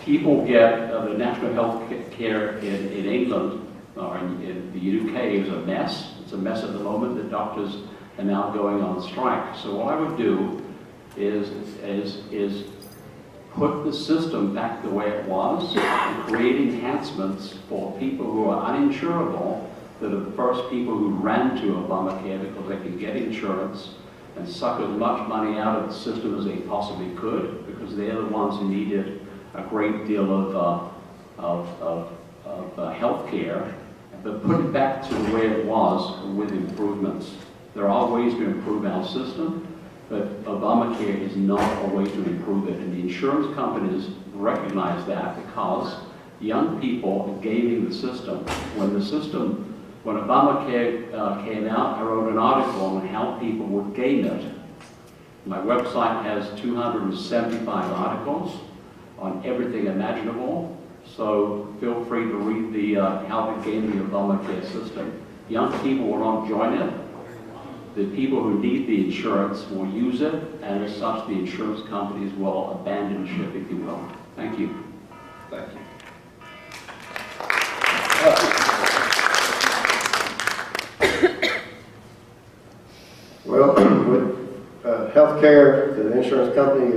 People get the national health care in England or in the UK is a mess. It's a mess at the moment. The doctors are now going on strike. So what I would do is put the system back the way it was and create enhancements for people who are uninsurable, that are the first people who ran to Obamacare because they could get insurance and suck as much money out of the system as they possibly could, because they're the ones who needed a great deal of health care, but put it back to the way it was with improvements. There are ways to improve our system, but Obamacare is not a way to improve it. And the insurance companies recognize that because young people are gaming the system. When Obamacare came out, I wrote an article on how people would game it. My website has 275 articles on everything imaginable. So feel free to read how to game the Obamacare system. Young people will not join it. The people who need the insurance will use it, and as such, the insurance companies will abandon ship, if you will. Thank you. Thank you. Well, with healthcare, the insurance company,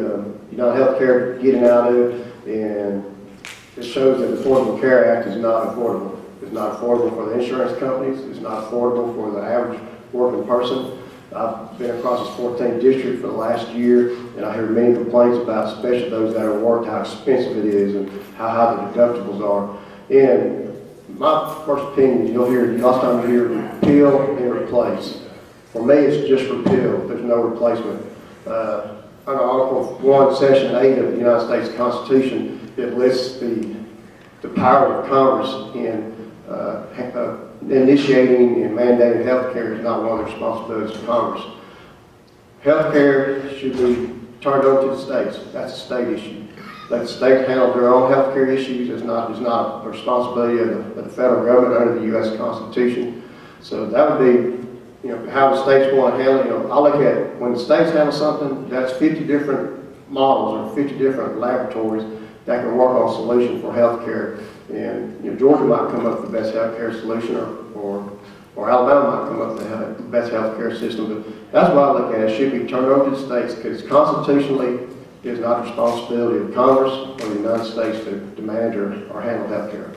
United Healthcare getting out of it, and it shows that the Affordable Care Act is not affordable. It's not affordable for the insurance companies. It's not affordable for the average working person. I've been across this 14th district for the last year, and I hear many complaints about, especially those that are worked, how expensive it is and how high the deductibles are. And my first opinion is you'll hear, last time you hear repeal and replace. For me, it's just repeal. There's no replacement. Under Article 1, Section 8 of the United States Constitution, it lists the power of Congress in initiating and mandating health care is not one of the responsibilities of Congress. Health care should be turned over to the states. That's a state issue. Let the states handle their own health care issues. It's not a responsibility of the federal government under the U.S. Constitution. So that would be, how the states want to handle it. I look at when the states handle something, that's 50 different models or 50 different laboratories that can work on a solution for health care. And Georgia might come up with the best health care solution, or Alabama might come up with the best health care system. But that's what I look at. It should be turned over to the states because constitutionally it is not the responsibility of Congress or the United States to manage or handle health care.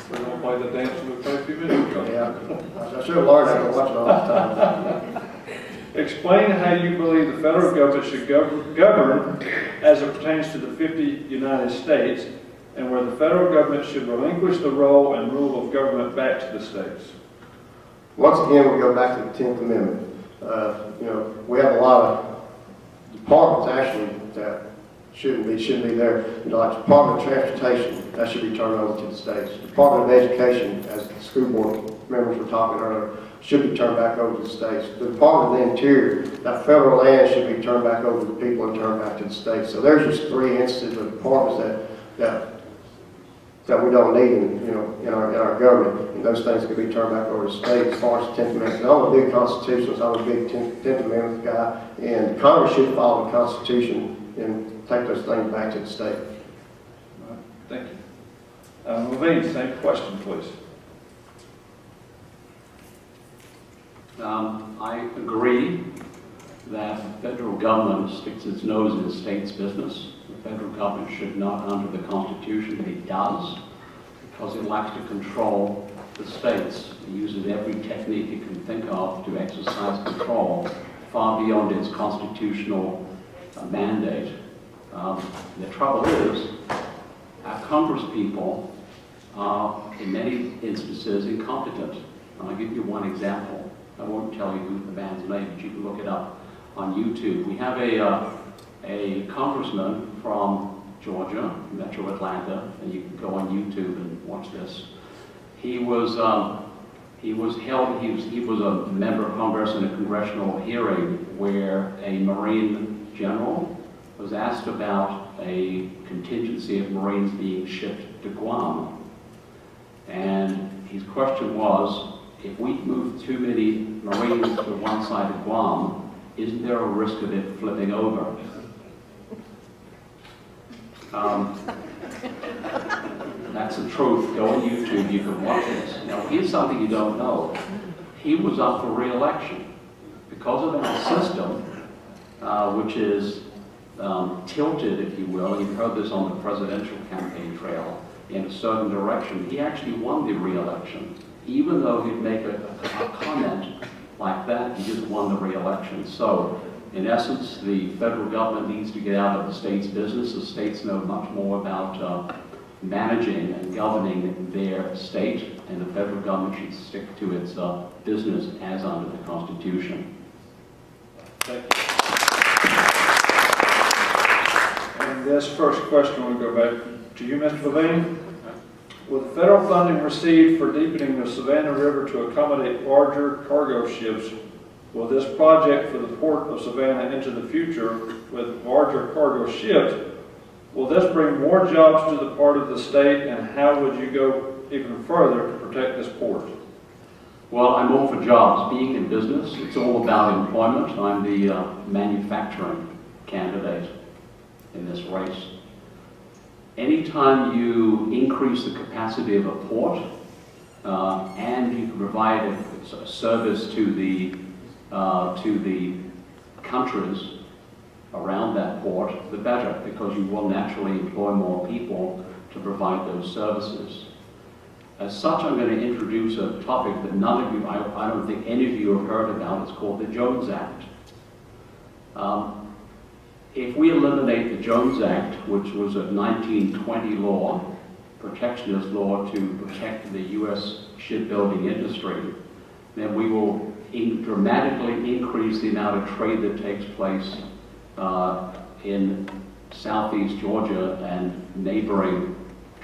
We're going to play the dance with a few minutes ago. Yeah, I should have learned how to watch it all the time. Explain how you believe the federal government should govern as it pertains to the 50 United States, and where the federal government should relinquish the role and rule of government back to the states. Once again, we go back to the 10th Amendment. We have a lot of departments actually that shouldn't be there. Like the Department of Transportation, that should be turned over to the states. Department of Education, as the school board members were talking earlier, should be turned back over to the states. The Department of the Interior, that federal land should be turned back over to the people and turned back to the states. So there's just 3 instances of departments that we don't need in our government, and those things could be turned back over to the state. As far as the 10th Amendment, I'm a big constitutionalist, I'm a big 10th Amendment guy, and Congress should follow the Constitution and take those things back to the state. All right, thank you. LaVine, same question, please. I agree that the federal government sticks its nose in states' business. The federal government should not, under the Constitution, but it does, because it likes to control the states. It uses every technique it can think of to exercise control far beyond its constitutional mandate. The trouble is, our Congress people are, in many instances, incompetent. And I'll give you one example. I won't tell you who the man's name, but you can look it up on YouTube. We have a congressman from Georgia, Metro Atlanta, and you can go on YouTube and watch this. He was a member of Congress in a congressional hearing where a Marine general was asked about a contingency of Marines being shipped to Guam. And his question was, if we move too many Marines to one side of Guam, isn't there a risk of it flipping over? That's the truth. Go on YouTube, you can watch this. Now, here's something you don't know. He was up for re-election. Because of our system, which is tilted, if you will, you've heard this on the presidential campaign trail, in a certain direction, he actually won the re-election. Even though he'd make a comment like that, he just won the re-election. So, in essence, the federal government needs to get out of the state's business. The states know much more about managing and governing their state, and the federal government should stick to its business as under the Constitution. Thank you. And this first question will go back to you, Mr. LaVine. With federal funding received for deepening the Savannah River to accommodate larger cargo ships, will this project for the Port of Savannah into the future with larger cargo ships, will this bring more jobs to the part of the state, and how would you go even further to protect this port? Well, I'm all for jobs. Being in business, it's all about employment. I'm the manufacturing candidate in this race. Anytime you increase the capacity of a port and you can provide a service to the countries around that port, the better, because you will naturally employ more people to provide those services. As such, I'm going to introduce a topic that none of you, I don't think any of you have heard about. It's called the Jones Act. If we eliminate the Jones Act, which was a 1920 law, protectionist law to protect the U.S. shipbuilding industry, then we will dramatically increase the amount of trade that takes place in southeast Georgia and neighboring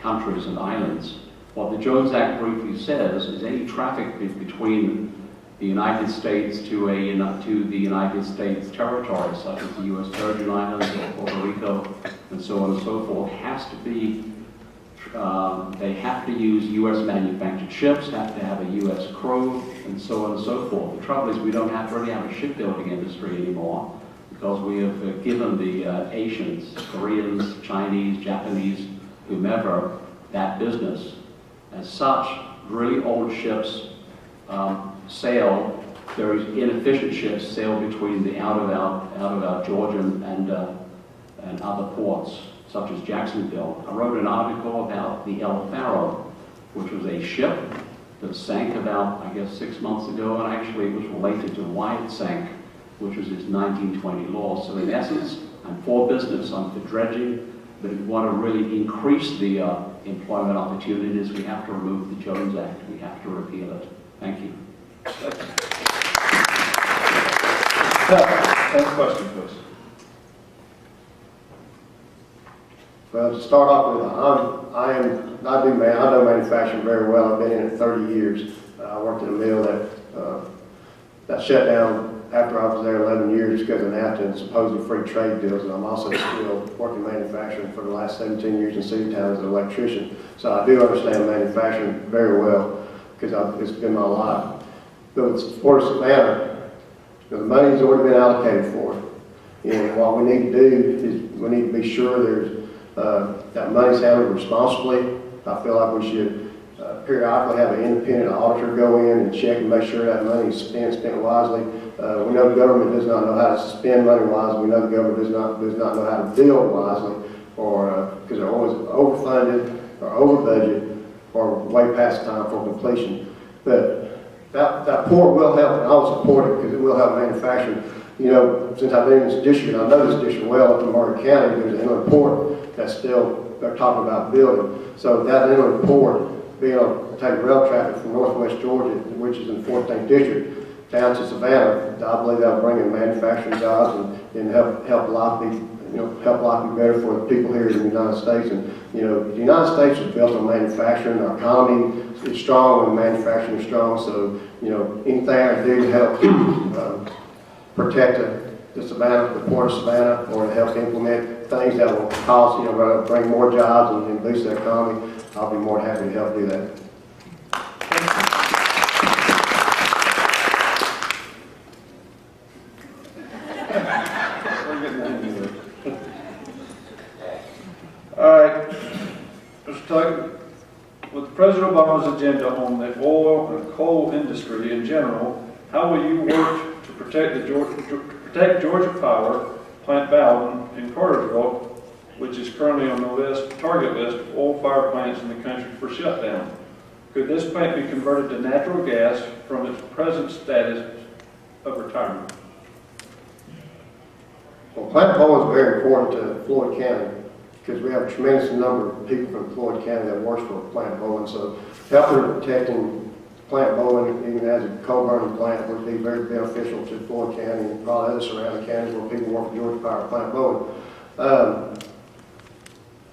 countries and islands. What the Jones Act briefly says is any traffic between the United States to the United States territory, such as the U.S. Virgin Islands or Puerto Rico, and so on and so forth, has to be, they have to use U.S. manufactured ships, have to have a U.S. crew, and so on and so forth. The trouble is we don't really have a shipbuilding industry anymore because we have given the Asians, Koreans, Chinese, Japanese, whomever, that business. As such, really old ships sail, very inefficient ships sail between the out of our Georgian and other ports, such as Jacksonville. I wrote an article about the El Faro, which was a ship that sank about, I guess, 6 months ago, and actually it was related to why it sank, which was its 1920 law. So in essence, I'm for business, I'm for dredging, but if we want to really increase the employment opportunities, we have to remove the Jones Act. We have to repeal it. Thank you. One question, please. Well, to start off with, I know manufacturing very well. I've been in it 30 years. I worked in a mill that shut down after I was there 11 years because of NAFTA and supposedly free trade deals. And I'm also still working manufacturing for the last 17 years in City Town as an electrician. So I do understand manufacturing very well because it's been my life. But with Port of Savannah, the money's already been allocated for it. And what we need to do is we need to be sure that money's handled responsibly. I feel like we should periodically have an independent auditor go in and check and make sure that money is spent wisely. We know the government does not know how to spend money wisely. We know the government does not know how to build wisely, or because they're always overfunded or over budget or way past time for completion. But that port will help, and I'll support it because it will help manufacturing. You know, since I've been in this district, I know this district well up in Martin County. There's an inland port that's still they're talking about building. So that inland port being able to take rail traffic from northwest Georgia, which is in the 14th district, down to Savannah, I believe that'll bring in manufacturing jobs and help life be better for the people here in the United States. And you know, the United States is built on manufacturing. Our economy is strong and manufacturing is strong. So you know, anything I do to help protect the Savannah, the Port of Savannah, or to help implement things that will cause, you know, bring more jobs and boost the economy, I'll be more than happy to help do that. All right, Mr. Tuck, with President Obama's agenda on the oil and coal industry in general, how will you work to protect Georgia Power, Plant Bowden in Cartersville, which is currently on the target list of oil fire plants in the country for shutdown? Could this plant be converted to natural gas from its present status of retirement? Well, Plant Bowden is very important to Floyd County because we have a tremendous number of people from Floyd County that works for Plant Bowden. So helping and protecting Plant Bowden, even as a coal burning plant, would be very beneficial to Floyd County and probably other surrounding counties where people work for Georgia Power Plant Bowden.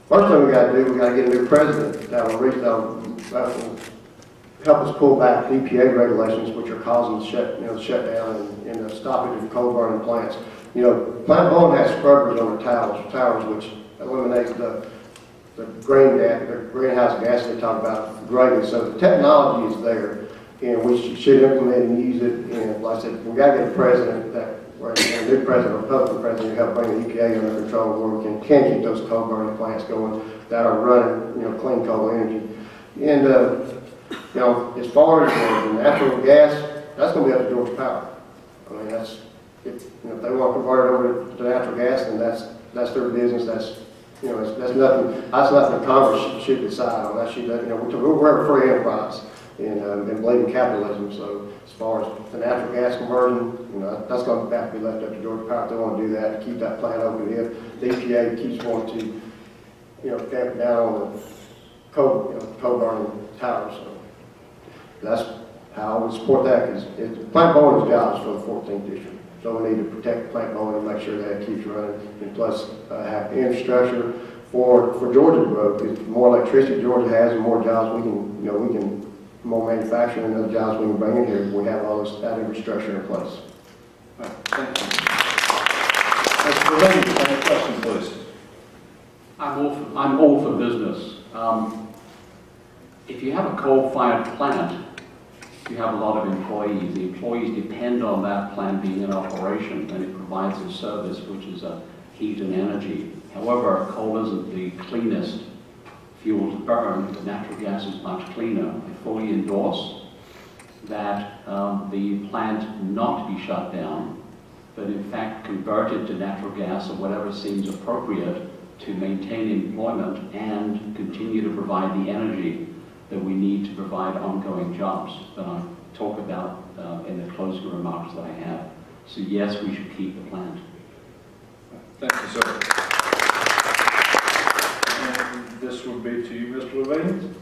First thing we got to do, we got to get a new president that will help us pull back EPA regulations, which are causing the shutdown and the stoppage of coal burning plants. You know, Plant Bowden has scrubbers on the towers, which eliminates the greenhouse gas they talk about greatly. So the technology is there, and we should implement and use it. And like I said, we got to get a president a new president, a Republican president, to help bring the EPA under control where we can keep those coal burning plants going that are running, you know, clean coal energy. And you know, as far as the natural gas, that's going to be up to Georgia Power. I mean, if they want to convert it over to natural gas, then that's their business. That's nothing Congress should decide on. That should, you know, we're a free enterprise and believe in capitalism. So as far as the natural gas conversion, you know, that's going to have to be left up to Georgia Power if they want to do that, to keep that plant open. If the EPA keeps wanting to, you know, tamp down on coal burning towers. So that's how I would support that, because plant mowing is jobs for the 14th district. So we need to protect plant mowing and make sure that it keeps running, and plus have infrastructure for Georgia to grow. Because the more electricity Georgia has, the more jobs we can, more manufacturing and other jobs we can bring in here. We have all that infrastructure in place. Thank you. Mr. Levine, any question, please? I'm all for business. If you have a coal-fired plant, you have a lot of employees. The employees depend on that plant being in operation, and it provides a service, which is heat and energy. However, coal isn't the cleanest fuel to burn. Natural gas is much cleaner. I fully endorse that the plant not be shut down, but in fact converted to natural gas or whatever seems appropriate to maintain employment and continue to provide the energy that we need to provide ongoing jobs that I talk about in the closing remarks that I have. So yes, we should keep the plant. Thank you, sir. And this would be to you, Mr. Levine.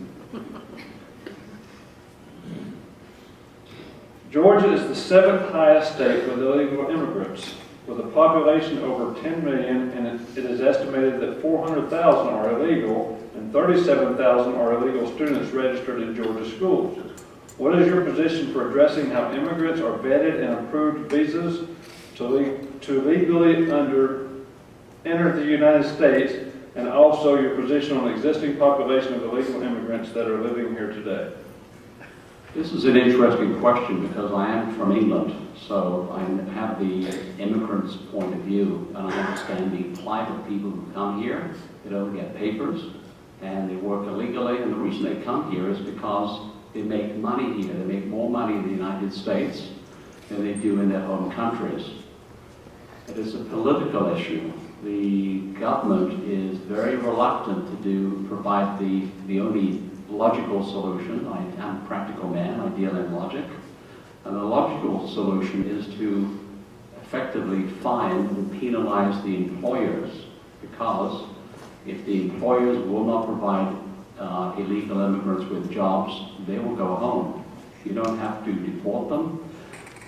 Georgia is the 7th highest state with illegal immigrants, with a population over 10 million, and it is estimated that 400,000 are illegal and 37,000 are illegal students registered in Georgia schools. What is your position for addressing how immigrants are vetted and approved visas to legally enter the United States, and also your position on the existing population of illegal immigrants that are living here today? This is an interesting question because I am from England, so I have the immigrant's point of view, and I understand the plight of people who come here. They don't get papers, and they work illegally, and the reason they come here is because they make money here. They make more money in the United States than they do in their home countries. It is a political issue. The government is very reluctant to provide the only logical solution. I'm a practical man, I deal in logic. And the logical solution is to effectively fine and penalize the employers, because if the employers will not provide illegal immigrants with jobs, they will go home. You don't have to deport them.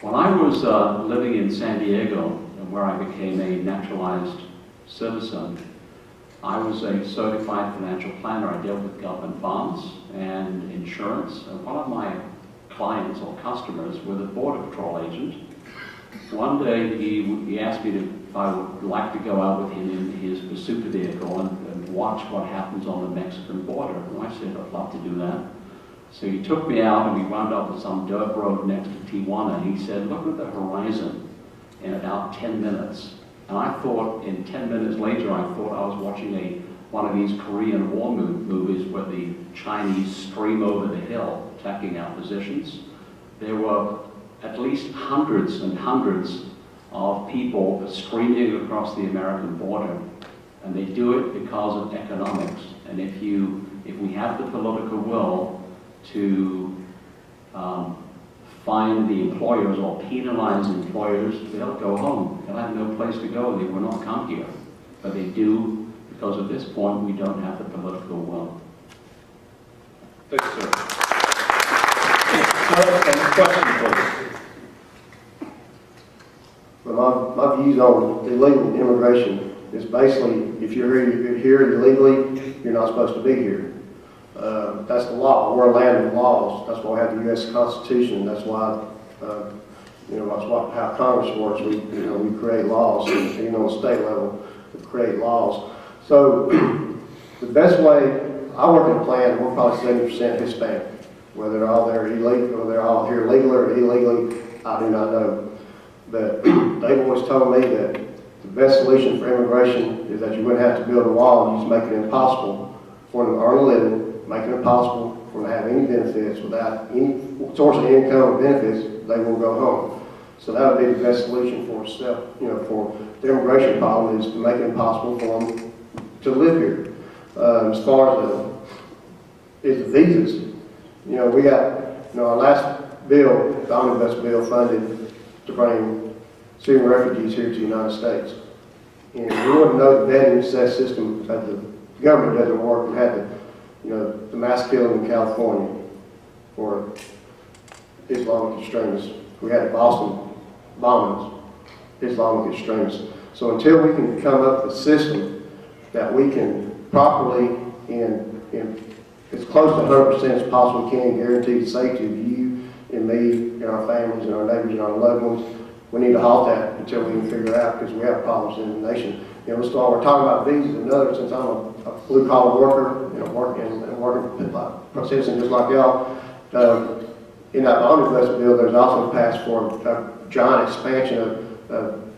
When I was living in San Diego, where I became a naturalized citizen, I was a certified financial planner. I dealt with government bonds and insurance. And one of my clients or customers was a Border Patrol agent. One day he asked me if I would like to go out with him in his pursuit vehicle and watch what happens on the Mexican border. And I said, I'd love to do that. So he took me out and we wound up with some dirt road next to Tijuana. And he said, look at the horizon in about 10 minutes. And I thought, in 10 minutes later, I thought I was watching one of these Korean War movies where the Chinese stream over the hill, attacking our positions. There were at least hundreds and hundreds of people streaming across the American border. And they do it because of economics. And if we have the political will to fine the employers or penalize employers, they'll go home. They'll have no place to go. They will not come here. But they do, because at this point we don't have the political will. Thank you, sir. Any questions, please? Well, my views on illegal immigration is basically, if you're here illegally, you're not supposed to be here. That's the law. We're a land of laws. That's why we have the U.S. Constitution. That's why, how Congress works. We create laws, even on the state level, we create laws. So the best way, I work in a plant, we're probably 70% Hispanic. Whether they're all there illegal, or they're all here legally or illegally, I do not know. But they've always told me that the best solution for immigration is that you wouldn't have to build a wall. You just make it impossible for them to earn a living, make it impossible for them to have any benefits. Without any source of income or benefits, they will go home. So that would be the best solution for for the immigration problem, is to make it impossible for them to live here. As far as the visas, we got our last bill, the omnibus bill, funded to bring Syrian refugees here to the United States. And we wouldn't know the vetting system that the government doesn't work. We had you know, the mass killing in California for Islamic extremists. We had Boston bombings, Islamic extremists. So until we can come up with a system that we can properly and as close to 100% as possible can guarantee the safety of you and me and our families and our neighbors and our loved ones, we need to halt that until we can figure out, because we have problems in the nation. You know, we're talking about visas and others. Since I'm a blue-collar worker, you know, working like citizen just like y'all, in that omnibus bill, there's also passed for a giant expansion of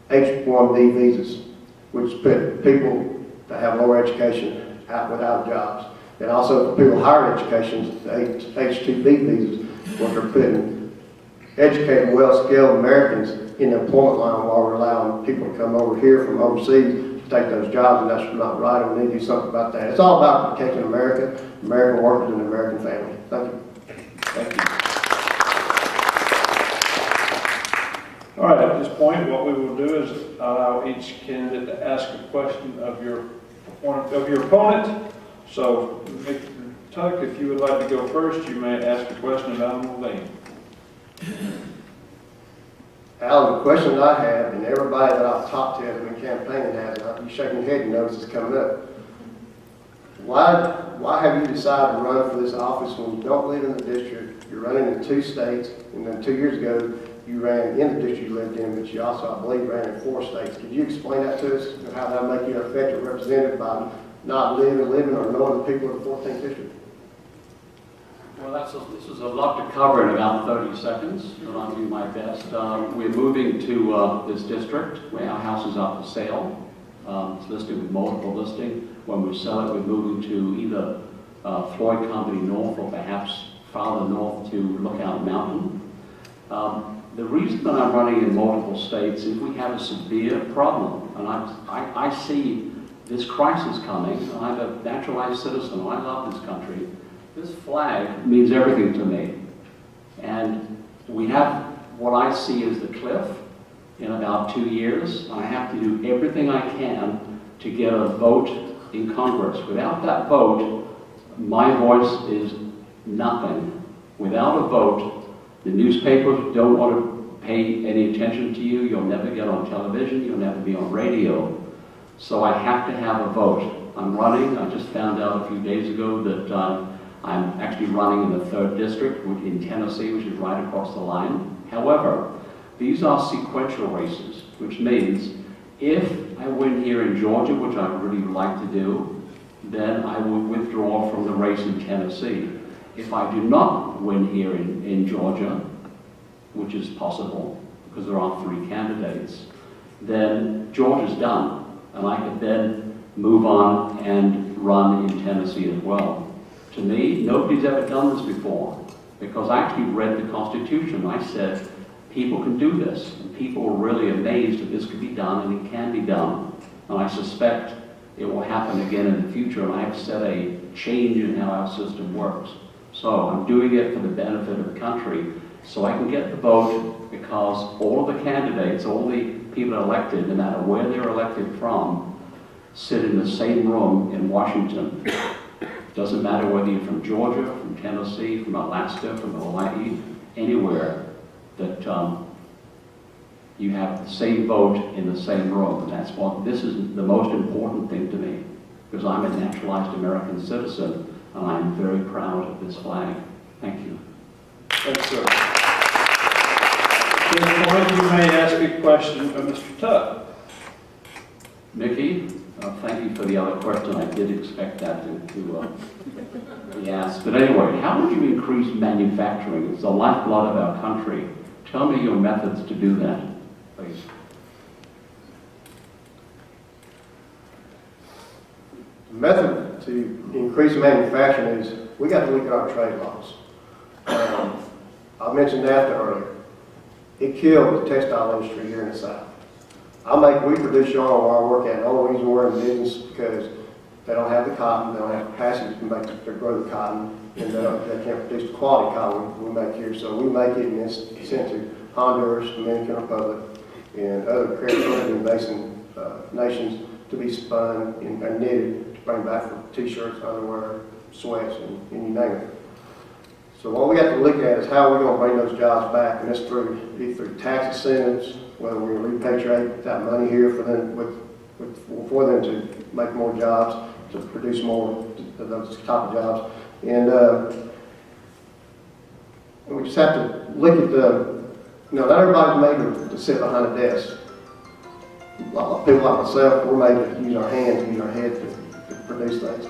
H-1B visas, which put people that have lower education out without jobs. And also for people with higher education, the H-2B visas, which are putting educated, well-skilled Americans in the employment line while we're allowing people to come over here from overseas to take those jobs, and that's not right, and we need to do something about that. It's all about protecting America, American workers, and the American family. Thank you. Thank you. All right, at this point, what we will do is allow each candidate to ask a question of your opponent. So, Mick Tuck, if you would like to go first, you may ask a question of Alan Lane. Alan, the question I have, and everybody that I've talked to has been campaigning has, and you're shaking your head, you notice it's coming up. Why have you decided to run for this office when you don't live in the district? You're running in 2 states, and then 2 years ago, you ran in the district you lived in, but you also, I believe, ran in 4 states. Could you explain that to us, and how that make you an effective representative by not living or knowing the people of the 14th district? Well, this is a lot to cover in about 30 seconds, but I'll do my best. We're moving to this district where our house is up for sale. It's listed with multiple listing. When we sell it, we're moving to either Floyd Company North or perhaps farther north to Lookout Mountain. The reason that I'm running in multiple states is we have a severe problem, and I see this crisis coming. I'm a naturalized citizen. I love this country. This flag means everything to me. And we have what I see as the cliff in about 2 years. I have to do everything I can to get a vote in Congress. Without that vote, my voice is nothing. Without a vote, the newspapers don't want to pay any attention to you. You'll never get on television. You'll never be on radio. So I have to have a vote. I'm running. I just found out a few days ago that I'm actually running in the 3rd district in Tennessee, which is right across the line. However, these are sequential races, which means if I win here in Georgia, which I really would like to do, then I will withdraw from the race in Tennessee. If I do not win here in Georgia, which is possible, because there are 3 candidates, then Georgia's done. And I could then move on and run in Tennessee as well. To me, nobody's ever done this before, because I actually read the Constitution. I said, people can do this. And people were really amazed that this could be done, and it can be done. And I suspect it will happen again in the future, and I have set a change in how our system works. So I'm doing it for the benefit of the country, so I can get the vote, because all of the candidates, all the people elected, no matter where they're elected from, sit in the same room in Washington. Doesn't matter whether you're from Georgia, from Tennessee, from Alaska, from Hawaii, anywhere, that you have the same vote in the same room. And that's what, this is the most important thing to me, because I'm a naturalized American citizen, and I'm very proud of this flag. Thank you. Thanks, sir. At this point, you may ask a question of Mr. Tuck. Mickey, thank you for the other question. I did expect that to be asked. But anyway, how would you increase manufacturing? It's the lifeblood of our country. Tell me your methods to do that, please. The method to increase manufacturing is we got to look at our trade laws. I mentioned NAFTA earlier. It killed the textile industry here in the South. We produce yarn where I work at. The only reason we're in business is because they don't have the cotton, they don't have capacity to grow the cotton, and they can't produce the quality cotton we make here. So we make it and it's sent to Honduras, Dominican Republic, and other Caribbean basin nations to be spun and knitted to bring back for t-shirts, underwear, sweats, and you name it. So what we have to look at is how we're going to bring those jobs back, and that's either through tax incentives, whether we're going to repatriate that money here for them, for them to make more jobs, to produce more of those type of jobs. And we just have to look at not everybody's made to sit behind a desk. Like people like myself, we're made to use our hands, use our head to produce things.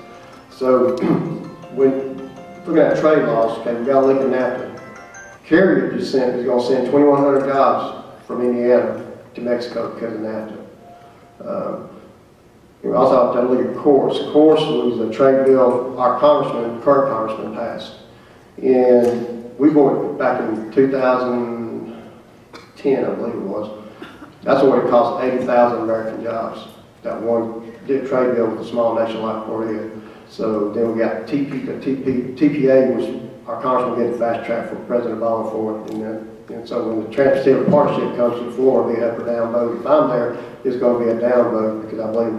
So when looking at trade laws, okay, we got to look at NAFTA. Carrier is going to send 2,100 jobs from Indiana to Mexico because of NAFTA. We also have to look at CORS. CORS was a trade bill our current congressman passed. And we voted back in 2010, I believe it was. That's what it cost 80,000 American jobs. That one trade bill with a small nation like Korea. So then we got TPA, which our congressman get the fast track for President Obama for it. And so when the Trans-Pacific Partnership comes to the floor, it'll be an up or down vote. If I'm there, it's going to be a down vote because I believe in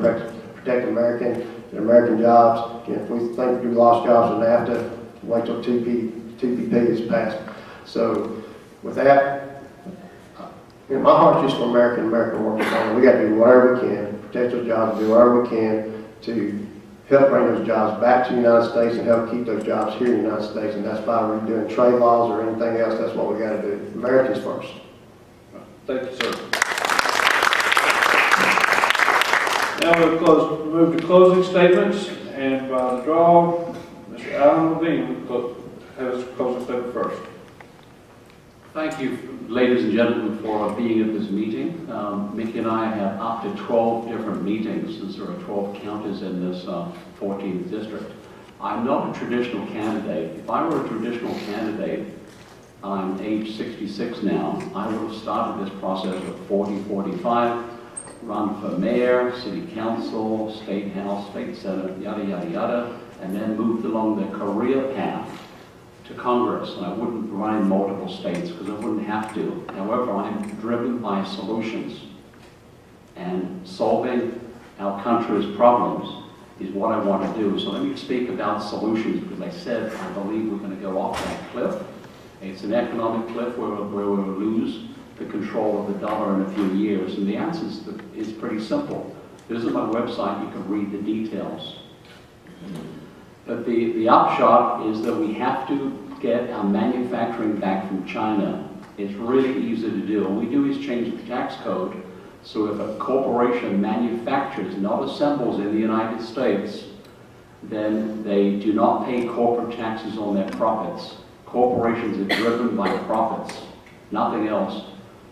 protecting American jobs. And if we think we lost jobs in NAFTA, wait till TPP is passed. So with that, my heart's just for American workers. We got to do whatever we can, protect those jobs, do whatever we can to help bring those jobs back to the United States and help keep those jobs here in the United States. And that's why we're doing trade laws or anything else. That's what we got to do. Americans first. Thank you, sir. Now we'll move to closing statements, and by the draw, Mr. Alan LaVine will have his closing statement first. Thank you, ladies and gentlemen, for being at this meeting. Mickey and I have up to 12 different meetings, since there are 12 counties in this 14th district. I'm not a traditional candidate. If I were a traditional candidate, I'm age 66 now, I would have started this process at 40, 45, run for mayor, city council, state house, state senate, yada, yada, yada, and then moved along the career path to Congress. And I wouldn't run in multiple states because I wouldn't have to. However, I'm driven by solutions. And solving our country's problems is what I want to do. So let me speak about solutions, because I said I believe we're going to go off that cliff. It's an economic cliff where we'll lose the control of the dollar in a few years. And the answer is pretty simple. Visit my website, you can read the details. But the upshot is that we have to get our manufacturing back from China. It's really easy to do. All we do is change the tax code, so if a corporation manufactures, not assembles in the United States, then they do not pay corporate taxes on their profits. Corporations are driven by profits, nothing else,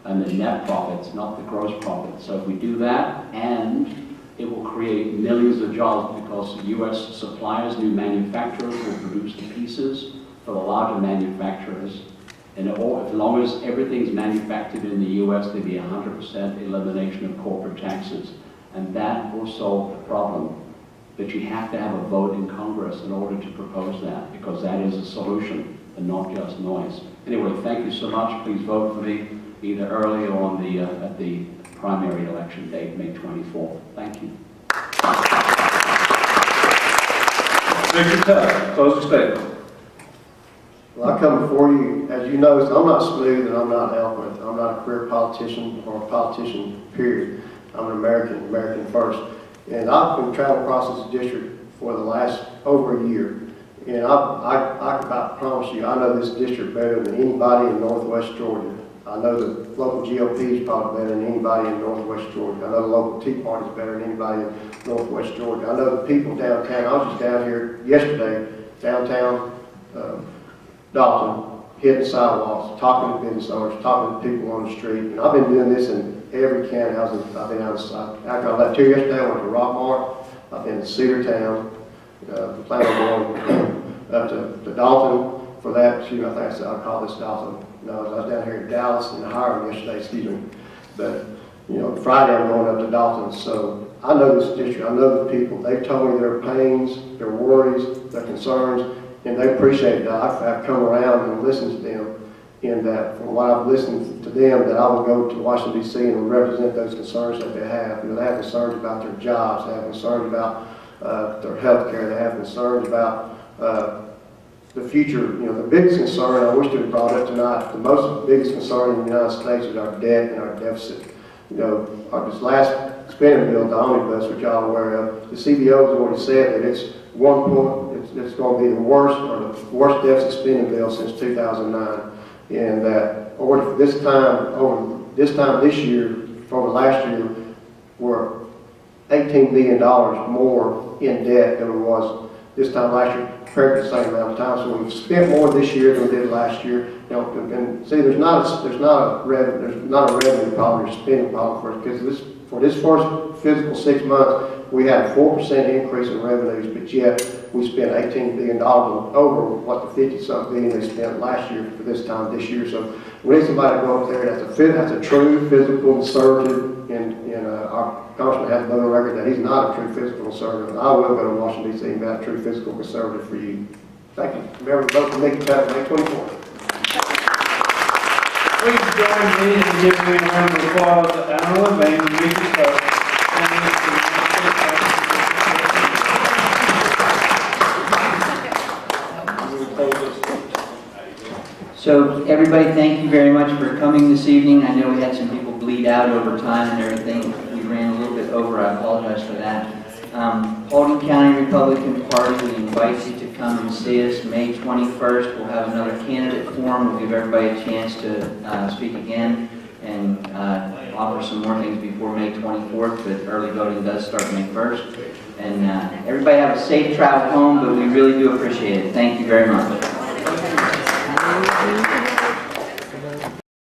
and the net profits, not the gross profits. So if we do that, and it will create millions of jobs, because U.S. suppliers, new manufacturers will produce the pieces for the larger manufacturers. And as long as everything's manufactured in the U.S., there'll be 100% elimination of corporate taxes. And that will solve the problem. But you have to have a vote in Congress in order to propose that, because that is a solution and not just noise. Anyway, thank you so much. Please vote for me either early or on at the primary election date, May 24th. Thank you. Mr. Tuck, closing statement. Well, I come before you, as you know, I'm not smooth and I'm not eloquent. I'm not a career politician or a politician, period. I'm an American first. And I've been traveling across this district for the last over a year. And I promise you, I know this district better than anybody in Northwest Georgia. I know the local GOP is probably better than anybody in Northwest Georgia. I know the local Tea Party is better than anybody in Northwest Georgia. I know the people downtown. I was just down here yesterday, downtown Dutton, hitting sidewalks, talking to business owners, talking to people on the street. And I've been doing this in every county. I've been out after I left here yesterday, I went to Rockmart. I've been to Cedartown, plan on going up to Dalton for that. I think I said I'll call this Dalton. No, I was down here in Dallas in Hiram yesterday, excuse me. But, Friday I'm going up to Dalton. So I know this district, I know the people. They've told me their pains, their worries, their concerns, and they appreciate that. I've come around and listened to them, in that from what I've listened to them, that I will go to Washington, D.C. and represent those concerns that they have. They have concerns about their jobs, they have concerns about their health care, they have concerns about the future, the biggest concern, I wish to have brought up tonight, the biggest concern in the United States is our debt and our deficit. This last spending bill, the omnibus, which y'all are aware of, the CBO has already said that it's it's going to be the worst deficit spending bill since 2009, and that over this year, over last year, we're $18 billion more in debt than it was this time last year, compared to the same amount of time. So we've spent more this year than we did last year. And see, there's not a revenue problem or spending problem for us, because for this first fiscal 6 months, we had a 4% increase in revenues, but yet we spent $18 billion over what the 50-something billion they spent last year for this time this year. So we need somebody to go up there that's a true physical conservative, and our congressman has been on record that he's not a true physical conservative. I will go to Washington, D.C. and be a true physical conservative for you. Thank you. Remember to vote for Mick Tuck, May 24th. Please join me in giving a round of applause to Alan LaVine and Mick Tuck. So everybody, thank you very much for coming this evening. I know we had some people bleed out over time and everything. We ran a little bit over. I apologize for that. Paulding County Republican Party, we invite you to come and see us May 21st. We'll have another candidate forum. We'll give everybody a chance to speak again and offer some more things before May 24th, but early voting does start May 1st. And everybody have a safe travel home, but we really do appreciate it. Thank you very much.